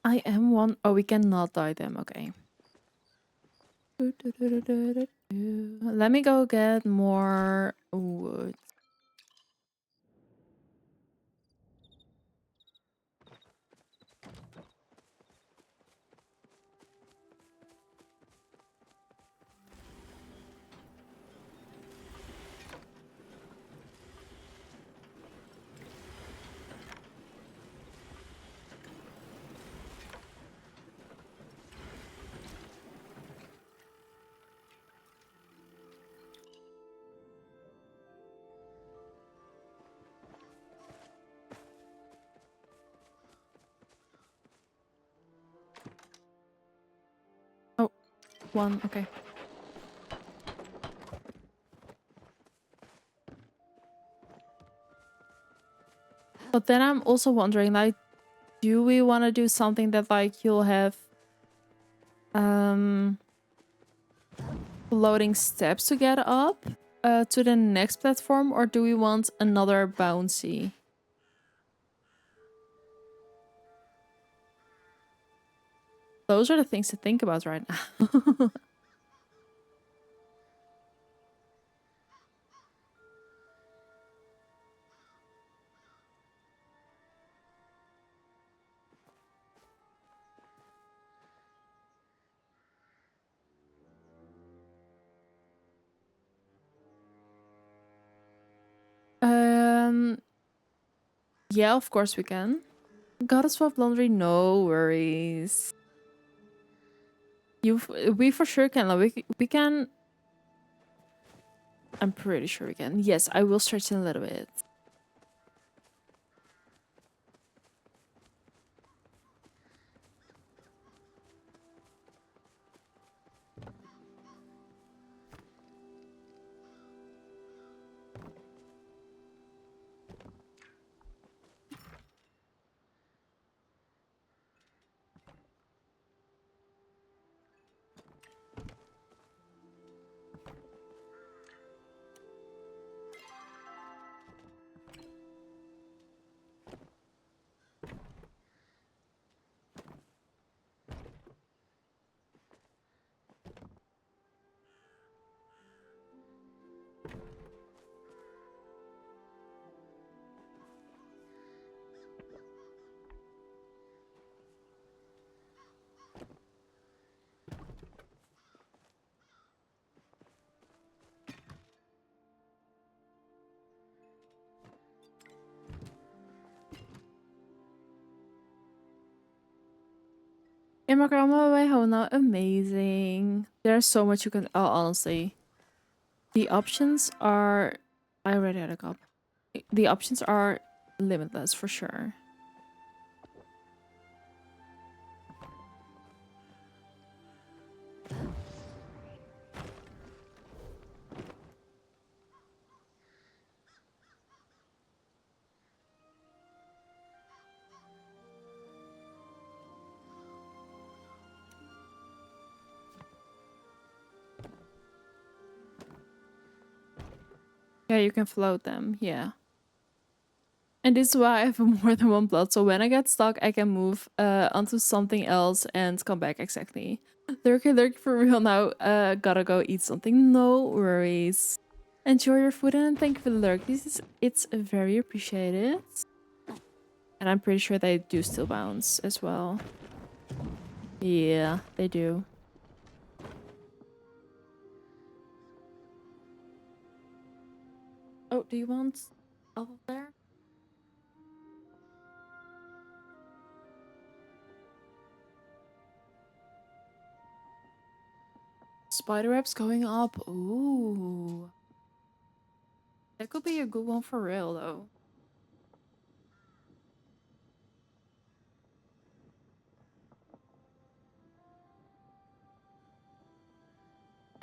I am one. Oh, we cannot die them. Okay. Let me go get more wood. Oh, one. Okay. But then I'm also wondering, like, do we want to do something that, like, you'll have floating steps to get up to the next platform, or do we want another bouncy? Those are the things to think about right now. um, yeah, of course we can. Gotta swap laundry, no worries. We for sure can. Like, we can. I'm pretty sure we can. Yes, I will stretch in a little bit. In my grandma way home now, amazing. There's so much you can. Oh, honestly, the options are. I already had a cup. The options are limitless for sure. Yeah, you can float them. Yeah. And this is why I have more than one plot. So when I get stuck, I can move onto something else and come back exactly. Lurky for real now. Gotta go eat something. No worries. Enjoy your food and thank you for the lurk. It's very appreciated. And I'm pretty sure they do still bounce as well. Yeah, they do. Oh, do you want over there? Spider webs going up. Ooh. That could be a good one for real though.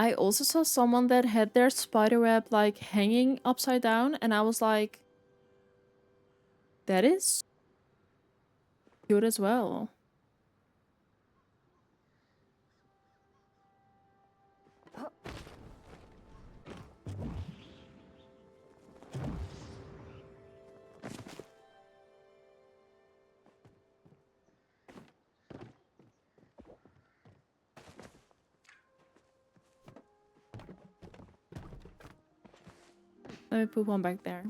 I also saw someone that had their spider web like hanging upside down, and I was like, that is good as well. Let me put one back there.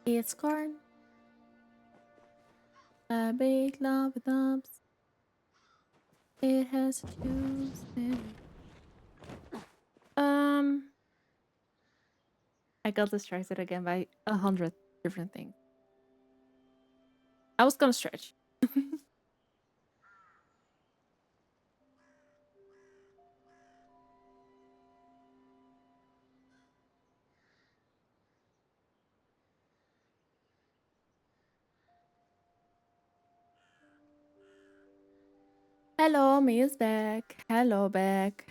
It's corn. A big lump of lumps. It has juice in it. I got distracted again by 100 different things. I was gonna stretch. Hello, me is back. Hello, back.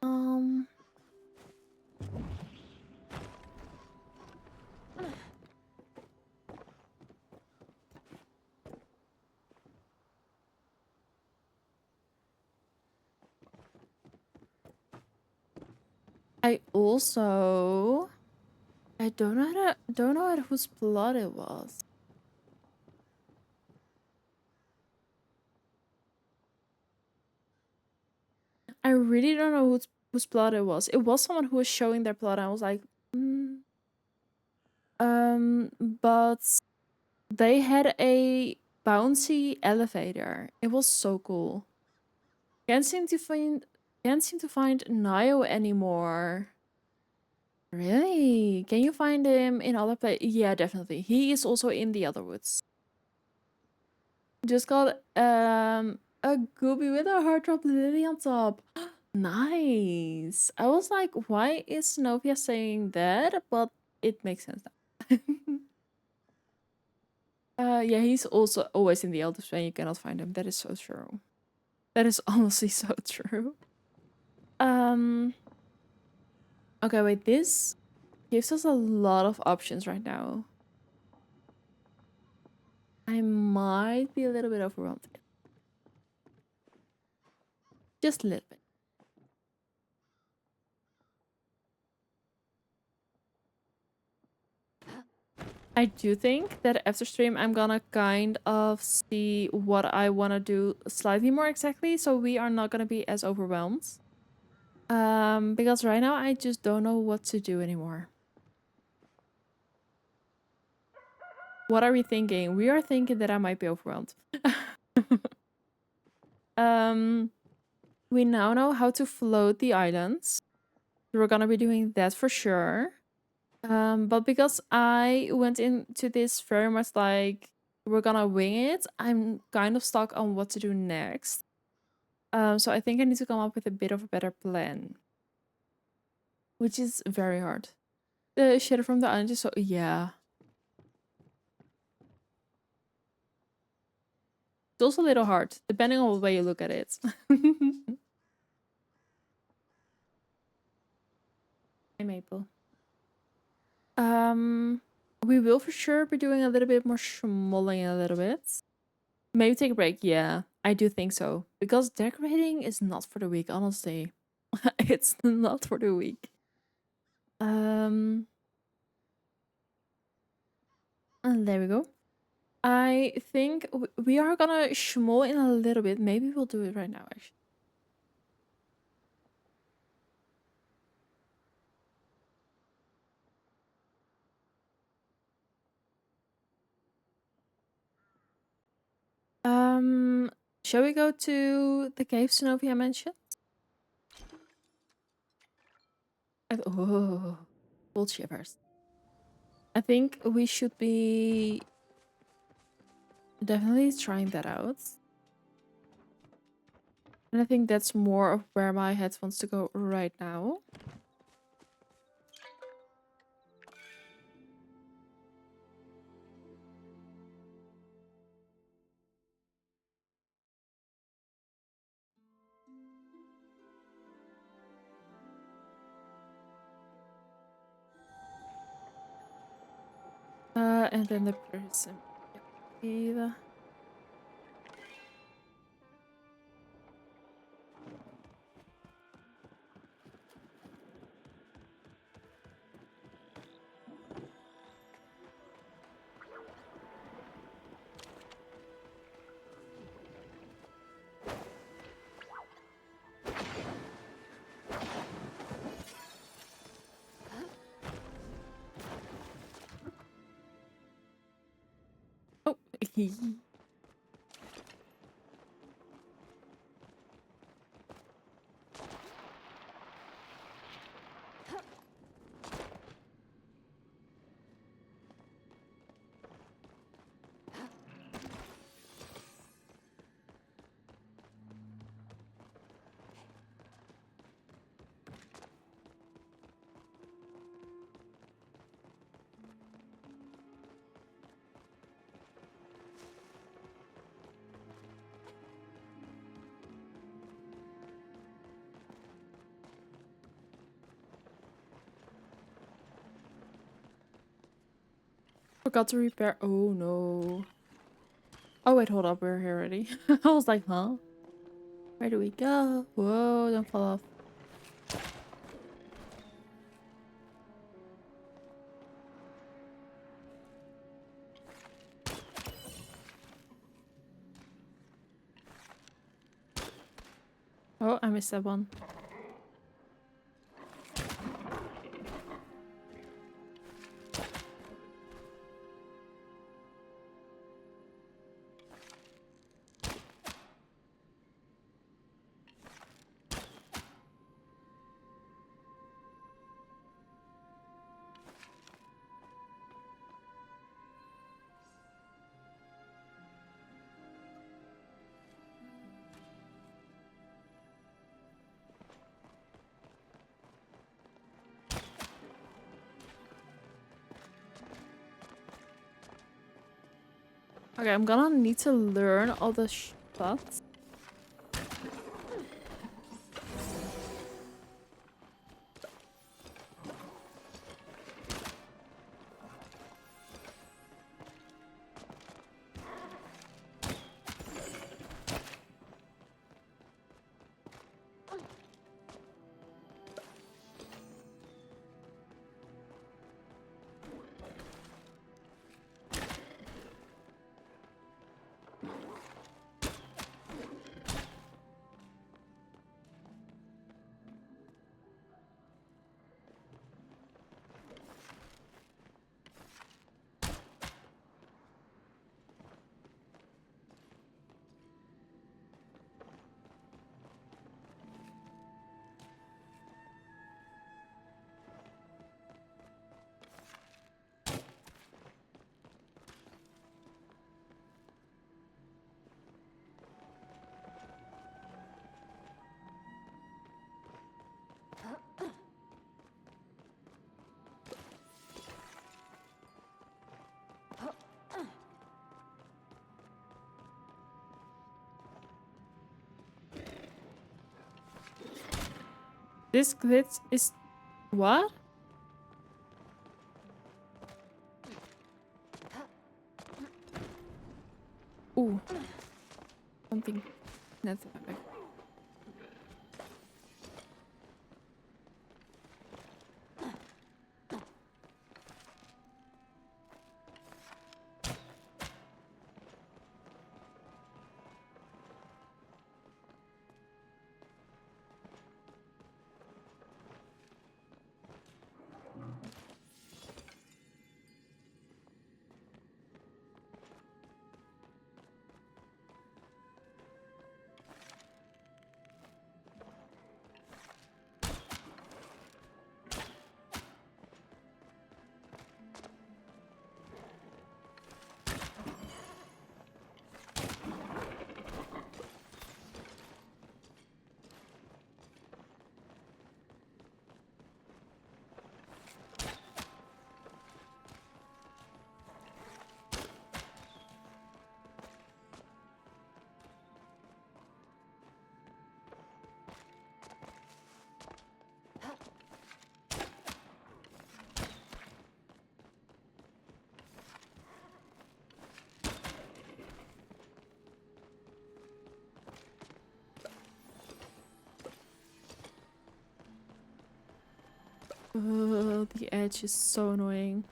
Um, I also I don't know whose plot it was. I really don't know whose plot it was. It was someone who was showing their plot. And I was like, mm. But they had a bouncy elevator. It was so cool. Can't seem to find Nio anymore. Really? Can you find him in other places? Yeah, definitely. He is also in the other woods. Just got a gooby with a heart drop lily on top. Nice. I was like, why is Novia saying that? But it makes sense now. Yeah, he's also always in the eldest when you cannot find him. That is so true. That is honestly so true. Um okay, wait, this gives us a lot of options right now. I might be a little bit overwhelmed. Just a little bit. I do think that after stream, I'm gonna kind of see what I want to do slightly more exactly, so we are not gonna be as overwhelmed. Because right now I just don't know what to do anymore. What are we thinking? We are thinking that I might be overwhelmed. um, we now know how to float the islands. We're gonna be doing that for sure. But because I went into this very much like we're gonna wing it, I'm kind of stuck on what to do next. So I think I need to come up with a bit of a better plan, which is very hard. The shit from the island is so yeah. It's also a little hard, depending on the way you look at it. Hey, Maple. We will for sure be doing a little bit more schmolling in a little bit. Maybe take a break. Yeah, I do think so. Because decorating is not for the weak, honestly. It's not for the weak. And there we go. I think we are gonna schmol in a little bit. Maybe we'll do it right now, actually. Shall we go to the cave Synovia mentioned? Oh, cold shivers. I think we should be definitely trying that out. And I think that's more of where my head wants to go right now. And then the person. Either. Oh, forgot to repair. Oh no. Oh wait, hold up, we're here already. I was like, huh? Where do we go? Whoa, don't fall off. Oh, I missed that one. Okay, I'm gonna need to learn all the shots. This glitch is what? Ooh, something. That's my back. The edge is so annoying.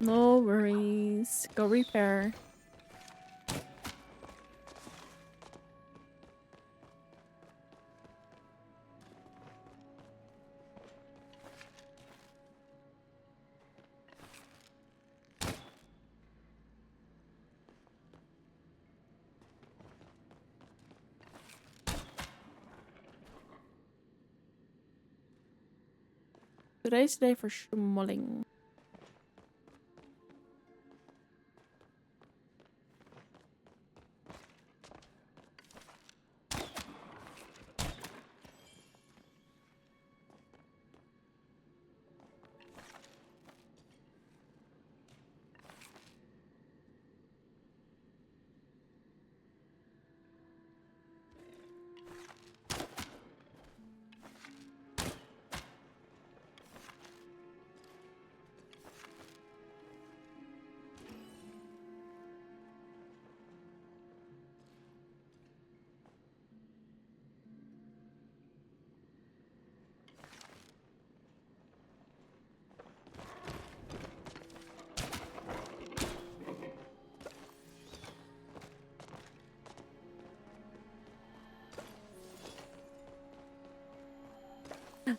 No worries. Go repair. Today's the day for schmolling.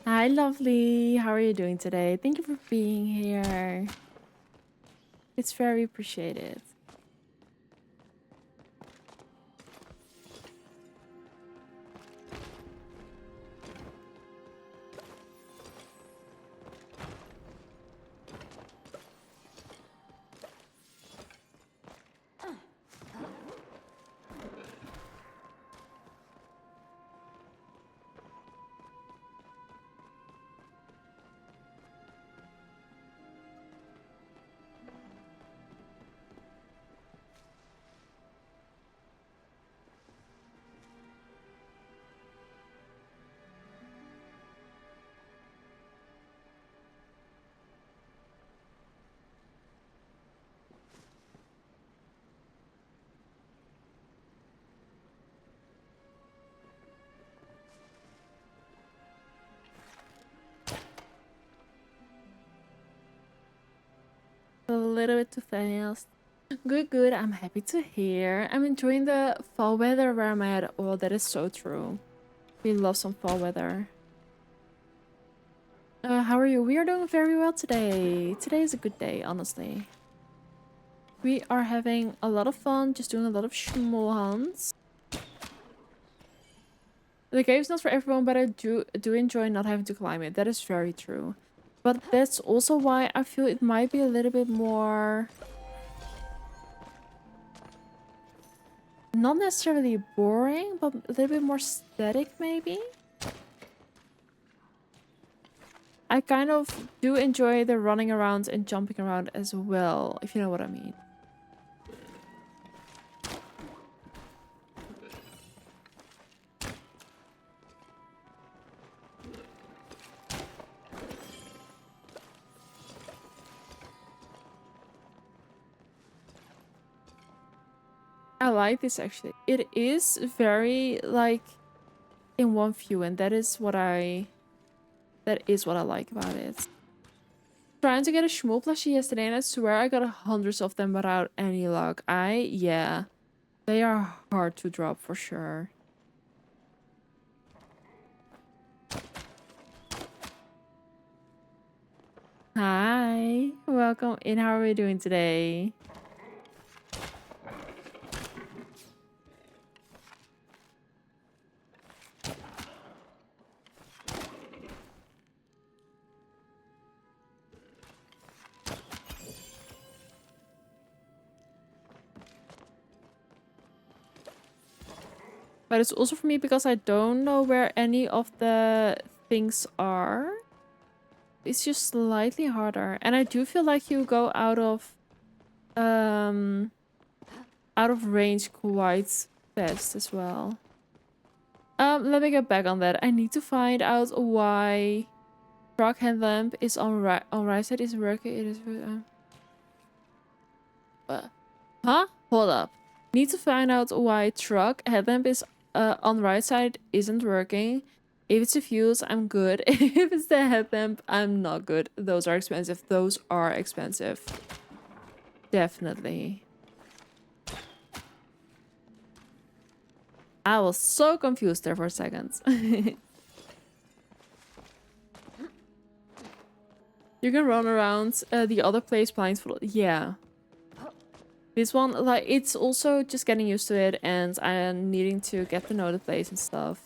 Hi, lovely. How are you doing today? Thank you for being here. It's very appreciated. A little bit too fast. Good, good. I'm happy to hear. I'm enjoying the fall weather where I'm at. Oh, that is so true. We love some fall weather. How are you? We are doing very well today. Today is a good day, honestly. We are having a lot of fun, just doing a lot of schmoll hunts. The cave's not for everyone, but I do enjoy not having to climb it. That is very true. But that's also why I feel it might be a little bit more... not necessarily boring, but a little bit more static, maybe? I kind of do enjoy the running around and jumping around as well, if you know what I mean. I like this actually. It is very like in one view, and that is what I like about it. Trying to get a Schmool plushie yesterday, and I swear I got hundreds of them without any luck. Yeah, they are hard to drop for sure. Hi, welcome in. How are we doing today? But it's also for me because I don't know where any of the things are. It's just slightly harder. And I do feel like you go out of range quite fast as well. Let me get back on that. I need to find out why truck headlamp is on right side is working. It is huh? Hold up. Need to find out why truck headlamp is on right side isn't working. If it's a fuse, I'm good. If it's the headlamp, I'm not good. Those are expensive. Those are expensive. Definitely. I was so confused there for a second. You can run around the other place blindfolded. Yeah. This one, like, it's also just getting used to it, and I'm needing to get to know the place and stuff.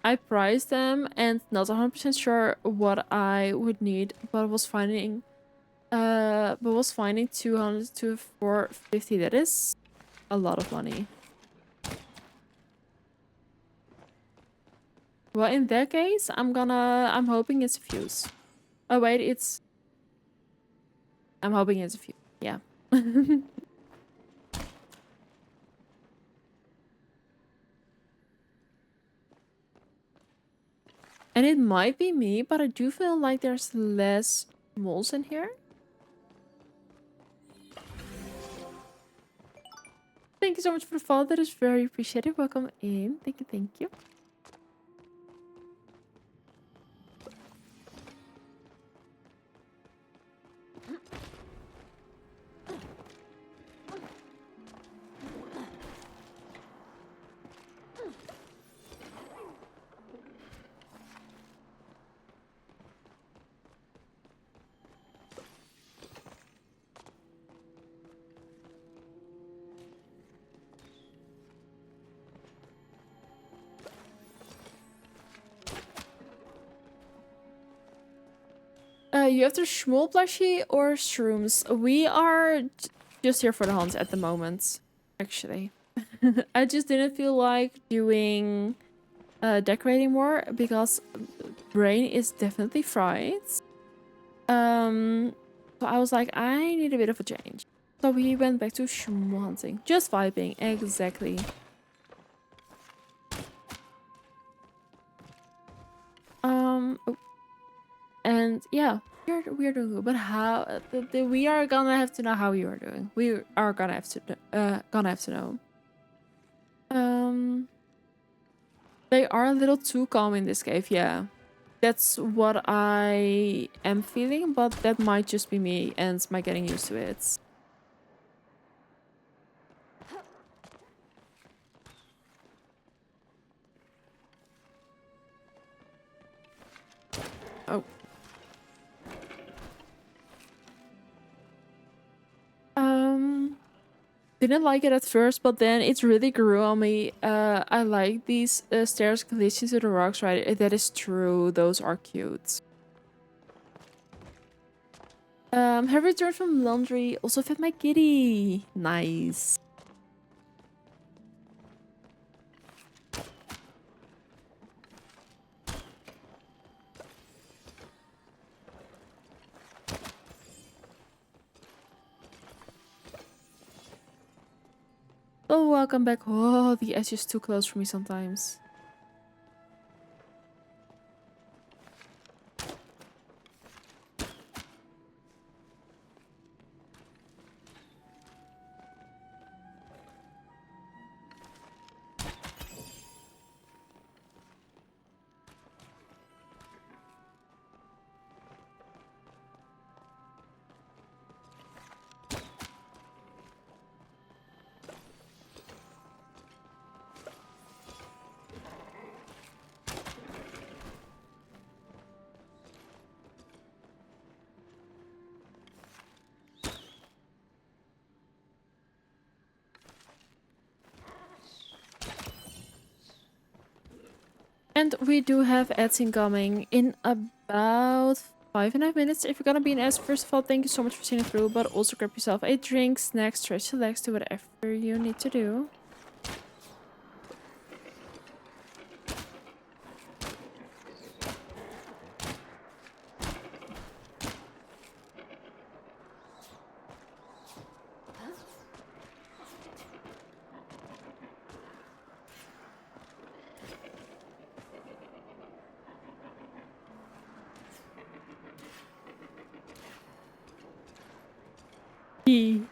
I priced them and not 100% sure what I would need, but was finding 200 to 450. That is a lot of money. Well, in that case, I'm hoping it's a fuse. Oh wait, I'm hoping it's a fuse. Yeah. And it might be me, but I do feel like there's less moles in here. Thank you so much for the follow. That is very appreciated. Welcome in. Thank you, thank you. You have the Schmool plushie or shrooms? We are just here for the hunt at the moment, actually. I just didn't feel like doing decorating more because brain is definitely fried. So I was like, I need a bit of a change. So we went back to Schmool hunting. Just vibing, exactly. Oh. And yeah, we're doing good. But how we are gonna have to know how you are doing. We are gonna have to know. They are a little too calm in this cave. Yeah, that's what I am feeling. But that might just be me and my getting used to it. Oh. Didn't like it at first, but then it really grew on me. I like these stairs glitching to the rocks, right? That is true. Those are cute. Have returned from laundry. Also fed my kitty. Nice. Oh, welcome back. Oh, the edge is too close for me sometimes. And we do have ads incoming in about 5.5 minutes. If you're gonna be an ad, first of all, thank you so much for seeing it through. But also grab yourself a drink, snack, stretch your legs, do whatever you need to do. Yee.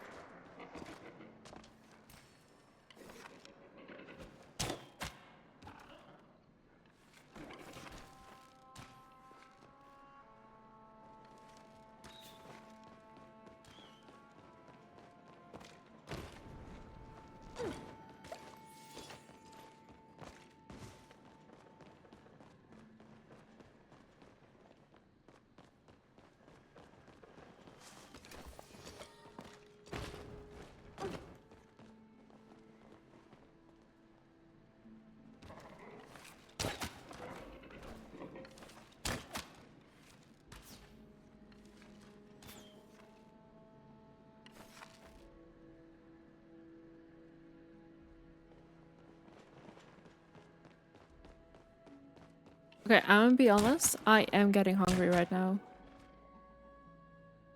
Okay, I'm gonna be honest. I am getting hungry right now.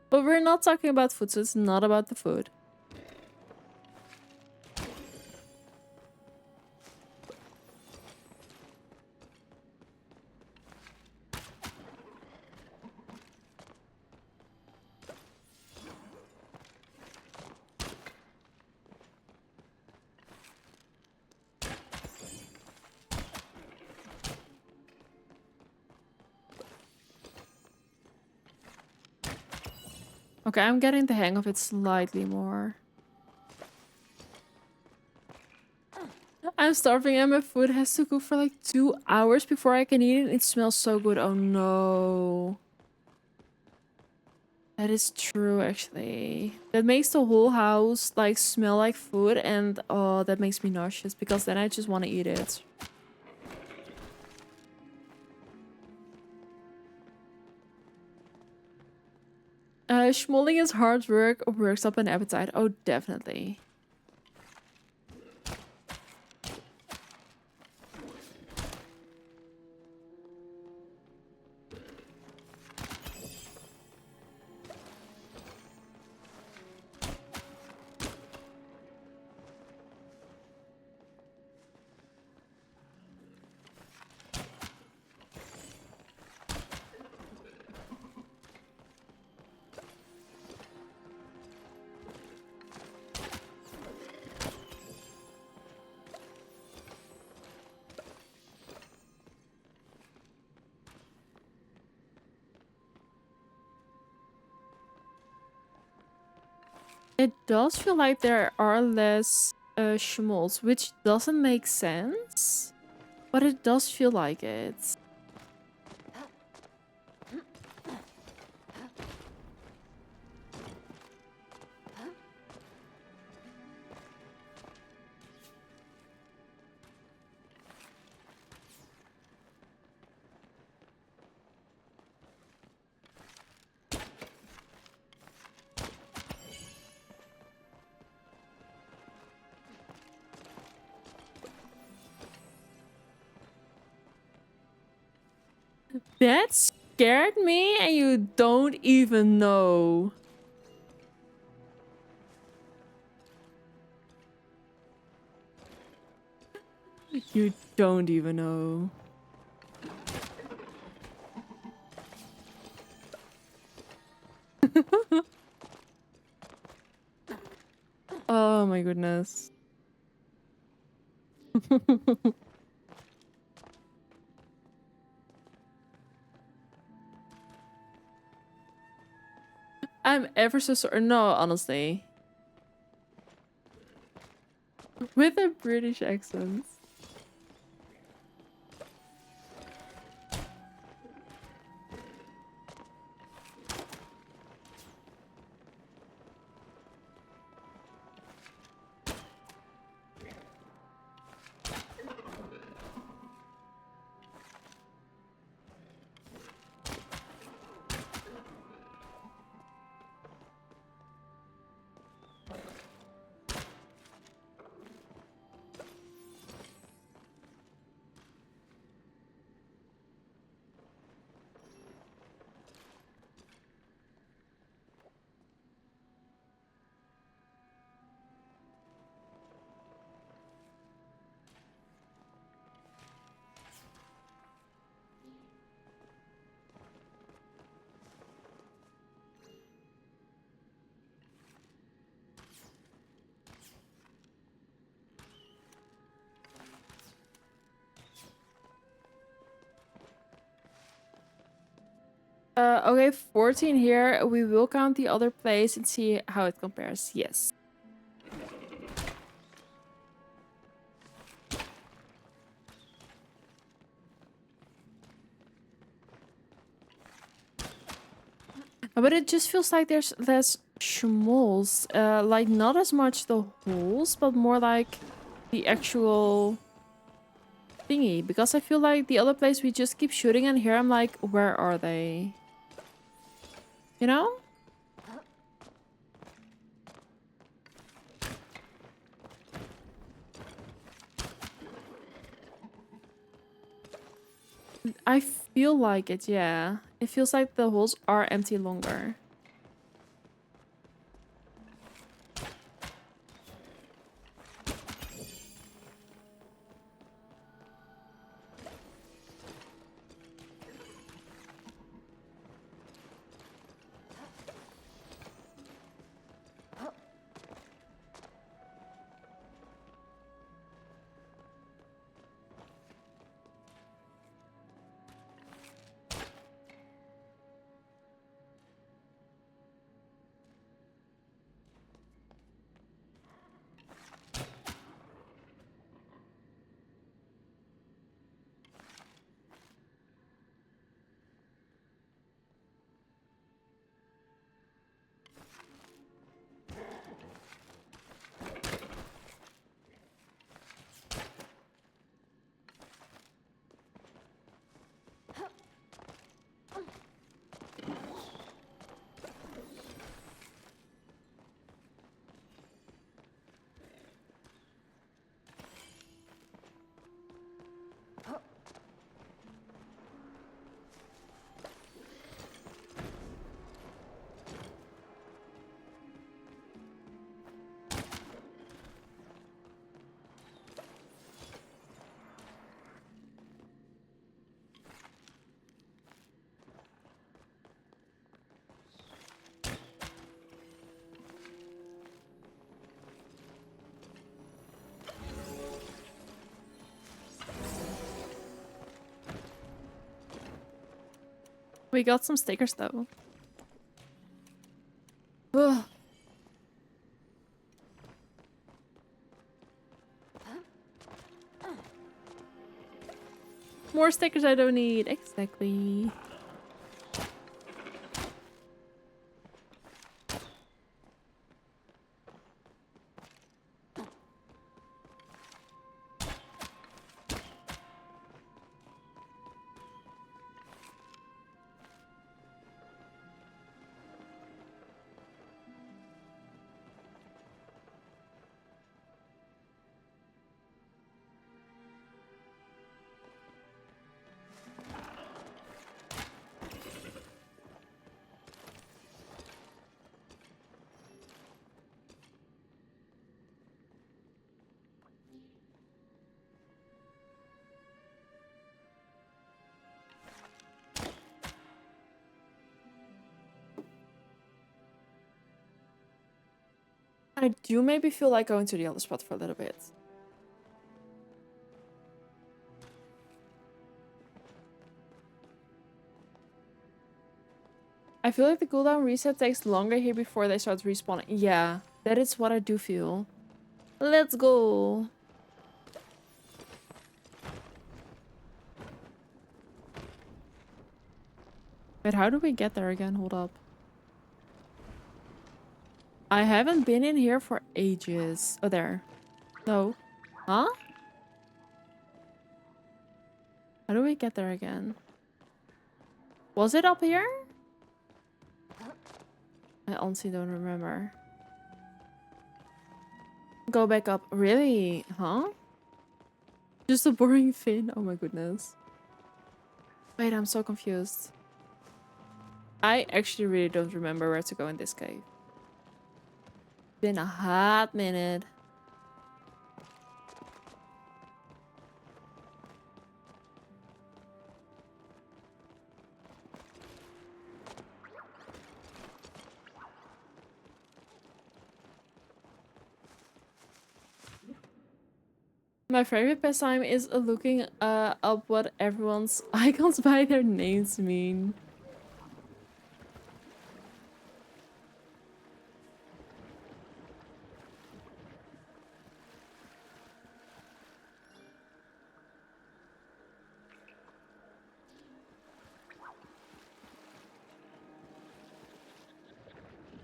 But we're not talking about food, so it's not about the food. Okay, I'm getting the hang of it slightly more. I'm starving and my food has to cook for like 2 hours before I can eat it. It smells so good. Oh no. That is true, actually. That makes the whole house like smell like food, and oh, that makes me nauseous because then I just want to eat it. Schmolding is hard work or works up an appetite. Oh, definitely. It does feel like there are less schmolds, which doesn't make sense, but it does feel like it. That scared me and you don't even know. You don't even know. Oh my goodness. I'm ever so sorry. No, honestly. With a British accent. Okay, 14 here. We will count the other place and see how it compares. Yes. But it just feels like there's less schmaltz. Like, not as much the holes, but more like the actual thingy. Because I feel like the other place we just keep shooting, and here I'm like, where are they? You know? I feel like it, yeah. It feels like the holes are empty longer. We got some stickers though. Ugh. More stickers I don't need. Exactly. I do maybe feel like going to the other spot for a little bit. I feel like the cooldown reset takes longer here before they start respawning. Yeah, that is what I do feel. Let's go. Wait, how do we get there again? Hold up. I haven't been in here for ages. Oh, there. No. Huh? How do we get there again? Was it up here? I honestly don't remember. Go back up. Really? Huh? Just a boring fin? Oh my goodness. Wait, I'm so confused. I actually really don't remember where to go in this cave. Been a hot minute. My favorite pastime is looking up what everyone's icons by their names mean.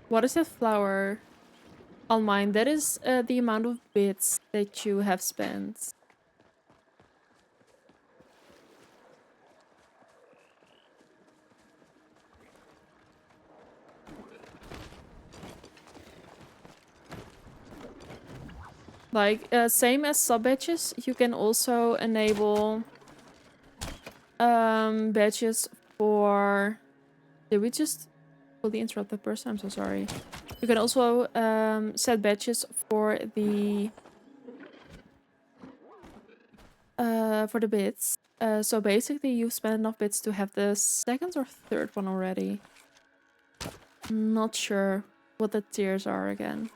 What is that flower on mine? That is the amount of bits that you have spent. Like, same as sub badges, you can also enable badges for... Did we just fully interrupt that person? I'm so sorry. You can also set badges for the bits. So basically you've spent enough bits to have the second or third one already. Not sure what the tiers are again.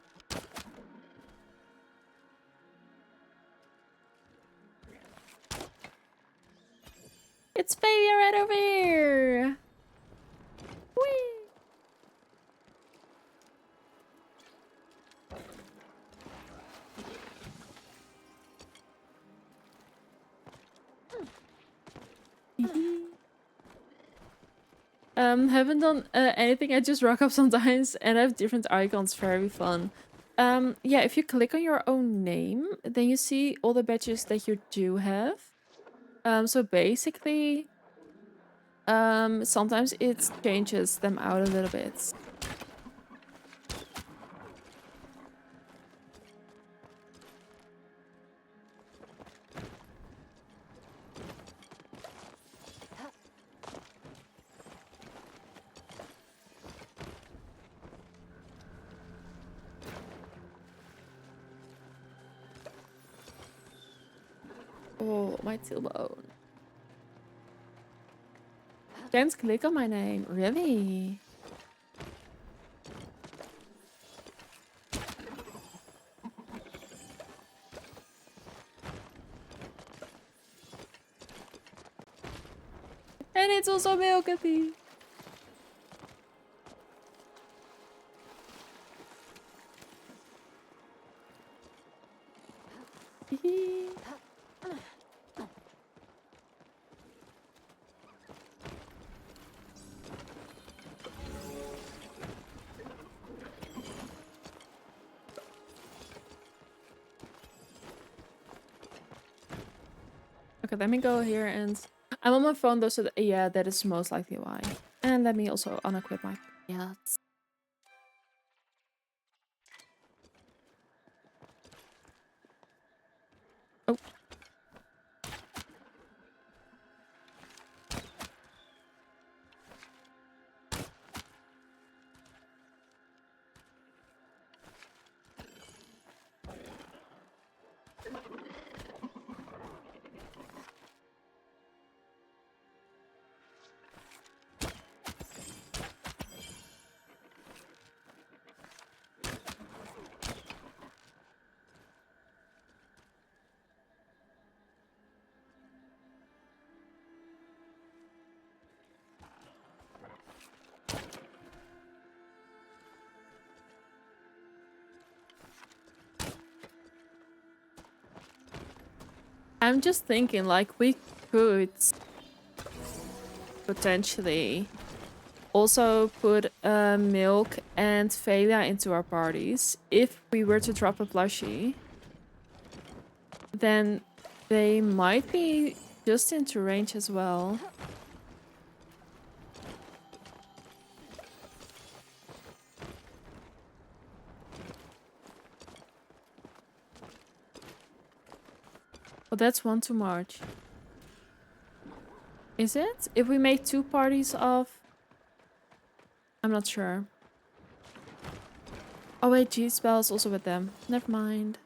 It's Palia right over here! Whee! Haven't done anything. I just rock up sometimes and have different icons. Very fun. Yeah, if you click on your own name, then you see all the badges that you do have. So basically, sometimes it changes them out a little bit. Oh, my tailbone. Can't click on my name. Really? And it's also milky. Okay, let me go here and... I'm on my phone though, so yeah, that is most likely why. And let me also unequip my... Yeah. Oh. I'm just thinking, like, we could potentially also put Milk and Palia into our parties. If we were to drop a plushie, then they might be just into range as well. But that's one too much. Is it? If we make 2 parties of... I'm not sure. Oh wait, G-Spell is also with them. Never mind.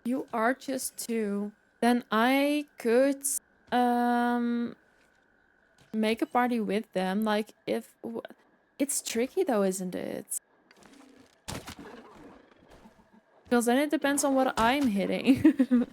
You are just 2. Then I could make a party with them. Like, if... It's tricky though, isn't it? Because then it depends on what I'm hitting.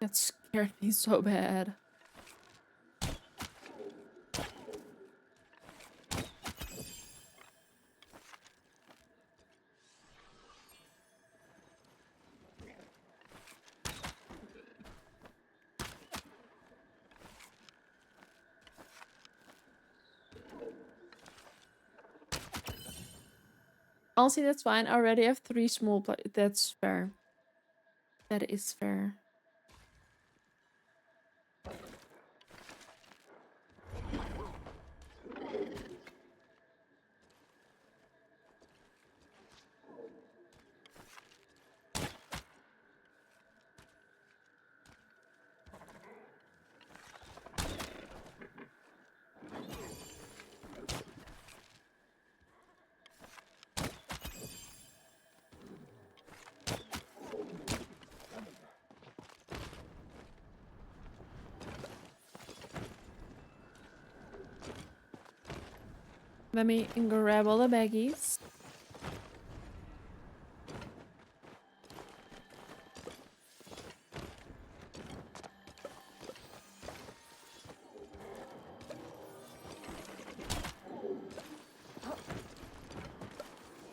That scared me so bad. Honestly, that's fine. I already have 3 small that's fair. That is fair. Let me grab all the baggies.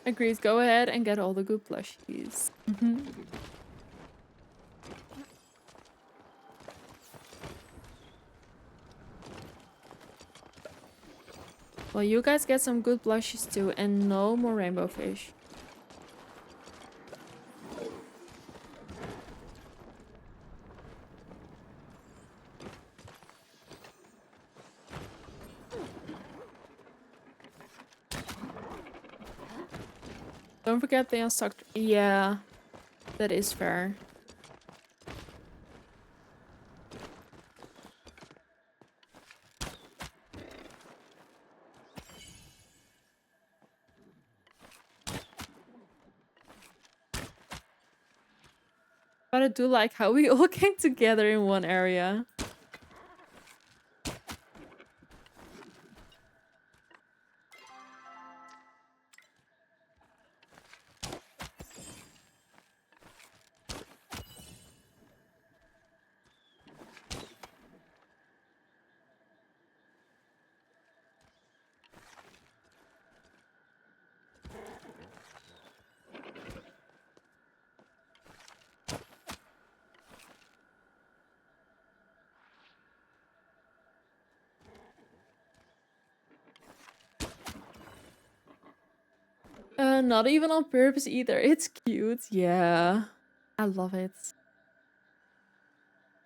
Agreed. Go ahead and get all the good plushies. Well, you guys get some good plushies too, and no more rainbow fish. Don't forget the unstuck. Yeah, that is fair. But I do like how we all came together in one area. Not even on purpose either. It's cute. Yeah. I love it.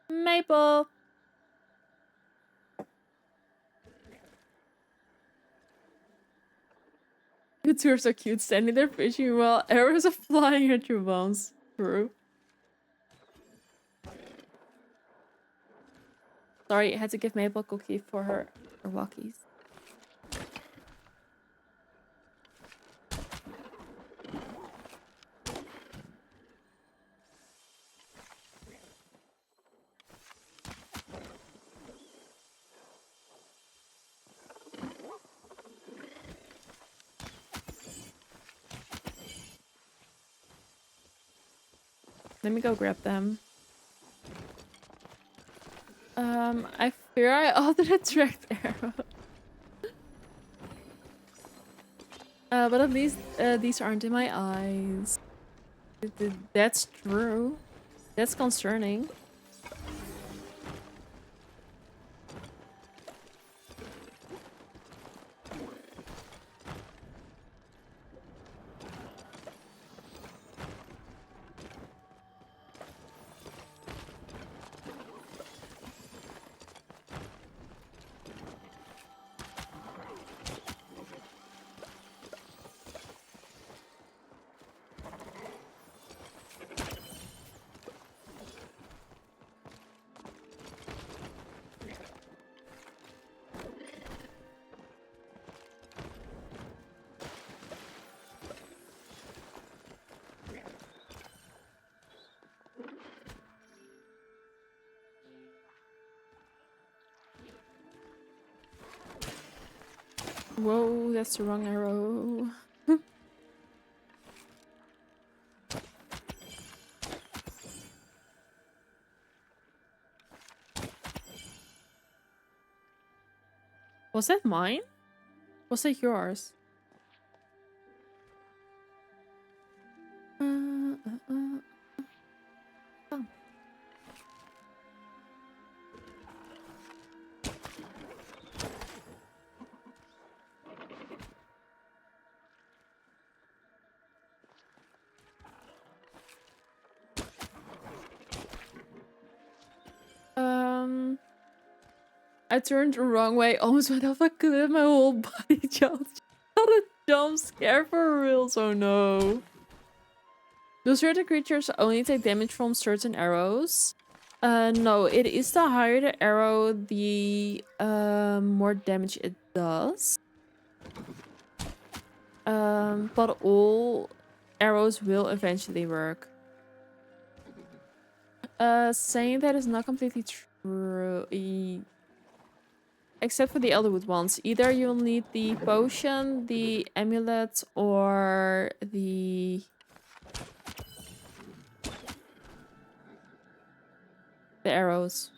Maple. You two are so cute, standing there fishing while arrows are flying at your bones. True. Sorry, I had to give Maple a cookie for her walkies. Let me go grab them. I fear I often attract arrows. But at least these aren't in my eyes. That's true. That's concerning. Whoa, that's the wrong arrow. Was that mine? Was that yours? Oh. I turned the wrong way, almost went off a cliff, my whole body jumped. Not a jump scare for reals, oh no. Do certain creatures only take damage from certain arrows? No, it is the higher the arrow, the more damage it does. But all arrows will eventually work. Saying that is not completely true. Except for the Elderwood ones. Either you'll need the potion, the amulet, or the arrows.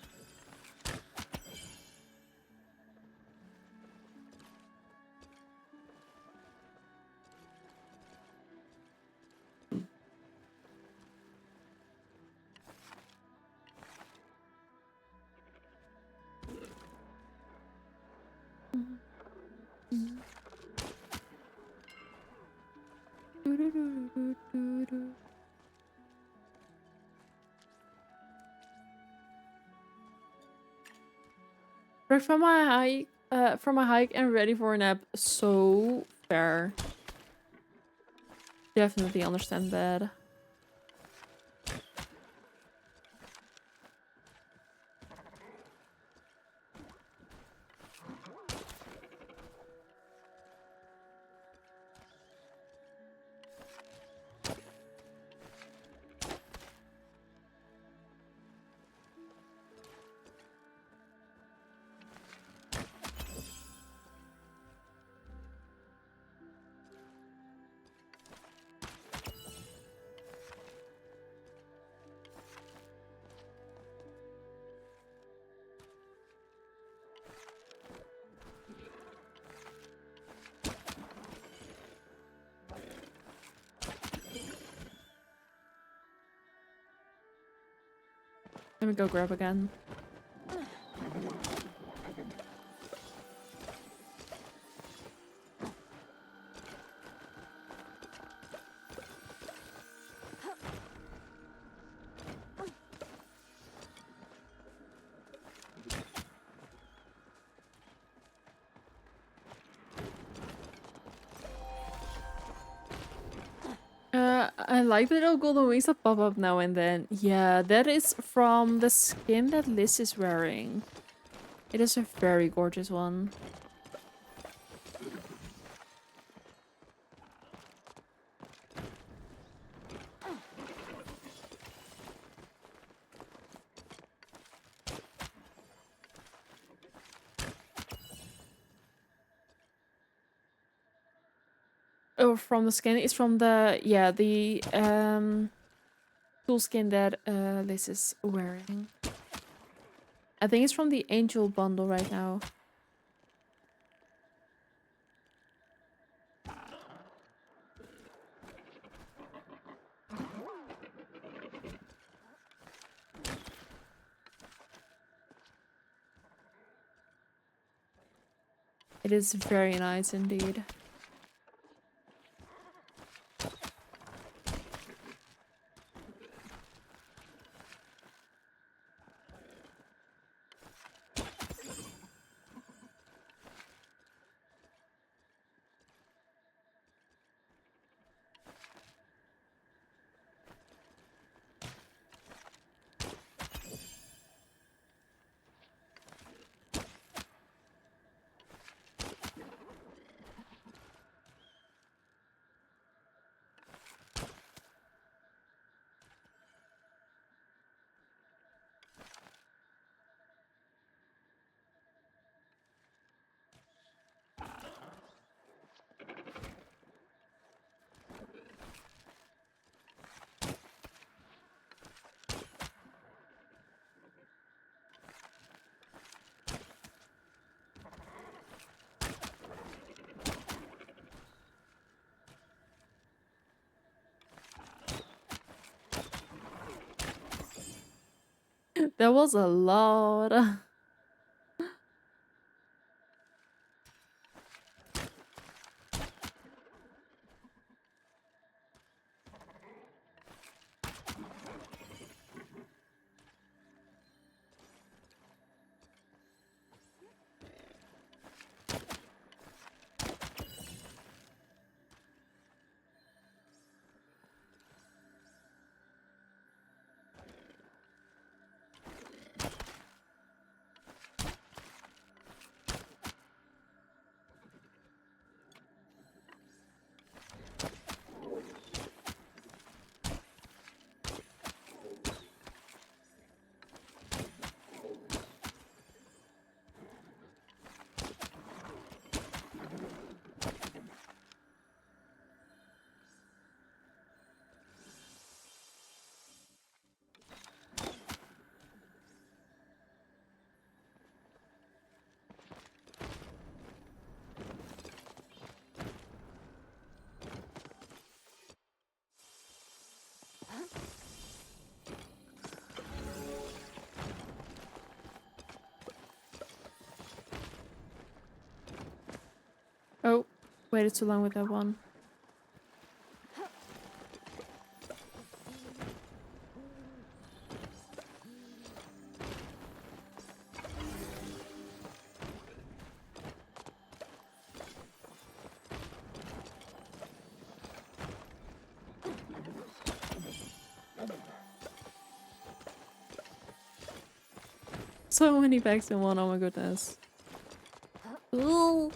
Back from my hike and ready for a nap. So fair. Definitely understand that. Let me go grab again. I like the little golden wings that pop up now and then. Yeah, that is from the skin that Liz is wearing. It is a very gorgeous one. Oh, from the skin. It's from the tool skin that Liz is wearing. I think it's from the angel bundle right now. It is very nice indeed. That was a lot. Oh, waited too long with that one. So many bags in one, oh my goodness. Ooh.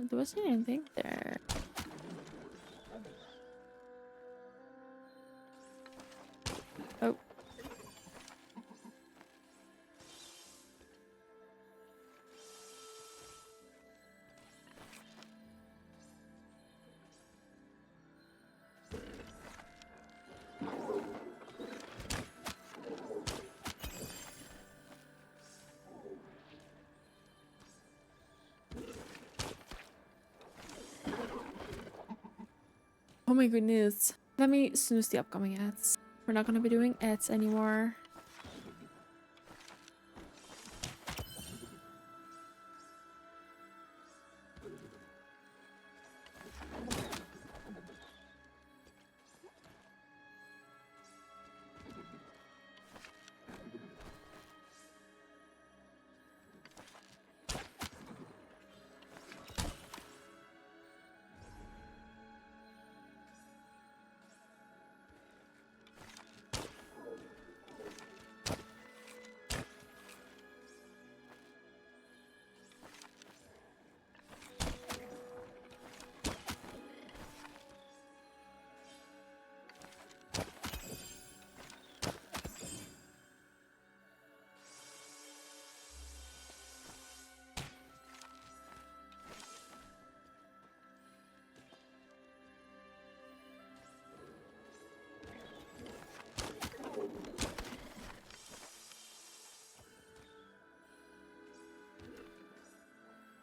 Do I see anything there? Oh. Oh my goodness. Let me snooze the upcoming ads. We're not gonna be doing ads anymore.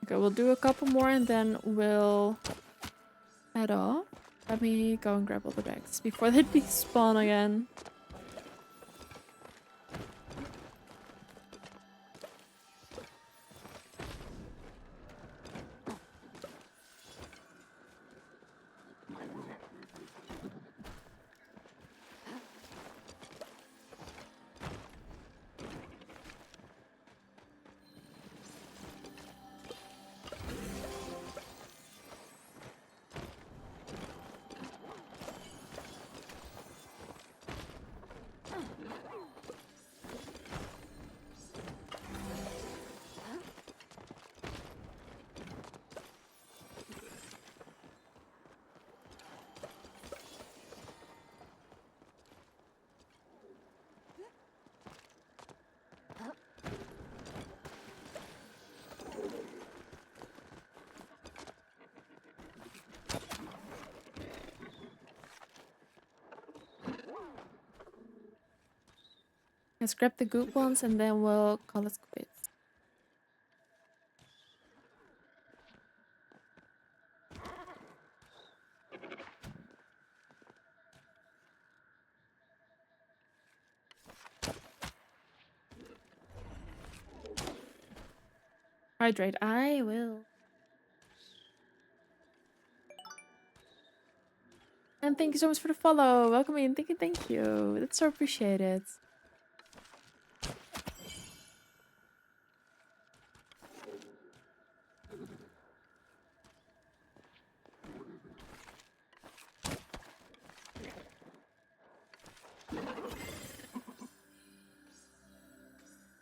Okay, we'll do a couple more and then we'll head off. Let me go and grab all the bags before they despawn again. Let's grab the good ones and then we'll call it quits. Hydrate, I will. And thank you so much for the follow. Welcome in. Thank you. That's so appreciated.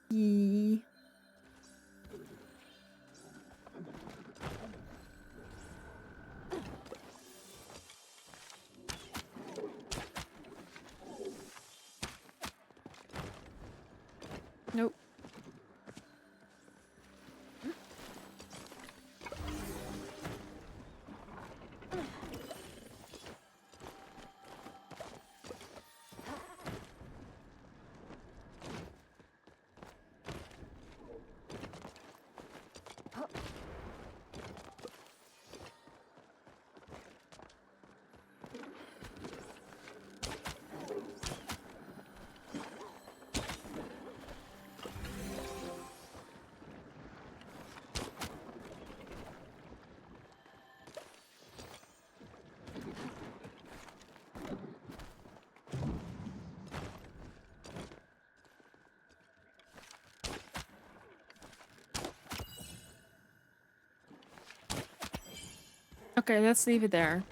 Yee. Nope. Okay, let's leave it there.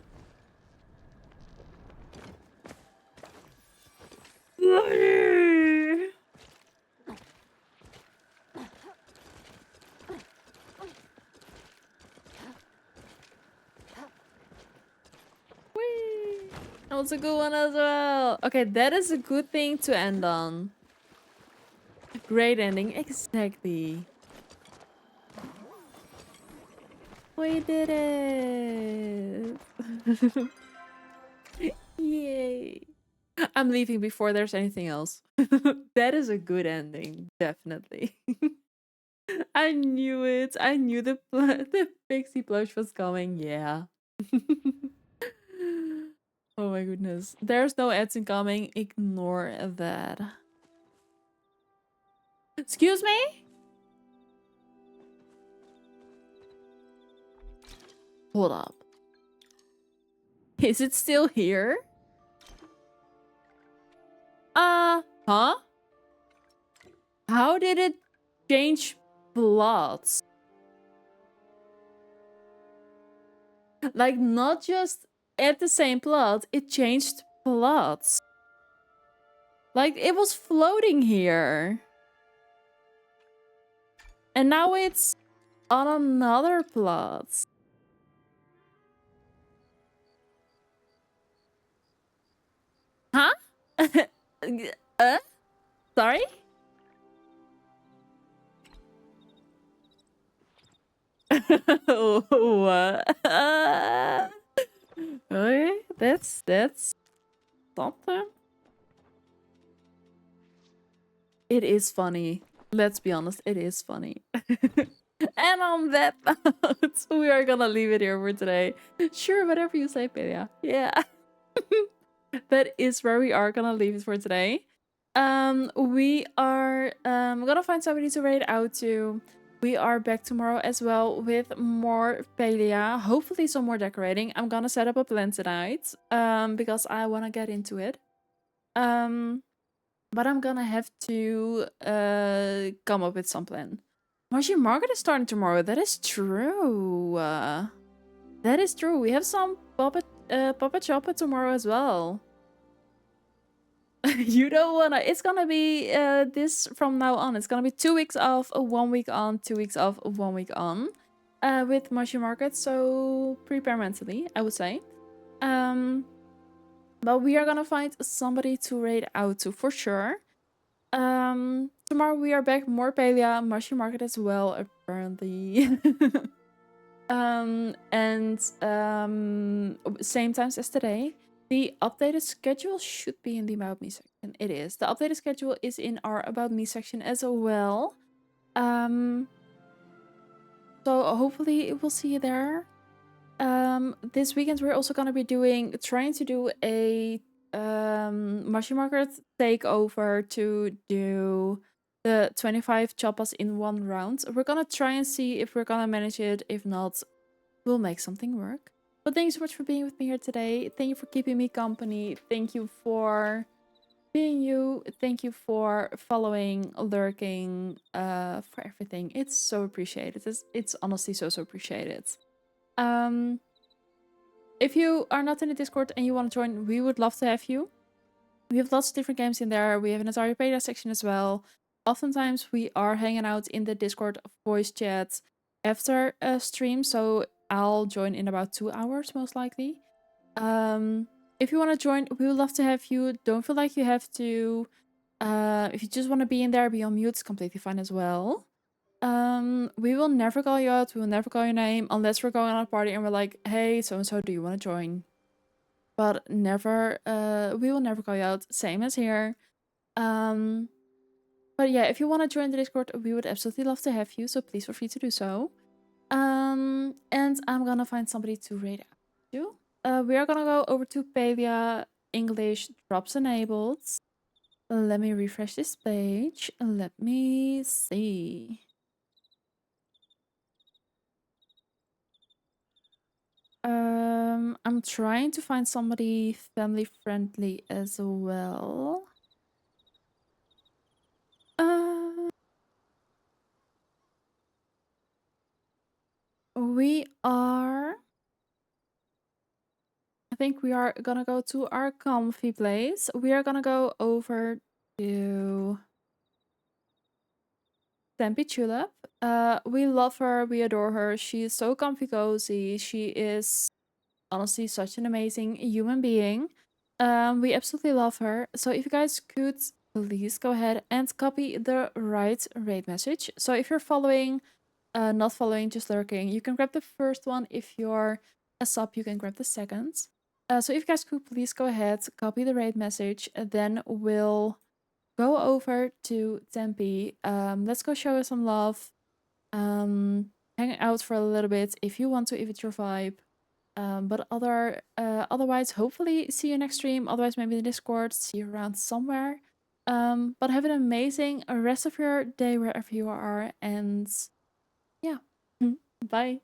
That was a good one as well. Okay, that is a good thing to end on. Great ending, exactly. We did it! Yay! I'm leaving before there's anything else. That is a good ending, definitely. I knew it. I knew the pixie plush was coming. Yeah. Oh my goodness. There's no ads incoming. Ignore that. Excuse me? Hold up. Is it still here? Huh? How did it change plots? Like, not just at the same plot, it changed plots. Like, it was floating here. And now it's on another plot. Huh? Sorry? What? Okay, that's something. It is funny. Let's be honest, it is funny. And on that note, we are gonna leave it here for today. Sure, whatever you say, Palia. Yeah. That is where we are gonna leave it for today. We are gonna find somebody to raid out to. We are back tomorrow as well with more Palia. Hopefully some more decorating. I'm gonna set up a plan tonight. Because I wanna get into it. But I'm gonna have to come up with some plan. Margie Market is starting tomorrow. That is true. That is true. We have some puppet shop tomorrow as well. You don't wanna. It's gonna be this from now on. It's gonna be 2 weeks off, 1 week on, 2 weeks off, 1 week on. With Margie Market. So prepare mentally, I would say. But we are gonna find somebody to raid out to for sure. Tomorrow we are back, more Palia, Margie Market as well, apparently. Same times as today. The updated schedule should be in the About Me section. It is. The updated schedule is in our About Me section as well. So hopefully we'll see you there. This weekend we're also gonna be trying to do a Margie Market takeover to do the 25 choppas in one round. We're gonna try and see if we're gonna manage it. If not, we'll make something work. But thank you so much for being with me here today. Thank you for keeping me company. Thank you for being you. Thank you for following, lurking, for everything. It's so appreciated. It's honestly so appreciated. If you are not in the Discord and you want to join, we would love to have you. We have lots of different games in there. We have an entire beta section as well. Oftentimes we are hanging out in the Discord voice chat after a stream, so I'll join in about 2 hours most likely. If you want to join, we would love to have you. Don't feel like you have to. If you just want to be in there, be on mute, it's completely fine as well. We will never call you out. We will never call your name unless we're going on a party and we're like, hey, so-and-so, do you want to join? But never, we will never call you out. Same as here. But yeah, if you want to join the Discord, we would absolutely love to have you. So please feel free to do so. And I'm gonna find somebody to raid out to. We are gonna go over to Palia. English drops enabled. Let me refresh this page. Let me see. I'm trying to find somebody family friendly as well. I think we are gonna go to our comfy place. We are gonna go over to Stampy Tulip. We love her, we adore her. She is so comfy cozy. She is honestly such an amazing human being. We absolutely love her. So if you guys could please go ahead and copy the right raid message. So if you're following, not following, just lurking, you can grab the first one. If you're a sub, you can grab the second. So if you guys could please go ahead, copy the raid message, then we'll go over to Tempe. Let's go show her some love. Hang out for a little bit if you want to, if it's your vibe. But otherwise, hopefully see you next stream. Otherwise, maybe in Discord, see you around somewhere. But have an amazing rest of your day wherever you are, and yeah, bye.